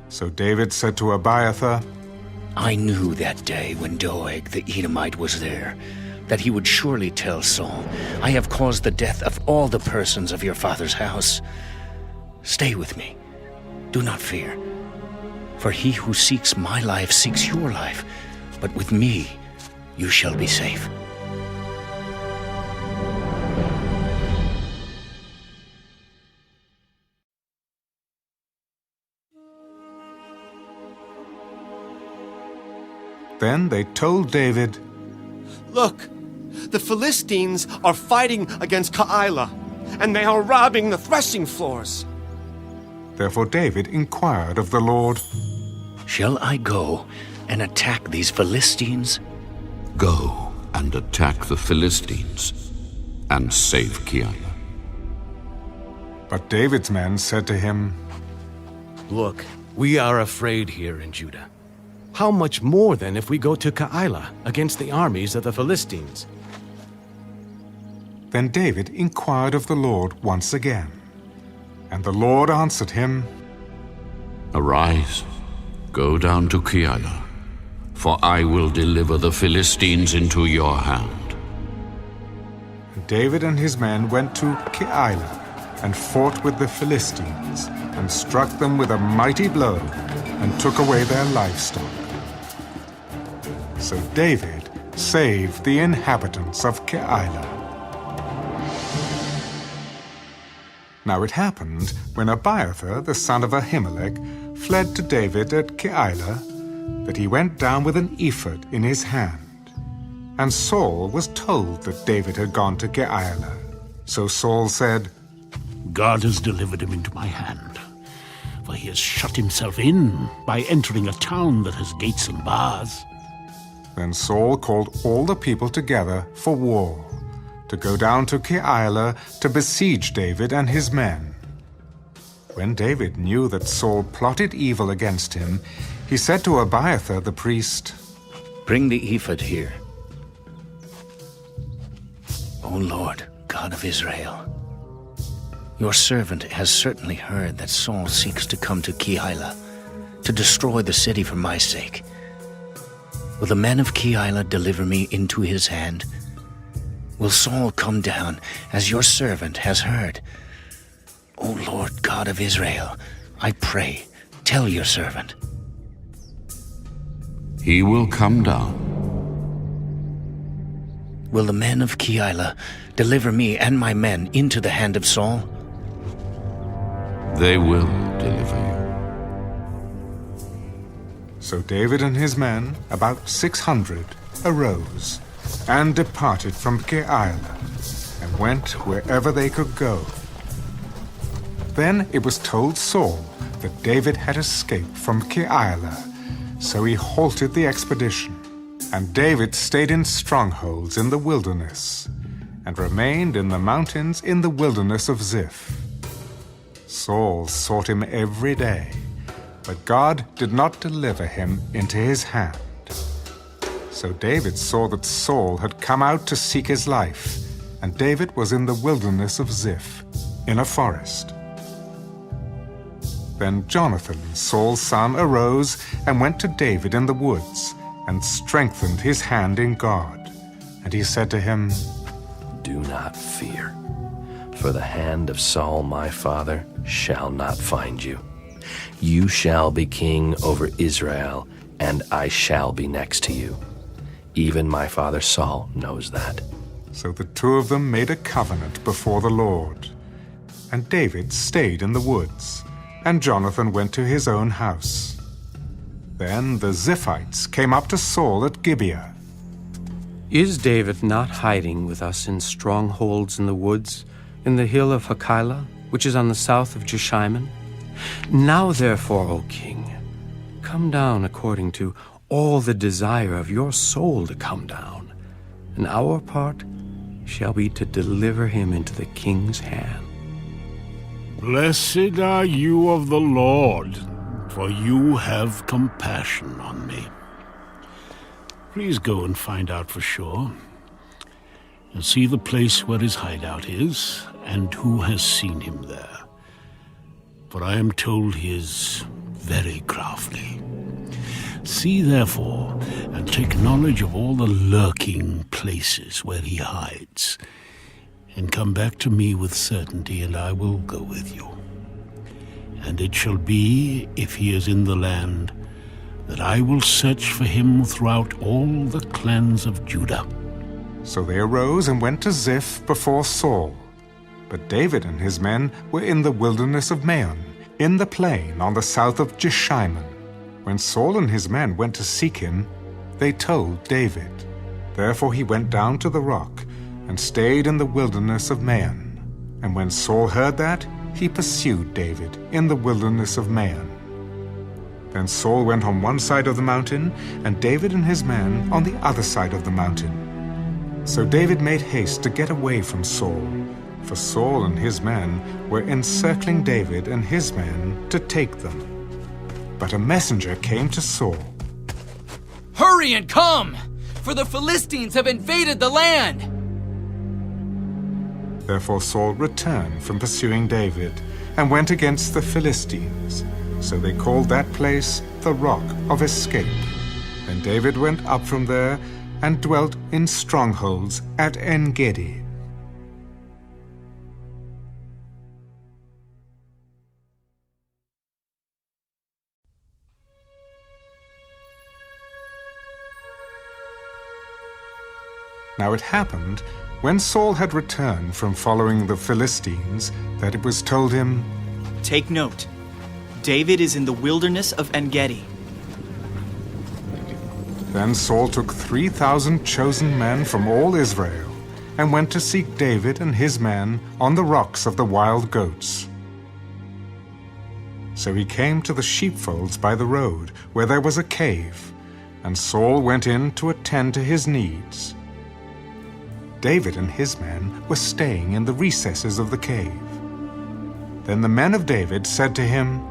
So David said to Abiathar, I knew that day when Doeg the Edomite was there, that he would surely tell Saul, I have caused the death of all the persons of your father's house. Stay with me. Do not fear. For he who seeks my life seeks your life, but with me you shall be safe. Then they told David, Look, the Philistines are fighting against Keilah, and they are robbing the threshing floors. Therefore David inquired of the Lord, Shall I go and attack these Philistines? Go and attack the Philistines, and save Keilah. But David's men said to him, Look, we are afraid here in Judah. How much more then if we go to Keilah against the armies of the Philistines? Then David inquired of the Lord once again. And the Lord answered him, Arise, go down to Keilah, for I will deliver the Philistines into your hand. And David and his men went to Keilah and fought with the Philistines, and struck them with a mighty blow, and took away their livestock. So David saved the inhabitants of Keilah. Now it happened, when Abiathar, the son of Ahimelech, fled to David at Keilah, that he went down with an ephod in his hand. And Saul was told that David had gone to Keilah. So Saul said, God has delivered him into my hand, for he has shut himself in by entering a town that has gates and bars. Then Saul called all the people together for war, to go down to Keilah to besiege David and his men. When David knew that Saul plotted evil against him, he said to Abiathar the priest, Bring the ephod here. O Lord, God of Israel, your servant has certainly heard that Saul seeks to come to Keilah, to destroy the city for my sake. Will the men of Keilah deliver me into his hand? Will Saul come down, as your servant has heard? O Lord God of Israel, I pray, tell your servant. He will come down. Will the men of Keilah deliver me and my men into the hand of Saul? They will deliver you. So David and his men, about 600, arose and departed from Keilah, and went wherever they could go. Then it was told Saul that David had escaped from Keilah, so he halted the expedition. And David stayed in strongholds in the wilderness, and remained in the mountains in the wilderness of Zuph. Saul sought him every day, but God did not deliver him into his hand. So David saw that Saul had come out to seek his life, and David was in the wilderness of Zuph, in a forest. Then Jonathan, Saul's son, arose and went to David in the woods, and strengthened his hand in God. And he said to him, Do not fear, for the hand of Saul my father shall not find you. You shall be king over Israel, and I shall be next to you. Even my father Saul knows that. So the two of them made a covenant before the Lord. And David stayed in the woods, and Jonathan went to his own house. Then the Ziphites came up to Saul at Gibeah. Is David not hiding with us in strongholds in the woods, in the hill of Hachilah, which is on the south of Jeshimon? Now therefore, O king, come down according to all the desire of your soul to come down, and our part shall be to deliver him into the king's hand. Blessed are you of the Lord, for you have compassion on me. Please go and find out for sure, and see the place where his hideout is, and who has seen him there. For I am told he is very crafty. See therefore, and take knowledge of all the lurking places where he hides, and come back to me with certainty, and I will go with you. And it shall be, if he is in the land, that I will search for him throughout all the clans of Judah. So they arose and went to Ziph before Saul. But David and his men were in the wilderness of Maon, in the plain on the south of Jeshimon. When Saul and his men went to seek him, they told David. Therefore he went down to the rock, and stayed in the wilderness of Maon. And when Saul heard that, he pursued David in the wilderness of Maon. Then Saul went on one side of the mountain, and David and his men on the other side of the mountain. So David made haste to get away from Saul, for Saul and his men were encircling David and his men to take them. But a messenger came to Saul. Hurry and come, for the Philistines have invaded the land. Therefore Saul returned from pursuing David, and went against the Philistines. So they called that place the Rock of Escape. Then David went up from there, and dwelt in strongholds at En-gedi. Now it happened, when Saul had returned from following the Philistines, that it was told him, Take note, David is in the wilderness of En-gedi. Then Saul took 3,000 chosen men from all Israel, and went to seek David and his men on the rocks of the wild goats. So he came to the sheepfolds by the road, where there was a cave, and Saul went in to attend to his needs. David and his men were staying in the recesses of the cave. Then the men of David said to him,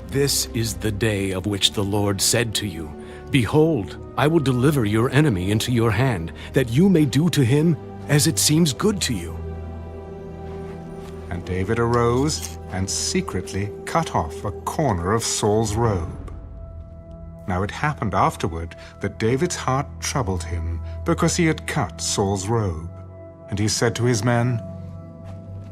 This is the day of which the Lord said to you, Behold, I will deliver your enemy into your hand, that you may do to him as it seems good to you. And David arose and secretly cut off a corner of Saul's robe. Now it happened afterward that David's heart troubled him, because he had cut Saul's robe. And he said to his men,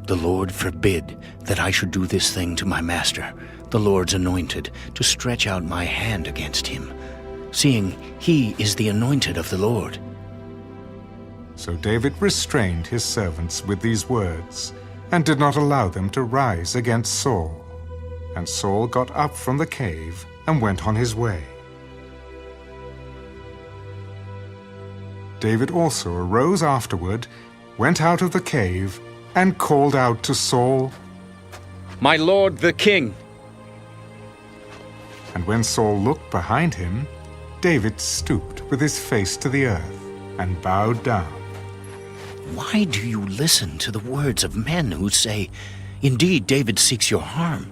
The Lord forbid that I should do this thing to my master, the Lord's anointed, to stretch out my hand against him, seeing he is the anointed of the Lord. So David restrained his servants with these words, and did not allow them to rise against Saul. And Saul got up from the cave and went on his way. David also arose afterward, went out of the cave, and called out to Saul, My lord the king. And when Saul looked behind him, David stooped with his face to the earth and bowed down. Why do you listen to the words of men who say, Indeed, David seeks your harm?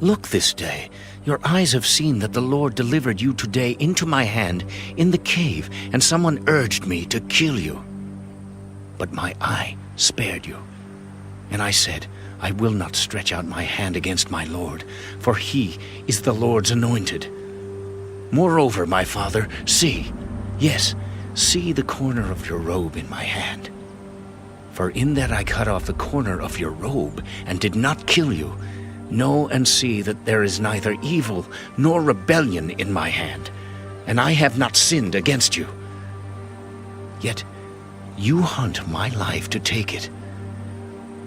Look this day, your eyes have seen that the Lord delivered you today into my hand in the cave, and someone urged me to kill you. but my eye spared you. And I said, I will not stretch out my hand against my Lord, for he is the Lord's anointed. Moreover, my father, see, yes, see the corner of your robe in my hand. For in that I cut off the corner of your robe and did not kill you, know and see that there is neither evil nor rebellion in my hand, and I have not sinned against you. Yet you hunt my life to take it.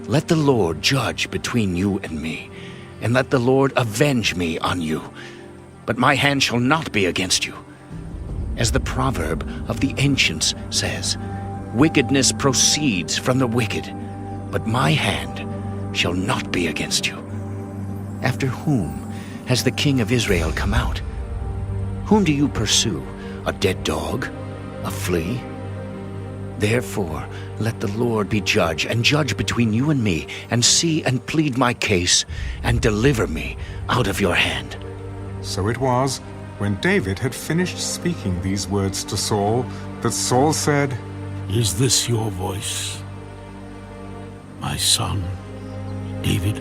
Let the Lord judge between you and me, and let the Lord avenge me on you. But my hand shall not be against you. As the proverb of the ancients says, wickedness proceeds from the wicked, but my hand shall not be against you. After whom has the king of Israel come out? Whom do you pursue? A dead dog? A flea? Therefore, let the Lord be judge, and judge between you and me, and see and plead my case, and deliver me out of your hand. So it was, when David had finished speaking these words to Saul, that Saul said, Is this your voice, my son, David?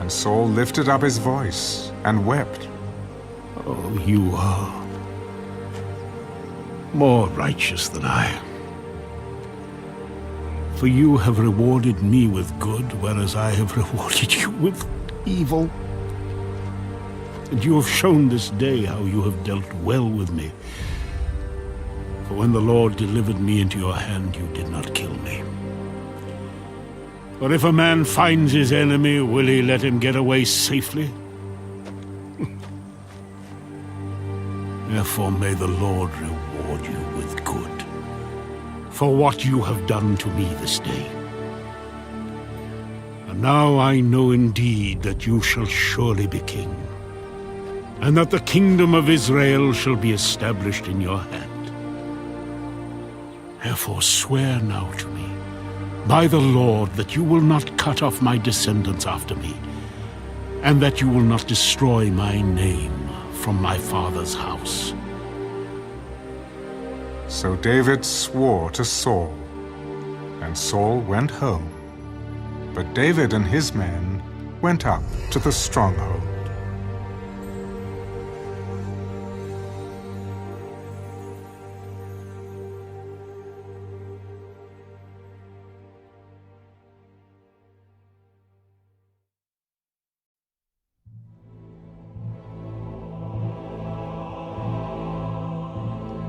And Saul lifted up his voice and wept. Oh, you are more righteous than I am. For you have rewarded me with good, whereas I have rewarded you with evil. And you have shown this day how you have dealt well with me. For when the Lord delivered me into your hand, you did not kill me. For if a man finds his enemy, will he let him get away safely? Therefore may the Lord reward you with good for what you have done to me this day. And now I know indeed that you shall surely be king, and that the kingdom of Israel shall be established in your hand. Therefore swear now to me, by the Lord, that you will not cut off my descendants after me, and that you will not destroy my name from my father's house. So David swore to Saul, and Saul went home. But David and his men went up to the stronghold.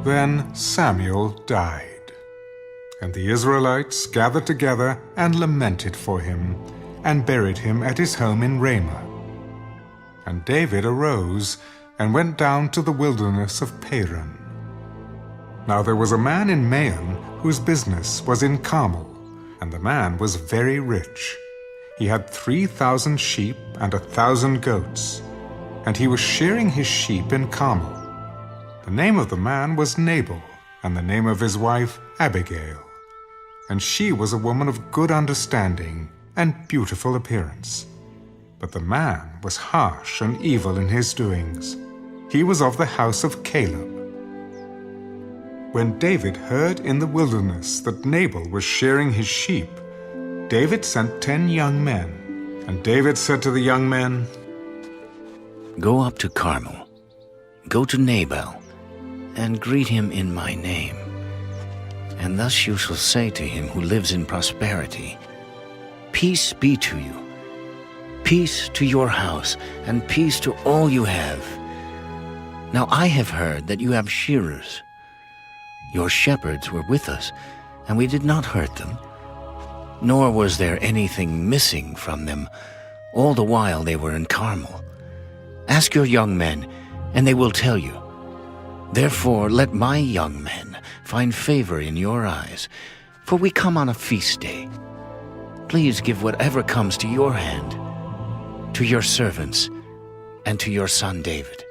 Then Samuel died, and the Israelites gathered together and lamented for him, and buried him at his home in Ramah. And David arose and went down to the wilderness of Paran. Now there was a man in Maon whose business was in Carmel, and the man was very rich. He had 3,000 sheep and 1,000 goats, and he was shearing his sheep in Carmel. The name of the man was Nabal, and the name of his wife Abigail. And she was a woman of good understanding and beautiful appearance. But the man was harsh and evil in his doings. He was of the house of Caleb. When David heard in the wilderness that Nabal was shearing his sheep, David sent 10 young men. And David said to the young men, Go up to Carmel, go to Nabal, and greet him in my name. And thus you shall say to him who lives in prosperity, Peace be to you, peace to your house, and peace to all you have. Now I have heard that you have shearers. Your shepherds were with us, and we did not hurt them, nor was there anything missing from them all the while they were in Carmel. Ask your young men, and they will tell you. Therefore let my young men find favor in your eyes, for we come on a feast day. Please give whatever comes to your hand, to your servants, and to your son David.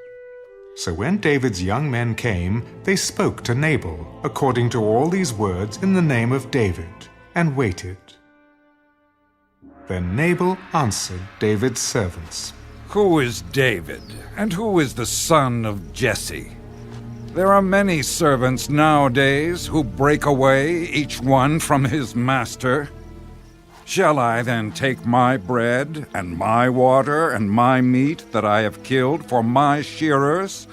So when David's young men came, they spoke to Nabal according to all these words in the name of David, and waited. Then Nabal answered David's servants, Who is David, and who is the son of Jesse? There are many servants nowadays who break away, each one from his master. Shall I then take my bread and my water and my meat that I have killed for my shearers,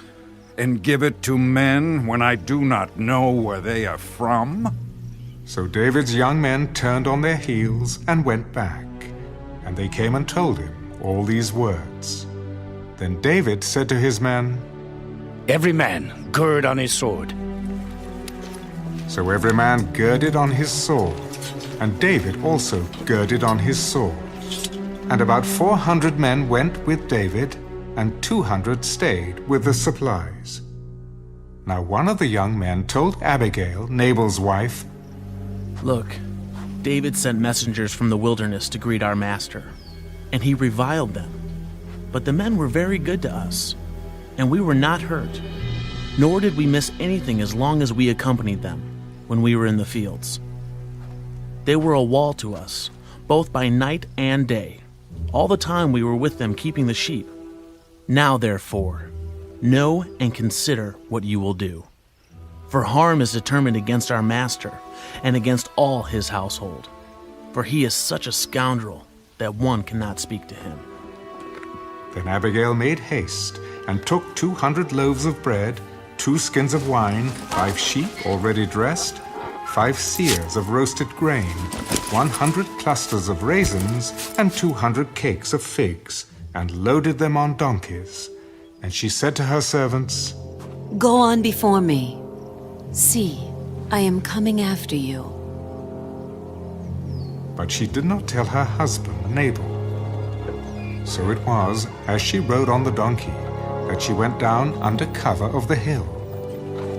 and give it to men when I do not know where they are from? So David's young men turned on their heels and went back, and they came and told him all these words. Then David said to his men, Every man gird on his sword. So every man girded on his sword, and David also girded on his sword. And about 400 men went with David, and 200 stayed with the supplies. Now one of the young men told Abigail, Nabal's wife, Look, David sent messengers from the wilderness to greet our master, and he reviled them. But the men were very good to us, and we were not hurt, nor did we miss anything as long as we accompanied them when we were in the fields. They were a wall to us, both by night and day, all the time we were with them keeping the sheep. Now, therefore, know and consider what you will do. For harm is determined against our master and against all his household, for he is such a scoundrel that one cannot speak to him. Then Abigail made haste, and took 200 loaves of bread, 2 skins of wine, 5 sheep already dressed, 5 seahs of roasted grain, 100 clusters of raisins, and 200 cakes of figs, and loaded them on donkeys. And she said to her servants, Go on before me. See, I am coming after you. But she did not tell her husband, Nabal. So it was, as she rode on the donkey, that she went down under cover of the hill.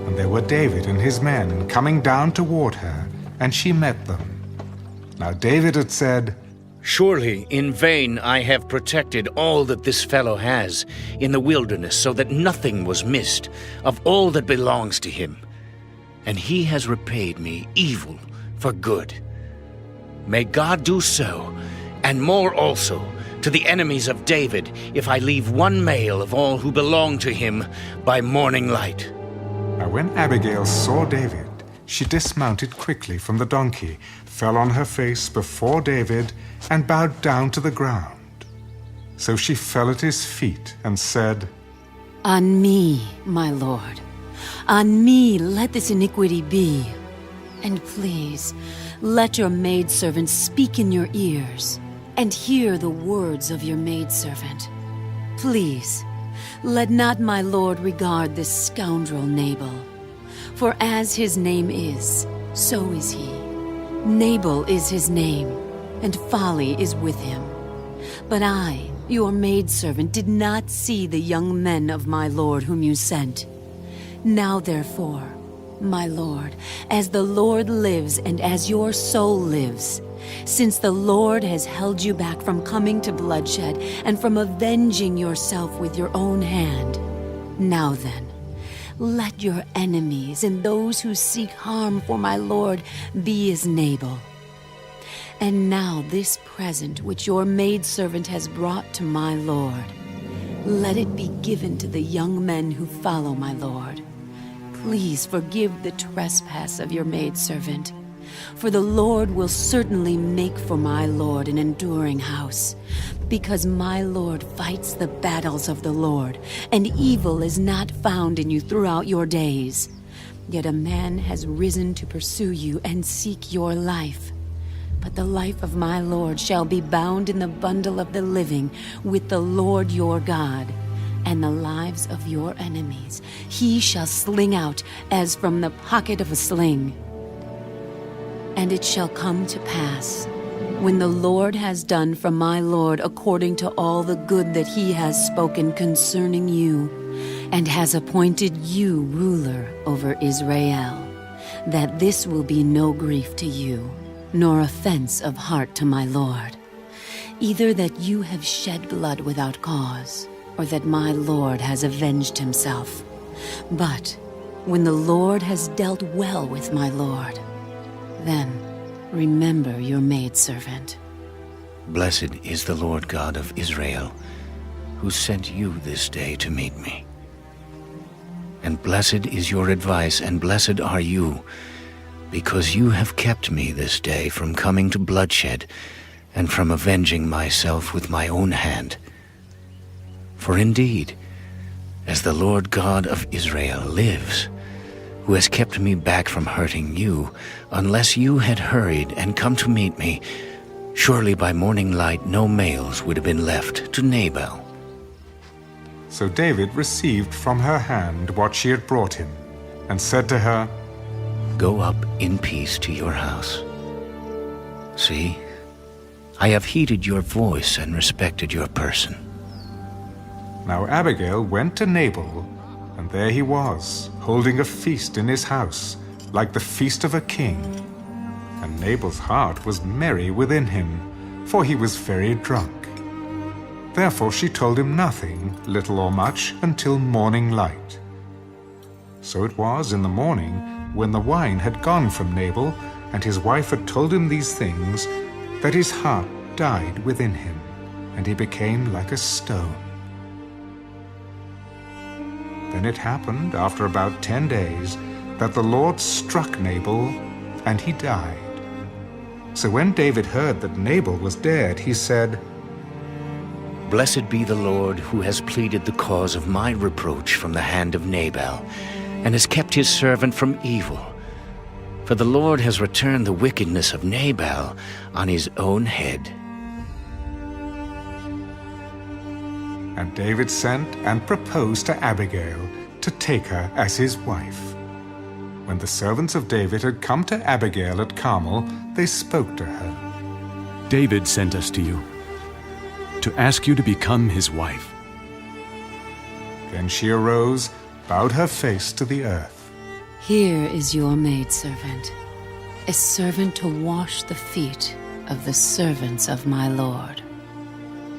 And there were David and his men coming down toward her, and she met them. Now David had said, Surely in vain I have protected all that this fellow has in the wilderness, so that nothing was missed of all that belongs to him. And he has repaid me evil for good. May God do so, and more also, to the enemies of David, if I leave one male of all who belong to him by morning light. Now when Abigail saw David, she dismounted quickly from the donkey, fell on her face before David, and bowed down to the ground. So she fell at his feet and said, On me, my lord, on me let this iniquity be. And please, let your maidservant speak in your ears, and hear the words of your maidservant. Please, let not my lord regard this scoundrel Nabal. For as his name is, so is he. Nabal is his name, and folly is with him. But I, your maidservant, did not see the young men of my lord whom you sent. Now therefore, my lord, as the Lord lives and as your soul lives, since the Lord has held you back from coming to bloodshed and from avenging yourself with your own hand, now then, let your enemies and those who seek harm for my lord be as Nabal. And now this present which your maidservant has brought to my lord, let it be given to the young men who follow my lord. Please forgive the trespass of your maidservant, for the Lord will certainly make for my lord an enduring house, because my lord fights the battles of the Lord, and evil is not found in you throughout your days. Yet a man has risen to pursue you and seek your life. But the life of my lord shall be bound in the bundle of the living with the Lord your God, and the lives of your enemies he shall sling out as from the pocket of a sling. And it shall come to pass, when the Lord has done for my lord according to all the good that he has spoken concerning you, and has appointed you ruler over Israel, that this will be no grief to you, nor offense of heart to my lord, either that you have shed blood without cause, or that my lord has avenged himself. But when the Lord has dealt well with my lord, then remember your maidservant. Blessed is the Lord God of Israel, who sent you this day to meet me. And blessed is your advice, and blessed are you, because you have kept me this day from coming to bloodshed, and from avenging myself with my own hand. For indeed, as the Lord God of Israel lives, who has kept me back from hurting you, unless you had hurried and come to meet me, surely by morning light no males would have been left to Nabal. So David received from her hand what she had brought him, and said to her, Go up in peace to your house. See, I have heeded your voice and respected your person. Now Abigail went to Nabal, and there he was, holding a feast in his house, like the feast of a king. And Nabal's heart was merry within him, for he was very drunk. Therefore she told him nothing, little or much, until morning light. So it was in the morning, when the wine had gone from Nabal, and his wife had told him these things, that his heart died within him, and he became like a stone. Then it happened, after about 10 days, that the Lord struck Nabal, and he died. So when David heard that Nabal was dead, he said, Blessed be the Lord, who has pleaded the cause of my reproach from the hand of Nabal, and has kept his servant from evil. For the Lord has returned the wickedness of Nabal on his own head. And David sent and proposed to Abigail to take her as his wife. When the servants of David had come to Abigail at Carmel, they spoke to her. David sent us to you, to ask you to become his wife. Then she arose, bowed her face to the earth. Here is your maidservant, a servant to wash the feet of the servants of my Lord.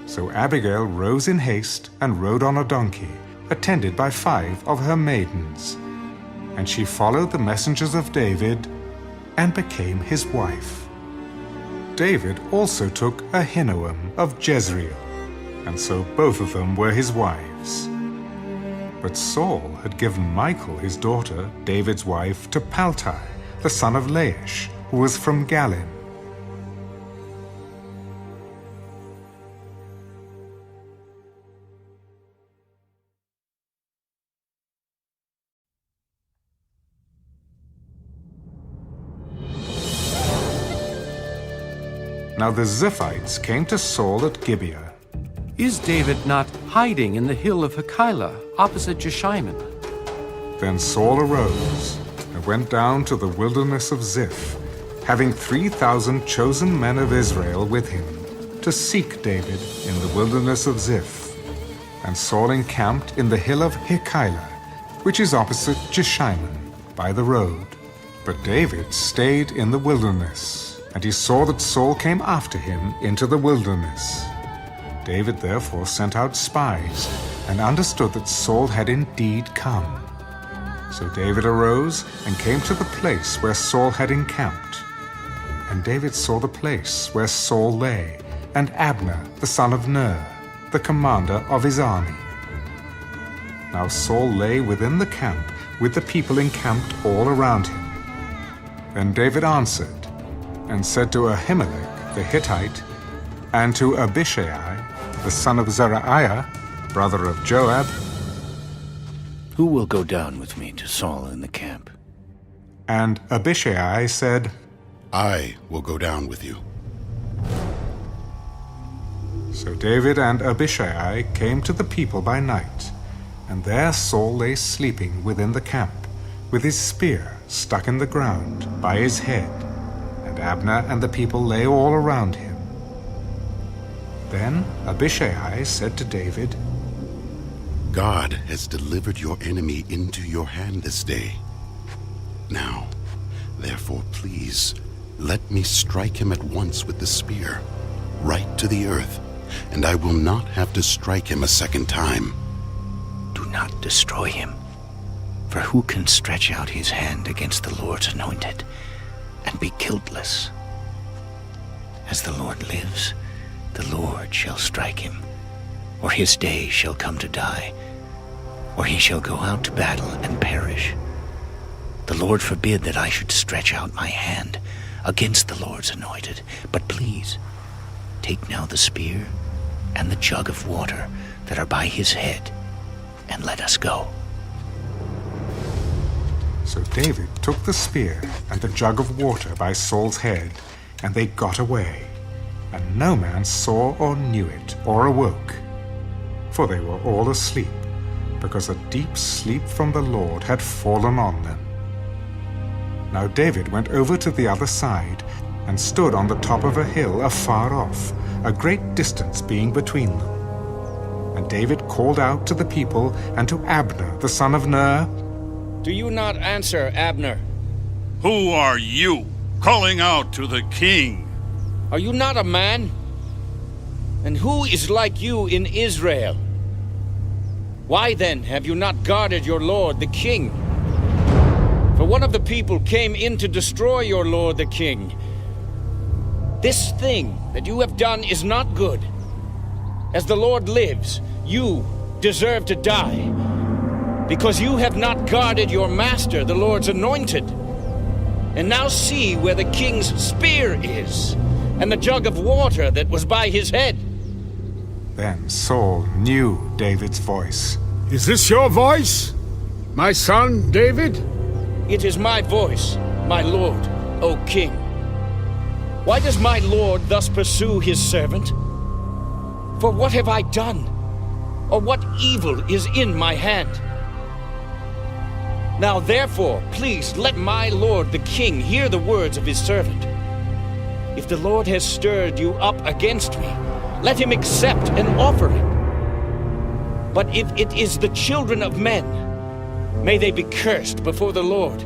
So Abigail rose in haste and rode on a donkey, attended by 5 of her maidens. And she followed the messengers of David and became his wife. David also took Ahinoam of Jezreel, and so both of them were his wives. But Saul had given Michal his daughter, David's wife, to Paltai, the son of Laish, who was from Galim. Now the Ziphites came to Saul at Gibeah. Is David not hiding in the hill of Hachilah, opposite Jeshimon? Then Saul arose and went down to the wilderness of Ziph, having 3,000 chosen men of Israel with him, to seek David in the wilderness of Ziph. And Saul encamped in the hill of Hachilah, which is opposite Jeshimon, by the road. But David stayed in the wilderness. And he saw that Saul came after him into the wilderness. David therefore sent out spies, and understood that Saul had indeed come. So David arose and came to the place where Saul had encamped. And David saw the place where Saul lay, and Abner the son of Ner, the commander of his army. Now Saul lay within the camp, with the people encamped all around him. Then David answered, and said to Ahimelech the Hittite, and to Abishai the son of Zeruiah, brother of Joab, Who will go down with me to Saul in the camp? And Abishai said, I will go down with you. So David and Abishai came to the people by night, and there Saul lay sleeping within the camp, with his spear stuck in the ground by his head. And Abner and the people lay all around him. Then Abishai said to David, God has delivered your enemy into your hand this day. Now, therefore, please, let me strike him at once with the spear, right to the earth, and I will not have to strike him a second time. Do not destroy him, for who can stretch out his hand against the Lord's anointed and be guiltless? As the Lord lives, the Lord shall strike him, or his day shall come to die. or he shall go out to battle and perish. The Lord forbid that I should stretch out my hand against the Lord's anointed. But please, take now the spear and the jug of water that are by his head, and let us go." So David took the spear and the jug of water by Saul's head, and they got away, and no man saw or knew it or awoke, for they were all asleep, because a deep sleep from the Lord had fallen on them. Now David went over to the other side, and stood on the top of a hill afar off, a great distance being between them. And David called out to the people and to Abner the son of Ner, "Do you not answer, Abner? Who are you, calling out to the king? Are you not a man? And who is like you in Israel? Why then have you not guarded your lord the king? For one of the people came in to destroy your lord the king. This thing that you have done is not good. As the Lord lives, you deserve to die, because you have not guarded your master, the Lord's anointed. And now see where the king's spear is, and the jug of water that was by his head." Then Saul knew David's voice. "Is this your voice, my son David?" "It is my voice, my lord, O king. Why does my lord thus pursue his servant? For what have I done? Or what evil is in my hand? Now therefore, please let my lord the king hear the words of his servant. If the Lord has stirred you up against me, let him accept an offering. But if it is the children of men, may they be cursed before the Lord.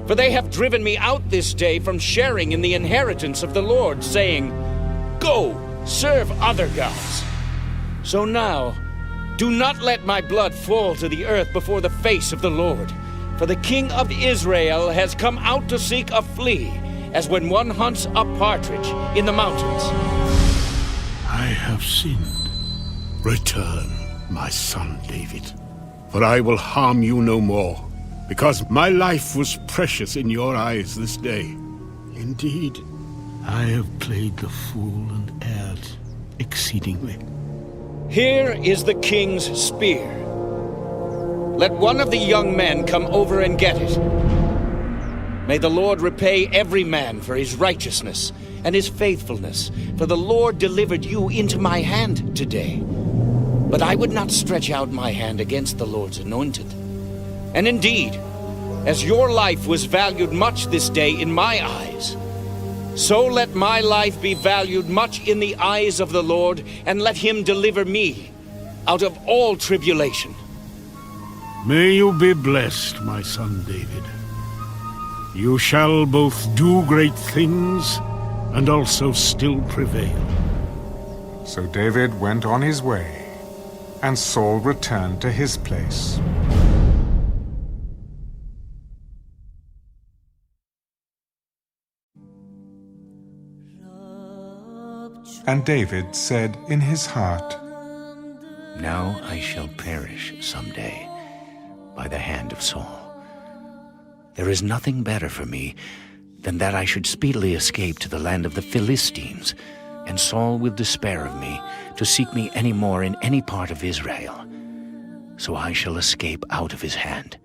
For they have driven me out this day from sharing in the inheritance of the Lord, saying, 'Go, serve other gods.' So now, do not let my blood fall to the earth before the face of the Lord. For the king of Israel has come out to seek a flea, as when one hunts a partridge in the mountains." "I have sinned. Return, my son David, for I will harm you no more, because my life was precious in your eyes this day. Indeed, I have played the fool and erred exceedingly." Here is the king's spear. Let one of the young men come over and get it. May the Lord repay every man for his righteousness and his faithfulness, for the Lord delivered you into my hand today. But I would not stretch out my hand against the Lord's anointed. And indeed, as your life was valued much this day in my eyes, so let my life be valued much in the eyes of the Lord, and let him deliver me out of all tribulation." May you be blessed, my son David. You shall both do great things and also still prevail. So David went on his way, and Saul returned to his place. And David said in his heart, "Now I shall perish someday by the hand of Saul. There is nothing better for me than that I should speedily escape to the land of the Philistines, and Saul will despair of me to seek me any more in any part of Israel. So I shall escape out of his hand."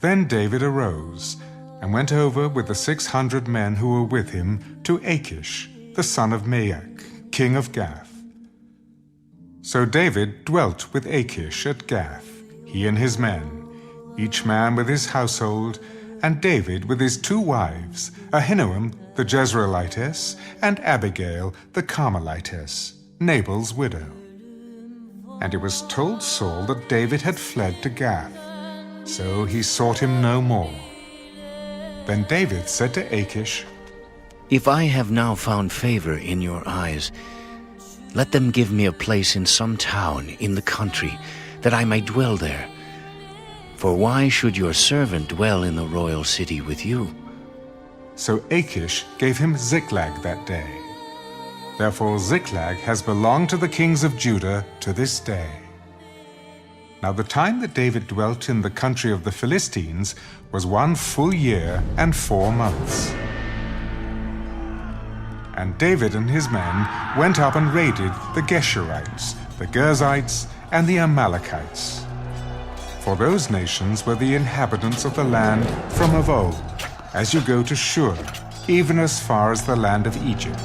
Then David arose and went over with the 600 men who were with him to Achish, the son of Maach, king of Gath. So David dwelt with Achish at Gath, he and his men, each man with his household, and David with his 2 wives, Ahinoam the Jezreelitess, and Abigail the Carmelitess, Nabal's widow. And it was told Saul that David had fled to Gath, so he sought him no more. Then David said to Achish, "If I have now found favor in your eyes, let them give me a place in some town in the country, that I may dwell there. For why should your servant dwell in the royal city with you?" So Achish gave him Ziklag that day. Therefore Ziklag has belonged to the kings of Judah to this day. Now the time that David dwelt in the country of the Philistines was 1 full year and 4 months. And David and his men went up and raided the Geshurites, the Girzites, and the Amalekites. For those nations were the inhabitants of the land from of old, as you go to Shur, even as far as the land of Egypt.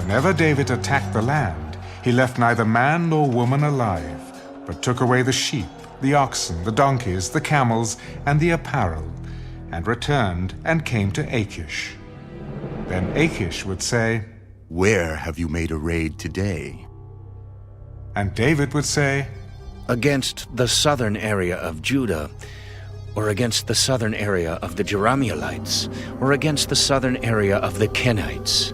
Whenever David attacked the land, he left neither man nor woman alive, but took away the sheep, the oxen, the donkeys, the camels, and the apparel, and returned and came to Achish. Then Achish would say, "Where have you made a raid today?" And David would say, "Against the southern area of Judah, or against the southern area of the Jerahmeelites, or against the southern area of the Kenites."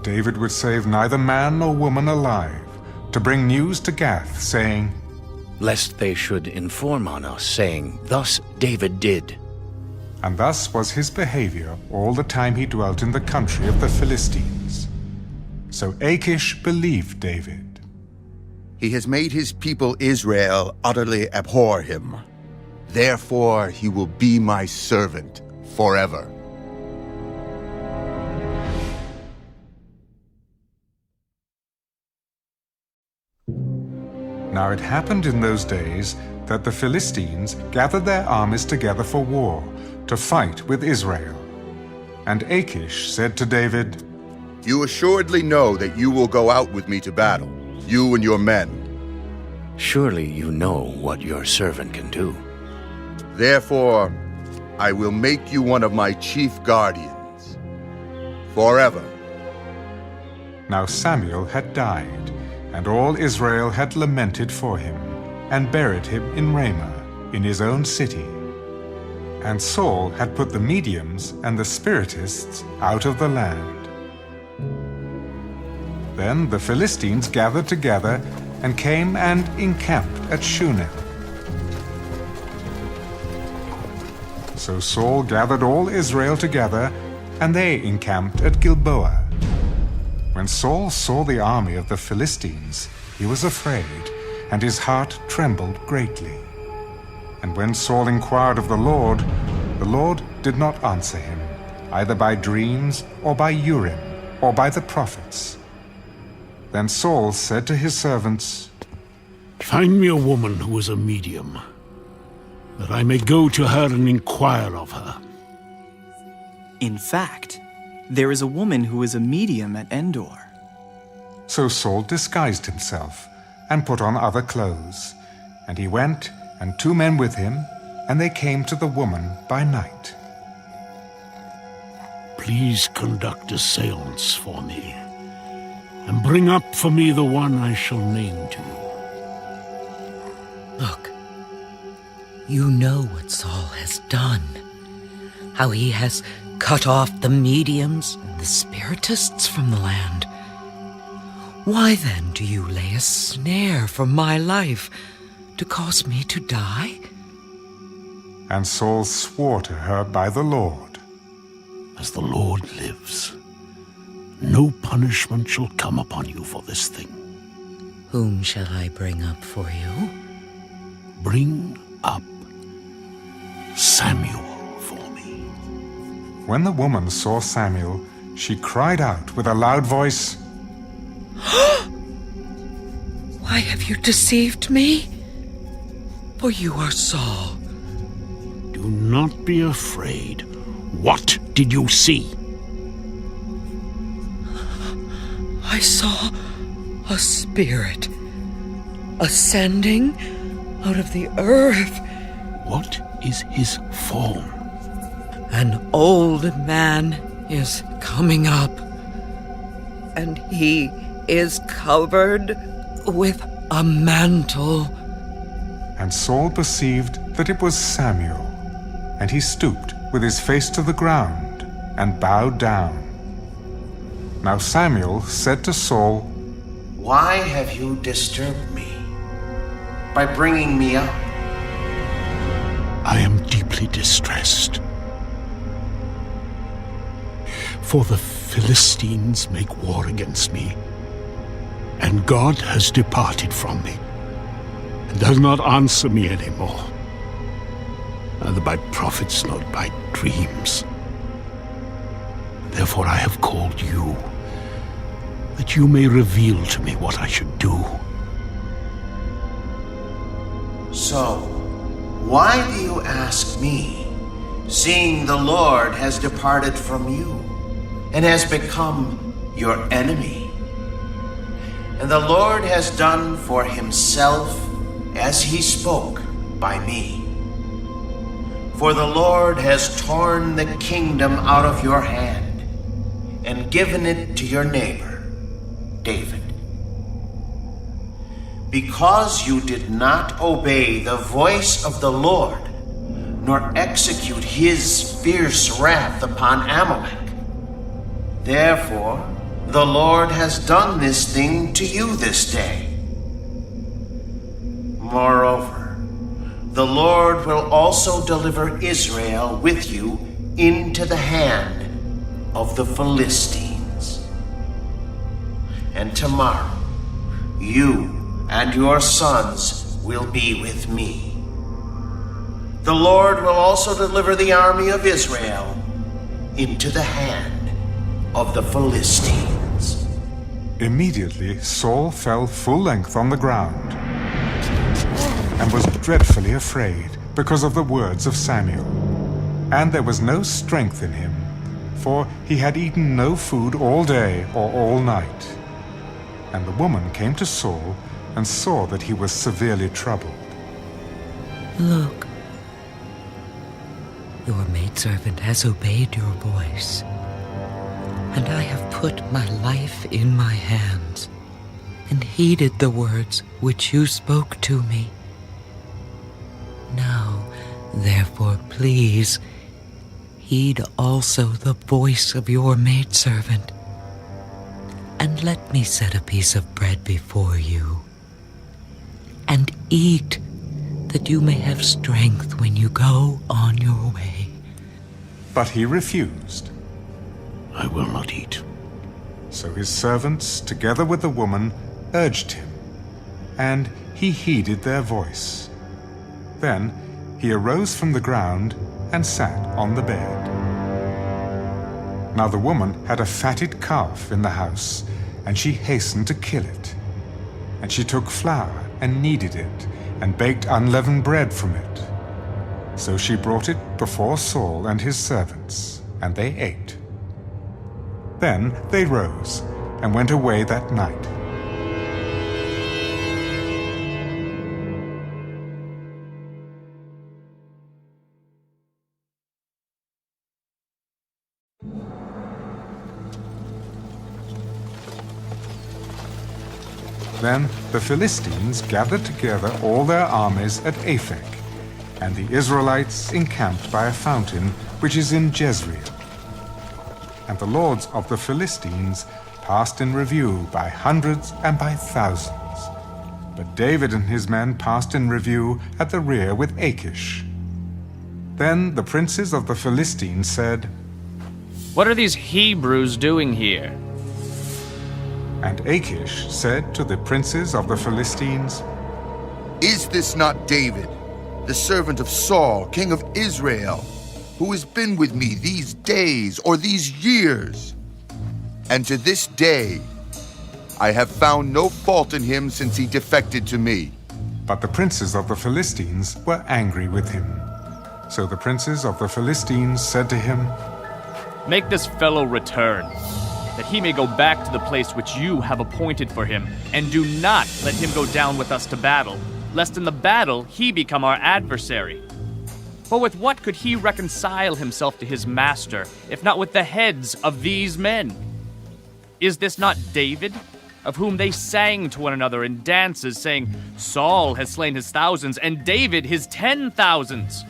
David would save neither man nor woman alive, to bring news to Gath, saying, "Lest they should inform on us, saying, 'Thus David did.'" And thus was his behavior all the time he dwelt in the country of the Philistines. So Achish believed David. He has made his people Israel utterly abhor him. Therefore he will be my servant forever. Now it happened in those days that the Philistines gathered their armies together for war, to fight with Israel. And Achish said to David, "You assuredly know that you will go out with me to battle, you and your men." "Surely you know what your servant can do." "Therefore, I will make you one of my chief guardians, forever." Now Samuel had died, and all Israel had lamented for him, and buried him in Ramah, in his own city. And Saul had put the mediums and the spiritists out of the land. Then the Philistines gathered together and came and encamped at Shunem. So Saul gathered all Israel together, and they encamped at Gilboa. When Saul saw the army of the Philistines, he was afraid, and his heart trembled greatly. And when Saul inquired of the Lord did not answer him, either by dreams, or by Urim, or by the prophets. Then Saul said to his servants, "Find me a woman who is a medium, that I may go to her and inquire of her." In fact, there is a woman who is a medium at Endor. So Saul disguised himself, and put on other clothes. And he went, and 2 men with him, and they came to the woman by night. "Please conduct a seance for me, and bring up for me the one I shall name to you." Look, you know what Saul has done, how he has cut off the mediums and the spiritists from the land. Why then do you lay a snare for my life, to cause me to die? And Saul swore to her by the Lord, "As the Lord lives, no punishment shall come upon you for this thing." Whom shall I bring up for you? "Bring up Samuel for me." When the woman saw Samuel, she cried out with a loud voice, Why have you deceived me? For you are Saul. "Do not be afraid. What did you see?" I saw a spirit ascending out of the earth. "What is his form?" "An old man is coming up, and he is covered with a mantle." And Saul perceived that it was Samuel, and he stooped with his face to the ground, and bowed down. Now Samuel said to Saul, "Why have you disturbed me by bringing me up?" "I am deeply distressed. For the Philistines make war against me, and God has departed from me, and does not answer me anymore, neither by prophets nor by dreams. Therefore I have called you, that you may reveal to me what I should do. So, why do you ask me, seeing the Lord has departed from you, and has become your enemy? And the Lord has done for himself as he spoke by me. For the Lord has torn the kingdom out of your hand, and given it to your neighbor, David. Because you did not obey the voice of the Lord, nor execute his fierce wrath upon Amalek. Therefore, the Lord has done this thing to you this day. Moreover, the Lord will also deliver Israel with you into the hand of the Philistines. And tomorrow, you and your sons will be with me. The Lord will also deliver the army of Israel into the hand of the Philistines. Immediately Saul fell full length on the ground and was dreadfully afraid because of the words of Samuel. And there was no strength in him, for he had eaten no food all day or all night. And the woman came to Saul and saw that he was severely troubled. Look, your maidservant has obeyed your voice, and I have put my life in my hands, and heeded the words which you spoke to me. Now, therefore, please, heed also the voice of your maidservant, and let me set a piece of bread before you, and eat, that you may have strength when you go on your way. But he refused. I will not eat. So his servants, together with the woman, urged him, and he heeded their voice. Then he arose from the ground and sat on the bed. Now the woman had a fatted calf in the house, and she hastened to kill it. And she took flour and kneaded it, and baked unleavened bread from it. So she brought it before Saul and his servants, and they ate. Then they rose and went away that night. Then the Philistines gathered together all their armies at Aphek, and the Israelites encamped by a fountain which is in Jezreel. And the lords of the Philistines passed in review by hundreds and by thousands. But David and his men passed in review at the rear with Achish. Then the princes of the Philistines said, "What are these Hebrews doing here?" And Achish said to the princes of the Philistines, Is this not David, the servant of Saul, king of Israel, who has been with me these days or these years? And to this day I have found no fault in him since he defected to me. But the princes of the Philistines were angry with him. So the princes of the Philistines said to him, "Make this fellow return, that he may go back to the place which you have appointed for him, and do not let him go down with us to battle, lest in the battle he become our adversary. For with what could he reconcile himself to his master, if not with the heads of these men? Is this not David, of whom they sang to one another in dances, saying, 'Saul has slain his thousands, and David his 10,000s?'"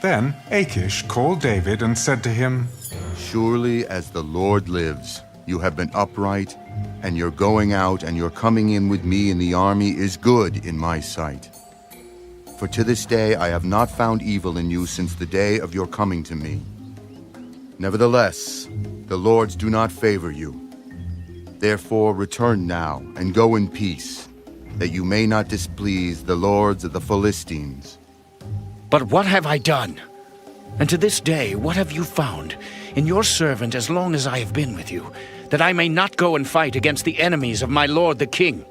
Then Achish called David and said to him, Surely as the Lord lives, you have been upright, and your going out and your coming in with me in the army is good in my sight. For to this day I have not found evil in you since the day of your coming to me. Nevertheless, the lords do not favor you. Therefore return now and go in peace, that you may not displease the lords of the Philistines. But what have I done? And to this day, what have you found in your servant as long as I have been with you, that I may not go and fight against the enemies of my lord the king?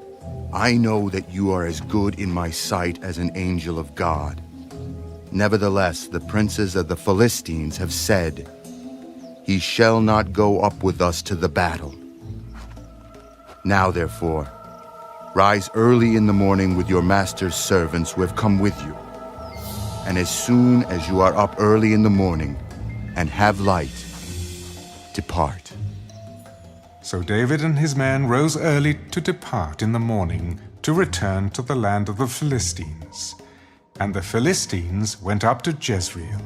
I know that you are as good in my sight as an angel of God. Nevertheless, the princes of the Philistines have said, "He shall not go up with us to the battle." Now, therefore, rise early in the morning with your master's servants who have come with you. And as soon as you are up early in the morning and have light, depart. So David and his men rose early to depart in the morning to return to the land of the Philistines. And the Philistines went up to Jezreel.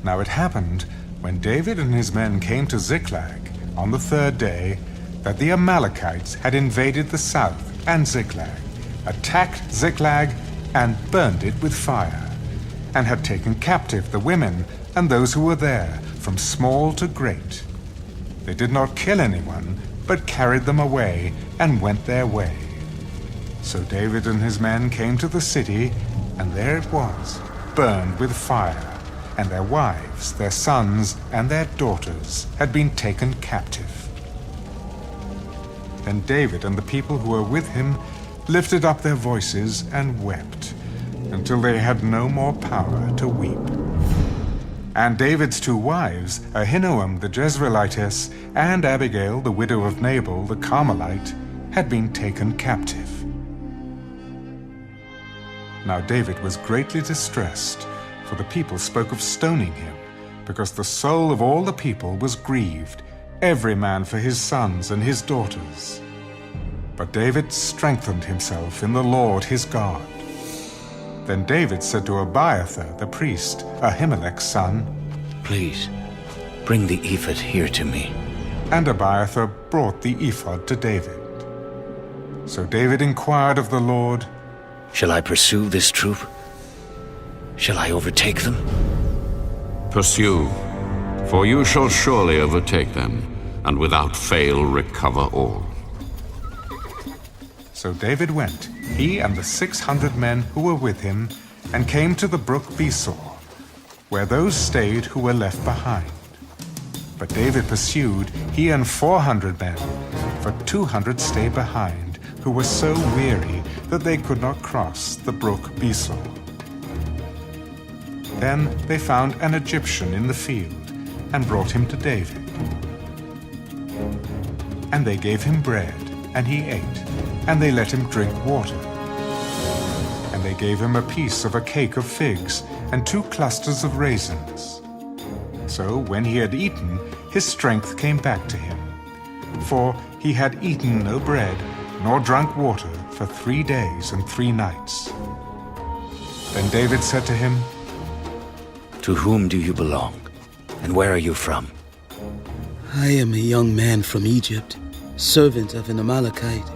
Now it happened, when David and his men came to Ziklag on the third day, that the Amalekites had invaded the south and Ziklag, attacked Ziklag, and burned it with fire, and had taken captive the women and those who were there, from small to great. They did not kill anyone, but carried them away and went their way. So David and his men came to the city, and there it was, burned with fire, and their wives, their sons, and their daughters had been taken captive. Then David and the people who were with him lifted up their voices and wept, until they had no more power to weep. And David's two wives, Ahinoam the Jezreelitess, and Abigail the widow of Nabal the Carmelite, had been taken captive. Now David was greatly distressed, for the people spoke of stoning him, because the soul of all the people was grieved, every man for his sons and his daughters. But David strengthened himself in the Lord his God. Then David said to Abiathar the priest, Ahimelech's son, "Please, bring the ephod here to me." And Abiathar brought the ephod to David. So David inquired of the Lord, "Shall I pursue this troop? Shall I overtake them?" Pursue, for you shall surely overtake them, and without fail recover all. So David went, he and the 600 men who were with him, and came to the brook Besor, where those stayed who were left behind. But David pursued, he and 400 men, for 200 stayed behind, who were so weary that they could not cross the brook Besor. Then they found an Egyptian in the field, and brought him to David. And they gave him bread, and he ate, and they let him drink water. And they gave him a piece of a cake of figs, and 2 clusters of raisins. So when he had eaten, his strength came back to him, for he had eaten no bread, nor drunk water for 3 days and 3 nights. Then David said to him, "To whom do you belong, and where are you from?" "I am a young man from Egypt, servant of an Amalekite,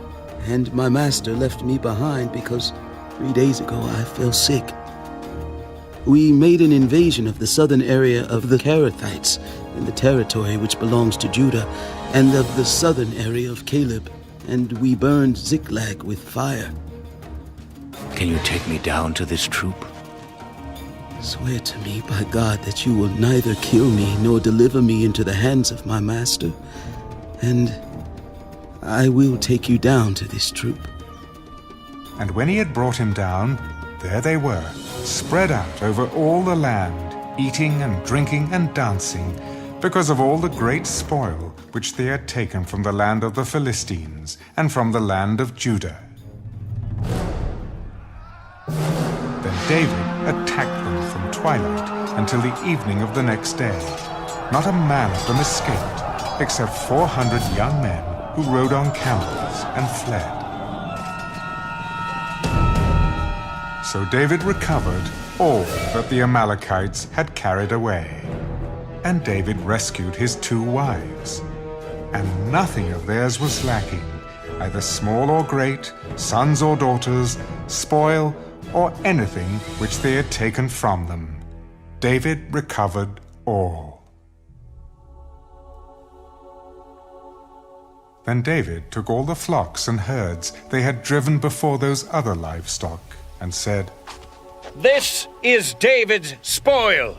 and my master left me behind because 3 days ago I fell sick. We made an invasion of the southern area of the Kerethites in the territory which belongs to Judah, and of the southern area of Caleb, and we burned Ziklag with fire." "Can you take me down to this troop?" "Swear to me by God that you will neither kill me nor deliver me into the hands of my master, and I will take you down to this troop." And when he had brought him down, there they were, spread out over all the land, eating and drinking and dancing, because of all the great spoil which they had taken from the land of the Philistines and from the land of Judah. Then David attacked them from twilight until the evening of the next day. Not a man of them escaped, except 400 young men who rode on camels and fled. So David recovered all that the Amalekites had carried away. And David rescued his 2 wives, and nothing of theirs was lacking, either small or great, sons or daughters, spoil, or anything which they had taken from them. David recovered all. Then David took all the flocks and herds they had driven before those other livestock, and said, "This is David's spoil."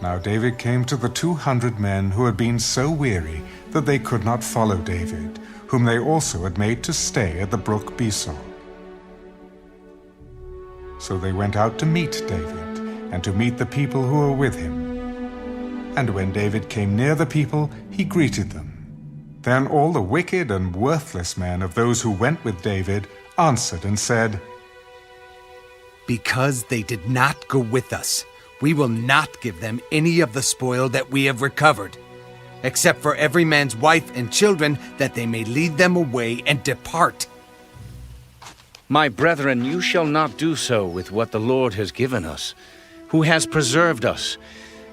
Now David came to the 200 men who had been so weary that they could not follow David, whom they also had made to stay at the brook Besor. So they went out to meet David, and to meet the people who were with him. And when David came near the people, he greeted them. Then all the wicked and worthless men of those who went with David answered and said, "Because they did not go with us, we will not give them any of the spoil that we have recovered, except for every man's wife and children, that they may lead them away and depart." My brethren, you shall not do so with what the Lord has given us, who has preserved us,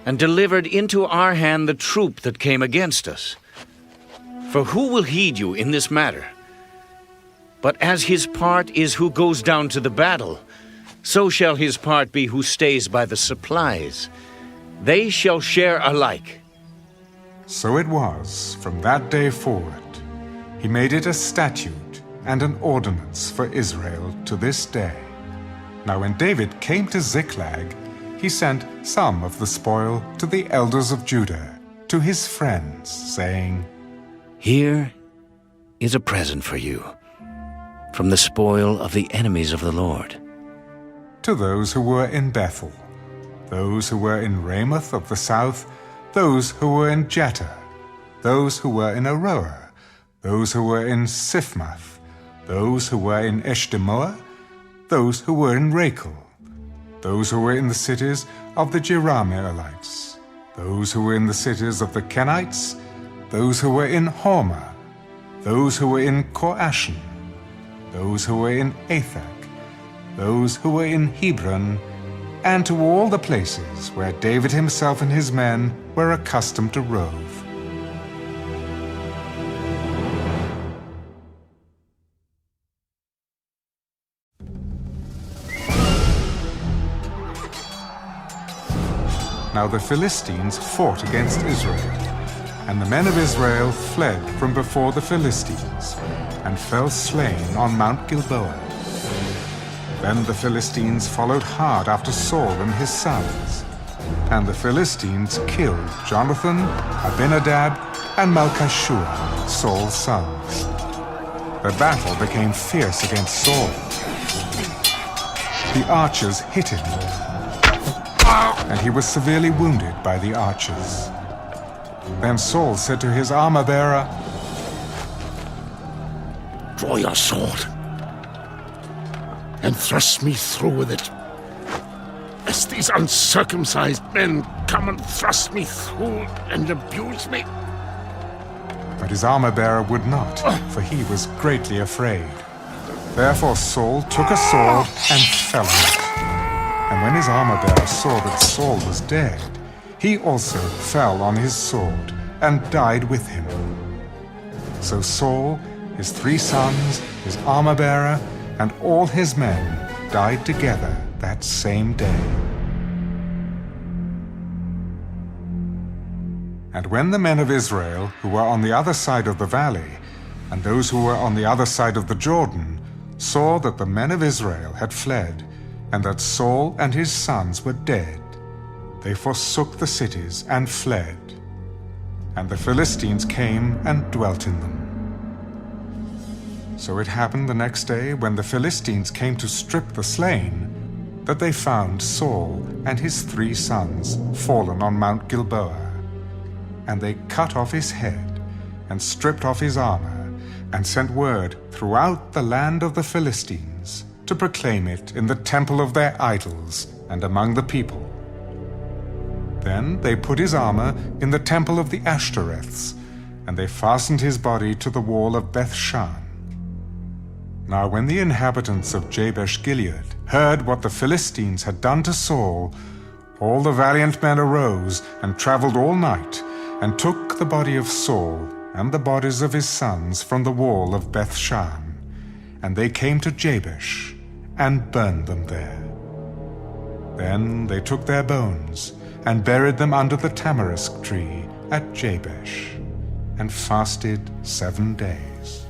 and delivered into our hand the troop that came against us. For who will heed you in this matter? But as his part is who goes down to the battle, so shall his part be who stays by the supplies. They shall share alike. So it was from that day forward. He made it a statute and an ordinance for Israel to this day. Now when David came to Ziklag, he sent some of the spoil to the elders of Judah, to his friends, saying, Here is a present for you, from the spoil of the enemies of the Lord. To those who were in Bethel, those who were in Ramoth of the south, those who were in Jeter, those who were in Aroer, those who were in Siphmath, those who were in Eshtemoa, those who were in Rachel, those who were in the cities of the Jerahmeelites, those who were in the cities of the Kenites, those who were in Hormah, those who were in Korashan, those who were in Athak, those who were in Hebron, and to all the places where David himself and his men were accustomed to rove. Now the Philistines fought against Israel, and the men of Israel fled from before the Philistines, and fell slain on Mount Gilboa. Then the Philistines followed hard after Saul and his sons, and the Philistines killed Jonathan, Abinadab, and Malchishua, Saul's sons. The battle became fierce against Saul. The archers hit him, and he was severely wounded by the archers. Then Saul said to his armor-bearer, "Draw your sword and thrust me through with it, as these uncircumcised men come and thrust me through and abuse me." But his armor-bearer would not, for he was greatly afraid. Therefore Saul took a sword and fell on it. And when his armor-bearer saw that Saul was dead, he also fell on his sword and died with him. So Saul, his 3 sons, his armor-bearer, and all his men died together that same day. And when the men of Israel, who were on the other side of the valley, and those who were on the other side of the Jordan, saw that the men of Israel had fled, and that Saul and his sons were dead, they forsook the cities and fled. And the Philistines came and dwelt in them. So it happened the next day, when the Philistines came to strip the slain, that they found Saul and his 3 sons fallen on Mount Gilboa. And they cut off his head, and stripped off his armor, and sent word throughout the land of the Philistines to proclaim it in the temple of their idols and among the people. Then they put his armor in the temple of the Ashtoreths, and they fastened his body to the wall of Bethshan. Now when the inhabitants of Jabesh-Gilead heard what the Philistines had done to Saul, all the valiant men arose and traveled all night, and took the body of Saul and the bodies of his sons from the wall of Bethshan, and they came to Jabesh, and burned them there. Then they took their bones, and buried them under the tamarisk tree at Jabesh, and fasted 7 days.